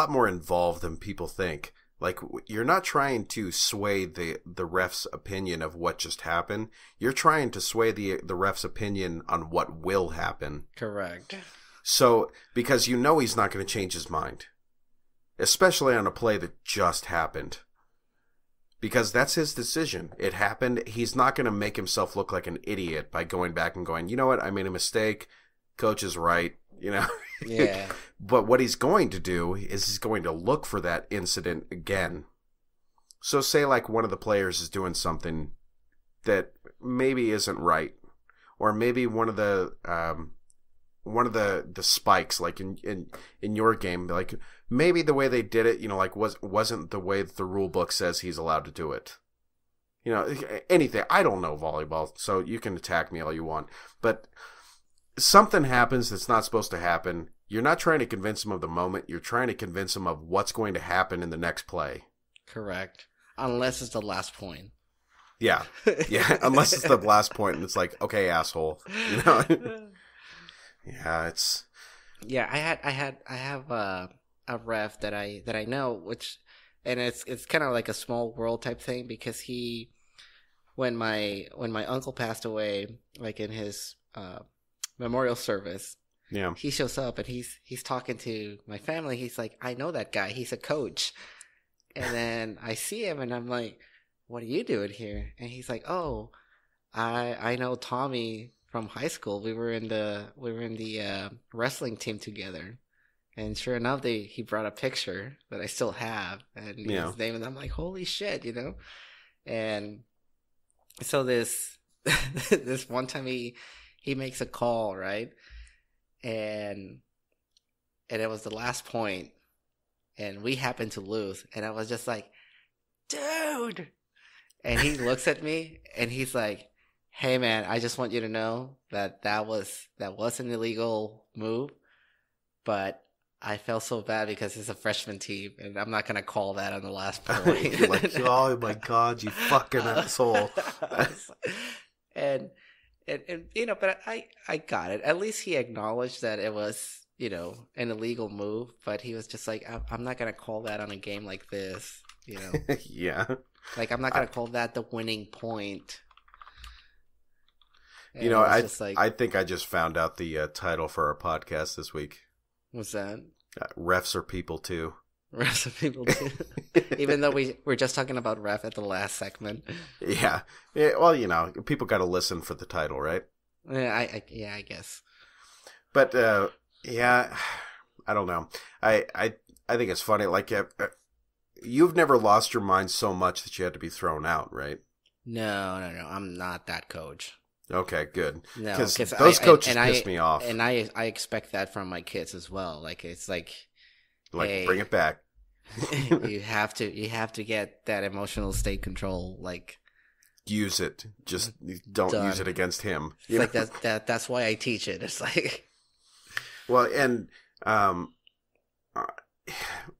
more involved than people think. Like, you're not trying to sway the ref's opinion of what just happened. You're trying to sway the ref's opinion on what will happen. Correct. So, because you know he's not going to change his mind. Especially on a play that just happened. Because that's his decision. It happened. He's not going to make himself look like an idiot by going back and going, you know what, I made a mistake. Coach is right. You know? Yeah. But what he's going to do is he's going to look for that incident again. So say like one of the players is doing something that maybe isn't right. Or maybe one of the spikes, like in your game, like maybe the way they did it, you know, like wasn't the way that the rule book says he's allowed to do it. You know, anything. I don't know volleyball, so you can attack me all you want. But something happens that's not supposed to happen. You're not trying to convince him of the moment. You're trying to convince him of what's going to happen in the next play. Correct. Unless it's the last point. Yeah. Yeah. Unless it's the last point and it's like, okay, asshole. You know? Yeah, it's. Yeah, I have a ref that I know, which, and it's kind of like a small world type thing, because when my uncle passed away, like in his memorial service, yeah, he shows up and he's talking to my family. He's like, I know that guy. He's a coach. And then I see him and I'm like, what are you doing here? And he's like, oh, I know Tommy from high school. We were in the wrestling team together, and sure enough, he brought a picture that I still have, and his name, and I'm like, holy shit, you know. And so this one time he makes a call, right, and it was the last point, and we happened to lose, and I was just like, dude, and he looks at me and he's like, hey man, I just want you to know that was an illegal move, but I felt so bad because it's a freshman team, and I'm not gonna call that on the last point. You're like, oh my God, you fucking asshole. and you know, but I got it. At least he acknowledged that it was, you know, an illegal move, but he was just like, I'm not gonna call that on a game like this, you know. Yeah. Like, I'm not gonna call that the winning point. And you know, I think I just found out the title for our podcast this week. What's that? Refs are people too. Refs are people too. Even though we're just talking about ref at the last segment. Yeah. Well, you know, people got to listen for the title, right? Yeah, I guess. But yeah, I don't know. I think it's funny. Like you've never lost your mind so much that you had to be thrown out, right? No. I'm not that coach. Okay, good. No, Because because those coaches piss me off. And I expect that from my kids as well. Like it's like hey, bring it back. you have to get that emotional state control. Like use it. Just don't done. Use it against him. It's like that's why I teach it. It's like well, and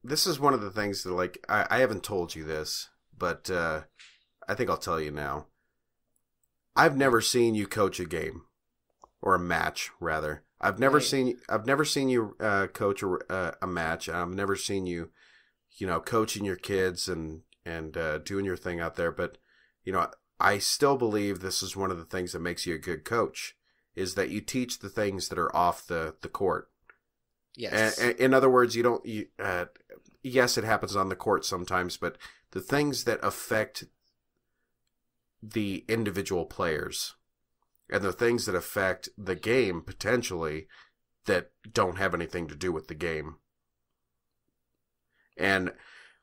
this is one of the things that like I haven't told you this, but I think I'll tell you now. I've never seen you coach a game or a match, rather. I've never seen you coach a match. I've never seen you, coaching your kids and doing your thing out there. But I still believe this is one of the things that makes you a good coach is that you teach the things that are off the court. Yes. In other words, yes, it happens on the court sometimes, but the things that affect the individual players and the things that affect the game potentially that don't have anything to do with the game. And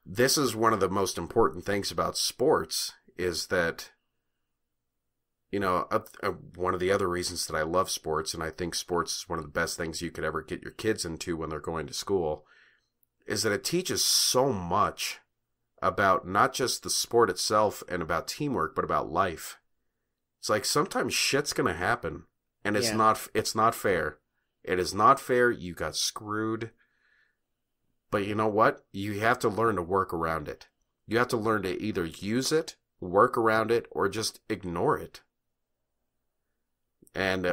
this is one of the most important things about sports is that, one of the other reasons that I love sports, and I think sports is one of the best things you could ever get your kids into when they're going to school, is that it teaches so much about not just the sport itself and about teamwork, but about life. It's like sometimes shit's going to happen, and it's not fair. It is not fair. You got screwed. But you know what? You have to learn to work around it. You have to learn to either use it, work around it, or just ignore it. And,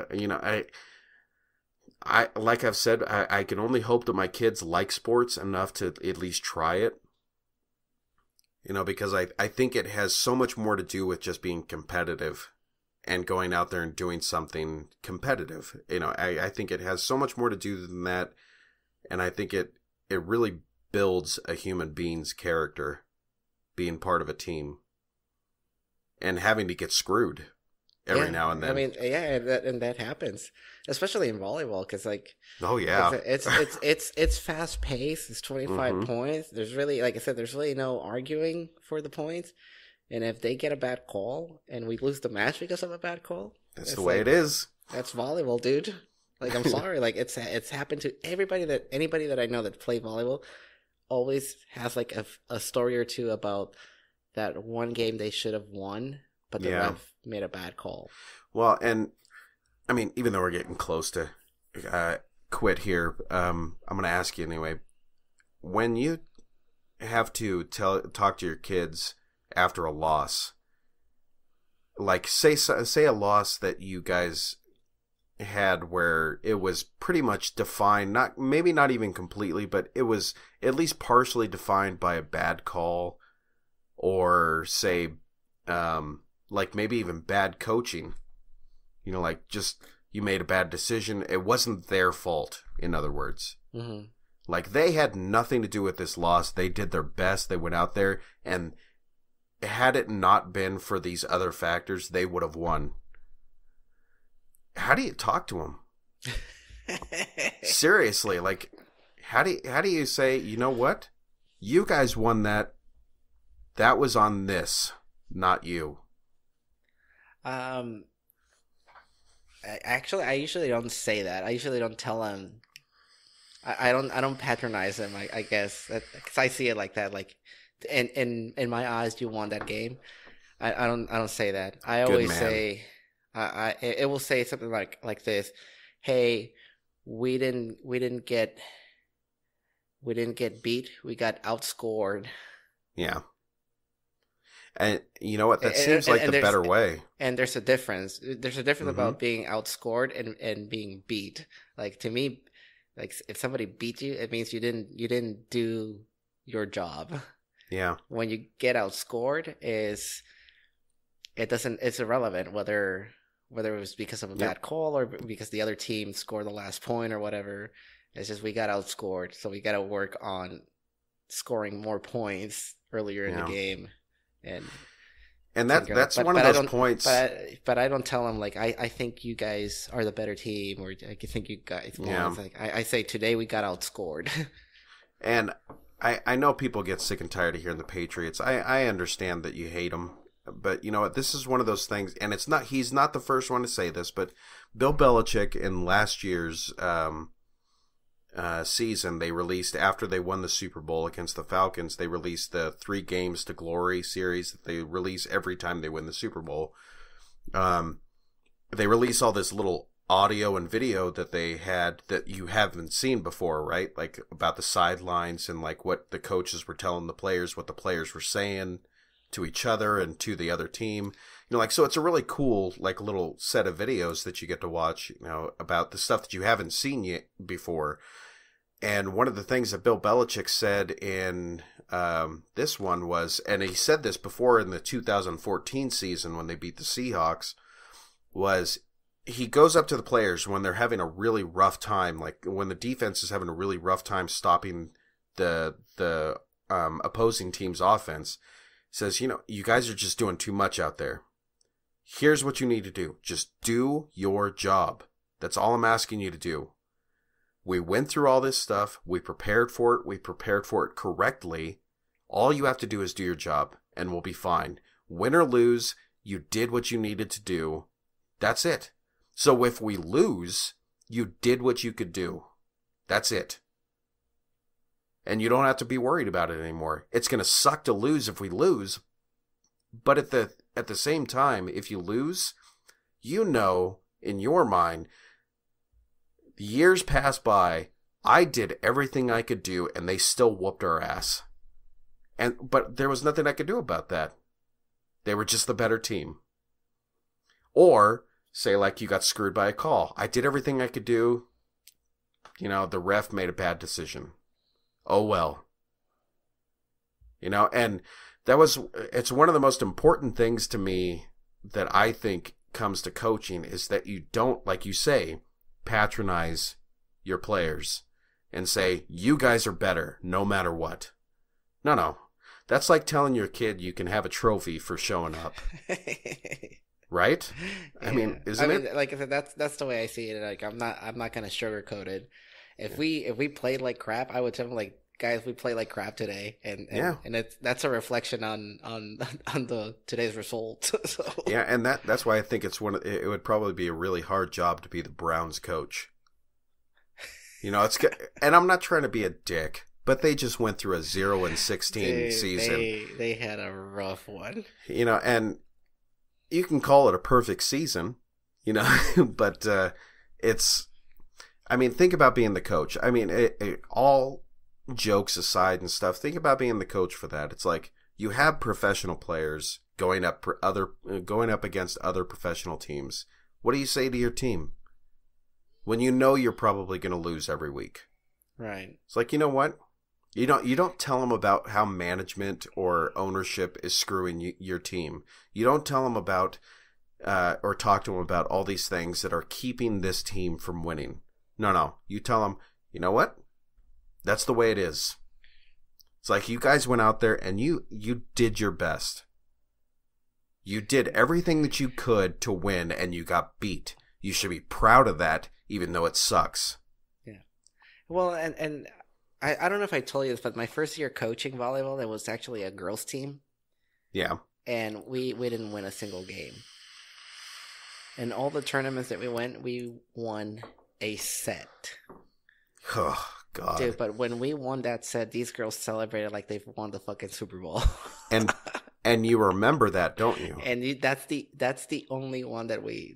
I like I've said, I can only hope that my kids like sports enough to at least try it. Because I think it has so much more to do with just being competitive and going out there and doing something competitive. I think it has so much more to do than that. And I think it really builds a human being's character being part of a team and having to get screwed every now and then. I mean, yeah, and that happens, especially in volleyball, because oh yeah, it's fast paced. It's 25 points. There's really, like I said, there's really no arguing for the points. And if they get a bad call and we lose the match because of a bad call, that's the way it is. That's volleyball, dude. Like I'm sorry, like it's happened to anybody that I know that play volleyball. Always has like a story or two about that one game they should have won, but the ref made a bad call. Well, and I mean, even though we're getting close to quit here, I'm going to ask you anyway. When you have to talk to your kids after a loss, like say a loss that you guys had where it was pretty much defined, maybe not even completely, but it was at least partially defined by a bad call, or say like maybe even bad coaching, like just you made a bad decision. It wasn't their fault, in other words. Like they had nothing to do with this loss. They did their best. They went out there, and had it not been for these other factors, they would have won. How do you talk to them? Seriously, like how do you say, you know what? You guys won that. That was on this, not you. I usually don't say that. I usually don't tell them. I don't patronize them. I guess because I see it like that. Like, in my eyes, you won that game. I don't say that. I always say. It will say something like this: "Hey, we didn't get beat. We got outscored." Yeah. And you know what? That seems like the better way. And there's a difference. There's a difference about being outscored and being beat. Like to me, like if somebody beat you, it means you didn't do your job. Yeah. When you get outscored, it's irrelevant whether it was because of a bad call or because the other team scored the last point or whatever. It's just we got outscored, so we got to work on scoring more points earlier in the game. And that's one of those points. But I don't tell him like I think you guys are the better team, or I think you guys. Yeah. Like I say today we got outscored. And I know people get sick and tired of hearing the Patriots. I understand that you hate them, but you know what? This is one of those things, and he's not the first one to say this, but Bill Belichick in last year's season, they released, after they won the Super Bowl against the Falcons, they released the 3 Games to Glory series that they release every time they win the Super Bowl. They release all this little audio and video that they had that you haven't seen before, right? Like about the sidelines and like what the coaches were telling the players, what the players were saying to each other and to the other team. You know, like, so it's a really cool, like, little set of videos that you get to watch, you know, about the stuff that you haven't seen yet before. And one of the things that Bill Belichick said in this one was, and he said this before in the 2014 season when they beat the Seahawks, was he goes up to the players when they're having a really rough time, like when the defense is having a really rough time stopping the opposing team's offense. Says, you know, you guys are just doing too much out there. Here's what you need to do. Just do your job. That's all I'm asking you to do. We went through all this stuff. We prepared for it. We prepared for it correctly. All you have to do is do your job, and we'll be fine. Win or lose, you did what you needed to do. That's it. So if we lose, you did what you could do. That's it. And you don't have to be worried about it anymore. It's going to suck to lose if we lose. But at the same time, if you lose, you know in your mind, years pass by, I did everything I could do, and they still whooped our ass. But there was nothing I could do about that. They were just the better team. Or, say like you got screwed by a call. I did everything I could do. You know, the ref made a bad decision. Oh well. You know, and it's one of the most important things to me that I think comes to coaching is that you don't, like you say, patronize your players and say, you guys are better no matter what. No. That's like telling your kid you can have a trophy for showing up. Right? I mean, isn't it? Like I said, that's the way I see it. Like I'm not gonna sugarcoat it. If we played like crap, I would tell them like, guys, we played like crap today, and that's a reflection on the today's result. So. Yeah, and that's why I think it would probably be a really hard job to be the Browns coach. You know, and I'm not trying to be a dick, but they just went through a 0-16 season. They had a rough one. You know, and you can call it a perfect season, you know, but it's. I mean, think about being the coach. I mean, all jokes aside and stuff, think about being the coach for that. It's like you have professional players going up against other professional teams. What do you say to your team when you know you're probably going to lose every week? Right. It's like, you know what? You don't tell them about how management or ownership is screwing your team. You don't tell them about or talk to them about all these things that are keeping this team from winning. No. You tell them, you know what? That's the way it is. It's like you guys went out there and you did your best. You did everything that you could to win and you got beat. You should be proud of that, even though it sucks. Yeah. Well, and I don't know if I told you this, but my first year coaching volleyball, there was actually a girls team. Yeah. And we didn't win a single game. In all the tournaments that we went, we won a set. Oh, God. Dude, but when we won that set, these girls celebrated like they've won the fucking Super Bowl. And you remember that, don't you? And that's the only one that we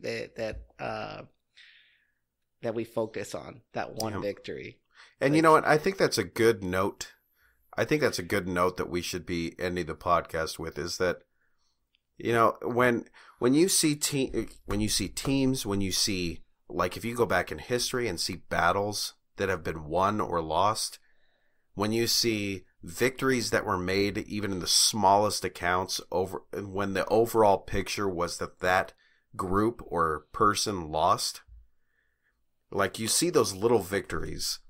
focus on, that one victory. And you know what? I think that's a good note. I think that's a good note that we should be ending the podcast with, is that, you know, when you see teams, when you see, like, if you go back in history and see battles that have been won or lost, when you see victories that were made even in the smallest accounts, when the overall picture was that group or person lost, like, you see those little victories.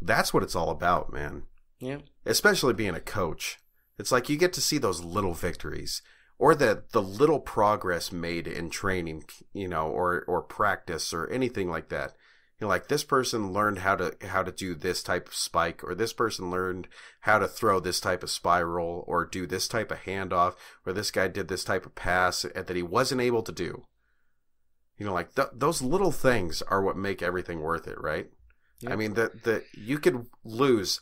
That's what it's all about, man. Yeah. Especially being a coach. It's like you get to see those little victories or the little progress made in training, or practice or anything like that. Like this person learned how to do this type of spike, or this person learned how to throw this type of spiral, or do this type of handoff, or this guy did this type of pass that he wasn't able to do. Like those little things are what make everything worth it, right? Yep. I mean, you could lose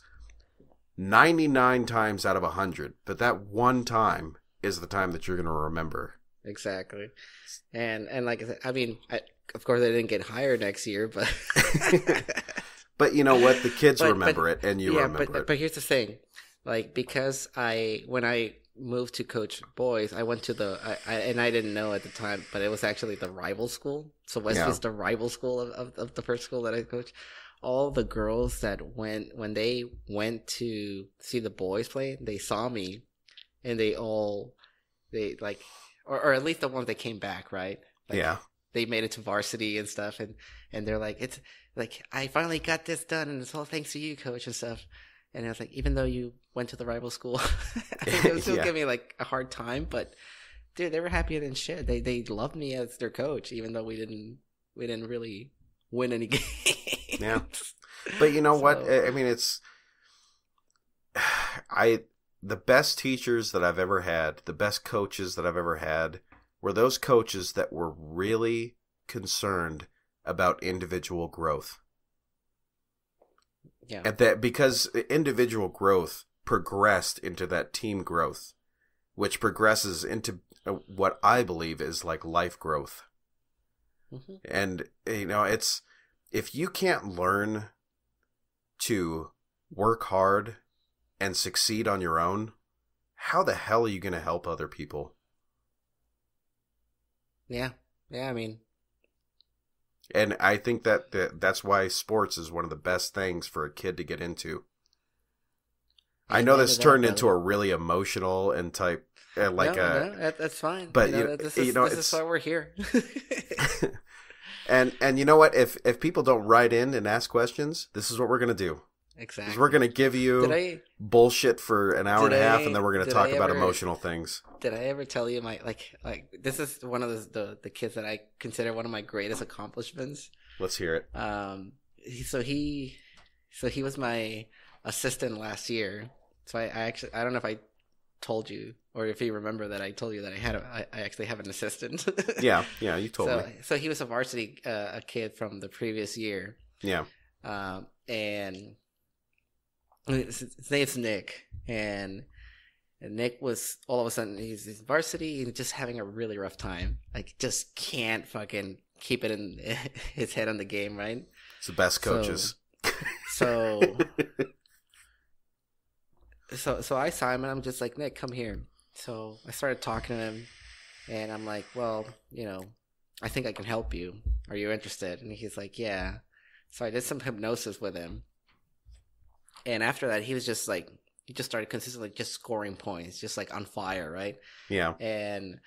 99 times out of 100, but that one time is the time that you're going to remember. Exactly. And like I said, I mean, of course, I didn't get hired next year, but but you know what? The kids remember it, and you remember it. But here's the thing, like, because when I moved to coach boys, I went to and I didn't know at the time, but it was actually the rival school. So Westvie's the rival school of the first school that I coached. All the girls that when they went to see the boys play, they saw me, and they like, or at least the ones that came back, right? Like, yeah. They made it to varsity and stuff, and they're like, it's like, I finally got this done, and it's all thanks to you, coach, and stuff. And I was like, even though you went to the rival school, they would still give me like a hard time, but dude, they were happier than shit. They loved me as their coach, even though we didn't really win any games. Yeah, but you know what? I mean, the best teachers that I've ever had, the best coaches that I've ever had, were those coaches that were really concerned about individual growth. Yeah. And that because individual growth progressed into that team growth, which progresses into what I believe is like life growth. Mm-hmm. And, it's, if you can't learn to work hard and succeed on your own, how the hell are you going to help other people? Yeah. Yeah, I mean. And I think that's why sports is one of the best things for a kid to get into. I know this turned into a really emotional and type, no, that's fine. But this is why we're here. And you know what? If people don't write in and ask questions, this is what we're gonna do. Exactly. We're gonna give you bullshit for an hour and a half, and then we're gonna talk about emotional things. Did I ever tell you my like this is one of the kids that I consider one of my greatest accomplishments? Let's hear it. So he was my assistant last year. So I don't know if I told you or if you remember that I told you that I actually have an assistant. yeah, you told me. So he was a varsity a kid from the previous year. Yeah. And his name's Nick, and Nick was all of a sudden he's varsity and just having a really rough time. Like, just can't fucking keep it in his head on the game, right? It's the best coaches. So I saw him and I'm just like, Nick, come here. So I started talking to him, and I'm like, well, I think I can help you. Are you interested? And he's like, yeah. So I did some hypnosis with him. And after that, he was just like, he just started consistently just scoring points, just like on fire, right? Yeah. And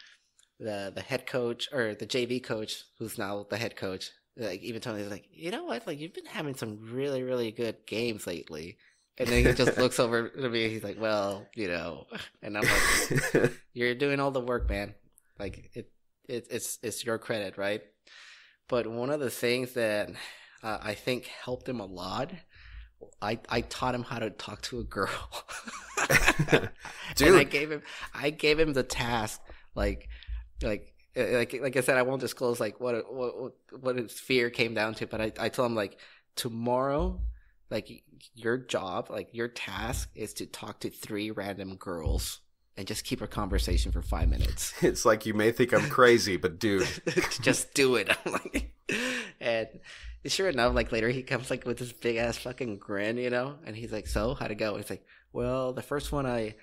the head coach, or the JV coach, who's now the head coach, like, even told me, he's like, you know what? Like, you've been having some really, really good games lately. And then he just looks over to me, and he's like, well, and I'm like, you're doing all the work, man. Like, it's your credit, right? But one of the things that I think helped him a lot, I taught him how to talk to a girl. Dude. And I gave him the task, like I said, I won't disclose like what his fear came down to, but I told him, like, tomorrow, like, your job, like, your task is to talk to 3 random girls and just keep a conversation for 5 minutes. It's like, you may think I'm crazy, but dude, just do it. I'm like, and sure enough, like, later he comes like with this big ass fucking grin, and he's like, so how'd it go? And it's like, well, the first one I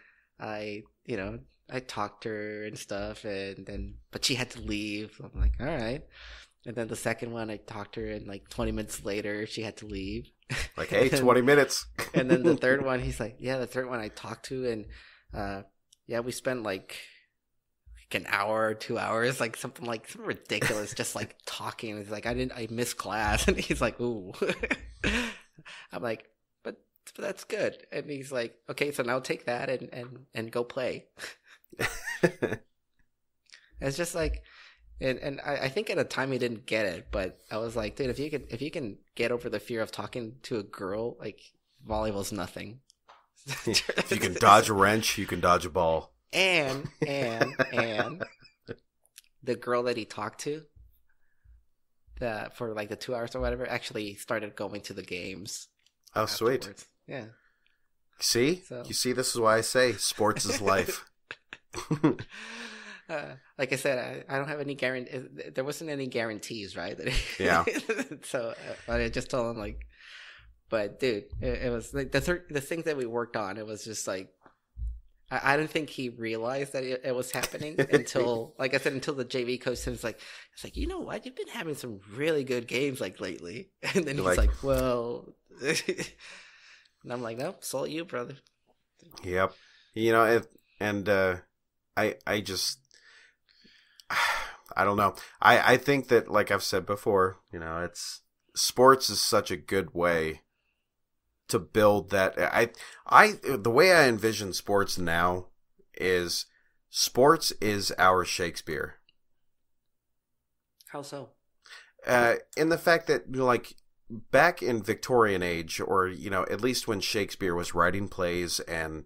talked to her and stuff, but she had to leave. So I'm like, all right. And then the second one, I talked to her, and like 20 minutes later, she had to leave. Like, hey, 20 minutes. And then the third one, he's like, yeah, the third one I talked to, and we spent like an hour or 2 hours, like something ridiculous, just like talking. He's like, I missed class. And he's like, ooh. I'm like, but that's good. And he's like, okay, so now take that and go play. It's just like, and I think at the time he didn't get it, but I was like, dude, if you can get over the fear of talking to a girl, like volleyball's nothing. If you can dodge a wrench, you can dodge a ball. And the girl that he talked to, for like the 2 hours or whatever, actually started going to the games. Oh, afterwards. sweet. Yeah. See? So. You see, this is why I say sports is life. Like I said, I don't have any guarantee. There wasn't any guarantees, right? Yeah. So I just told him like, but dude, it was like the things that we worked on. It was just like, I don't think he realized that it was happening until, like I said, until the JV coach was like, it's like, you know what? You've been having some really good games like lately, and then he's like, well, and I'm like, nope, salute you, brother. Yep. You know, I just. I don't know. I think that, like I've said before, you know, sports is such a good way to build that. The way I envision sports now is sports is our Shakespeare. How so? In the fact that, you know, like back in Victorian age, or, you know, at least when Shakespeare was writing plays and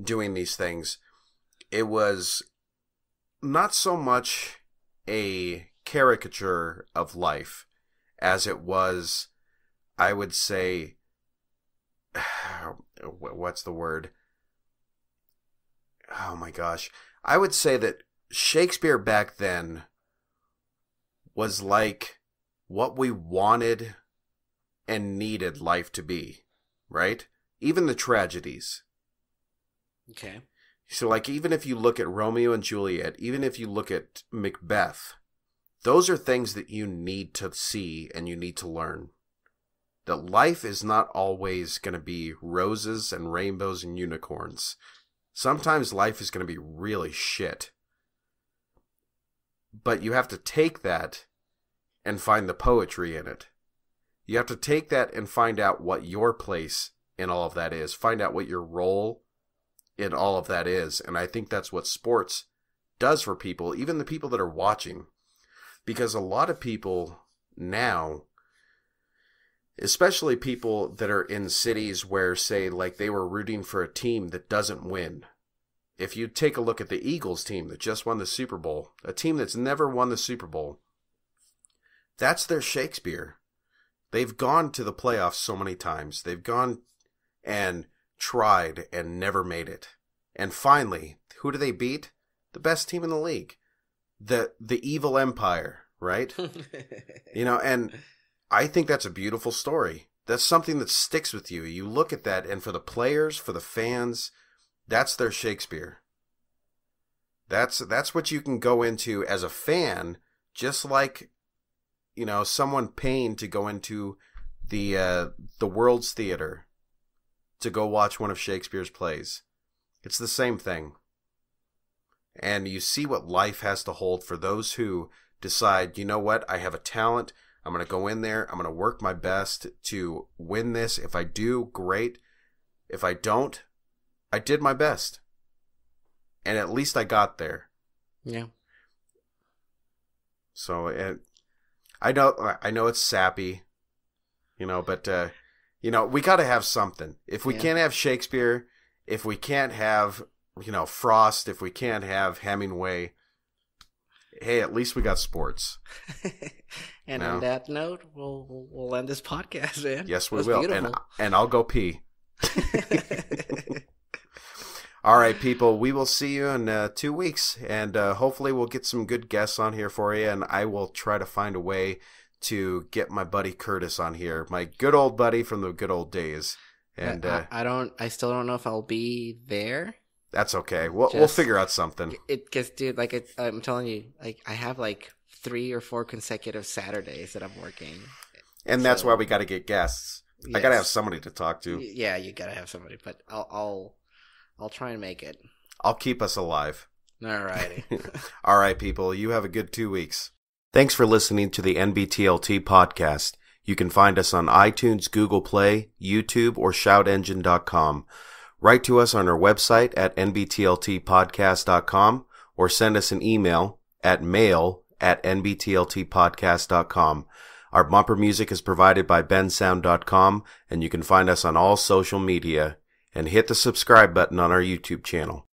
doing these things, it was not so much a caricature of life as it was, I would say, what's the word? Oh my gosh. I would say that Shakespeare back then was like what we wanted and needed life to be, right? Even the tragedies. Okay. So, like, even if you look at Romeo and Juliet, even if you look at Macbeth, those are things that you need to see and you need to learn. That life is not always going to be roses and rainbows and unicorns. Sometimes life is going to be really shit. But you have to take that and find the poetry in it. You have to take that and find out what your place in all of that is. Find out what your role in all of that is. And I think that's what sports does for people, even the people that are watching. Because a lot of people now, especially people that are in cities where, say, like they were rooting for a team that doesn't win. If you take a look at the Eagles team that just won the Super Bowl, a team that's never won the Super Bowl, that's their Shakespeare. They've gone to the playoffs so many times. They've gone and tried and never made it. And finally, who do they beat? The best team in the league. The evil empire, right? You know, and I think that's a beautiful story. That's something that sticks with you. You look at that, and for the players, for the fans, that's their Shakespeare. That's what you can go into as a fan, just like, you know, someone paying to go into the World's Theater to go watch one of Shakespeare's plays. It's the same thing. And you see what life has to hold for those who decide, you know what, I have a talent. I'm going to go in there. I'm going to work my best to win this. If I do, great. If I don't, I did my best. And at least I got there. Yeah. So I know it's sappy, you know, but you know, we got to have something. If we can't have Shakespeare, if we can't have, you know, Frost, if we can't have Hemingway, hey, at least we got sports. And on that note, we'll end this podcast, man. Yes, we That's will. Beautiful. And I'll go pee. All right, people, we will see you in 2 weeks, and hopefully we'll get some good guests on here for you, and I will try to find a way to get my buddy Curtis on here, my good old buddy from the good old days. And I still don't know if I'll be there. That's okay. We'll figure out something. Because, dude, like I'm telling you, like I have like 3 or 4 consecutive Saturdays that I'm working, and that's why we got to get guests. Yes. I got to have somebody to talk to. Yeah, you got to have somebody, but I'll try and make it. I'll keep us alive. All righty. All right, people. You have a good 2 weeks. Thanks for listening to the NBTLT podcast. You can find us on iTunes, Google Play, YouTube, or shoutengine.com. Write to us on our website at nbtltpodcast.com or send us an email at mail@nbtltpodcast.com. Our bumper music is provided by bensound.com, and you can find us on all social media. And hit the subscribe button on our YouTube channel.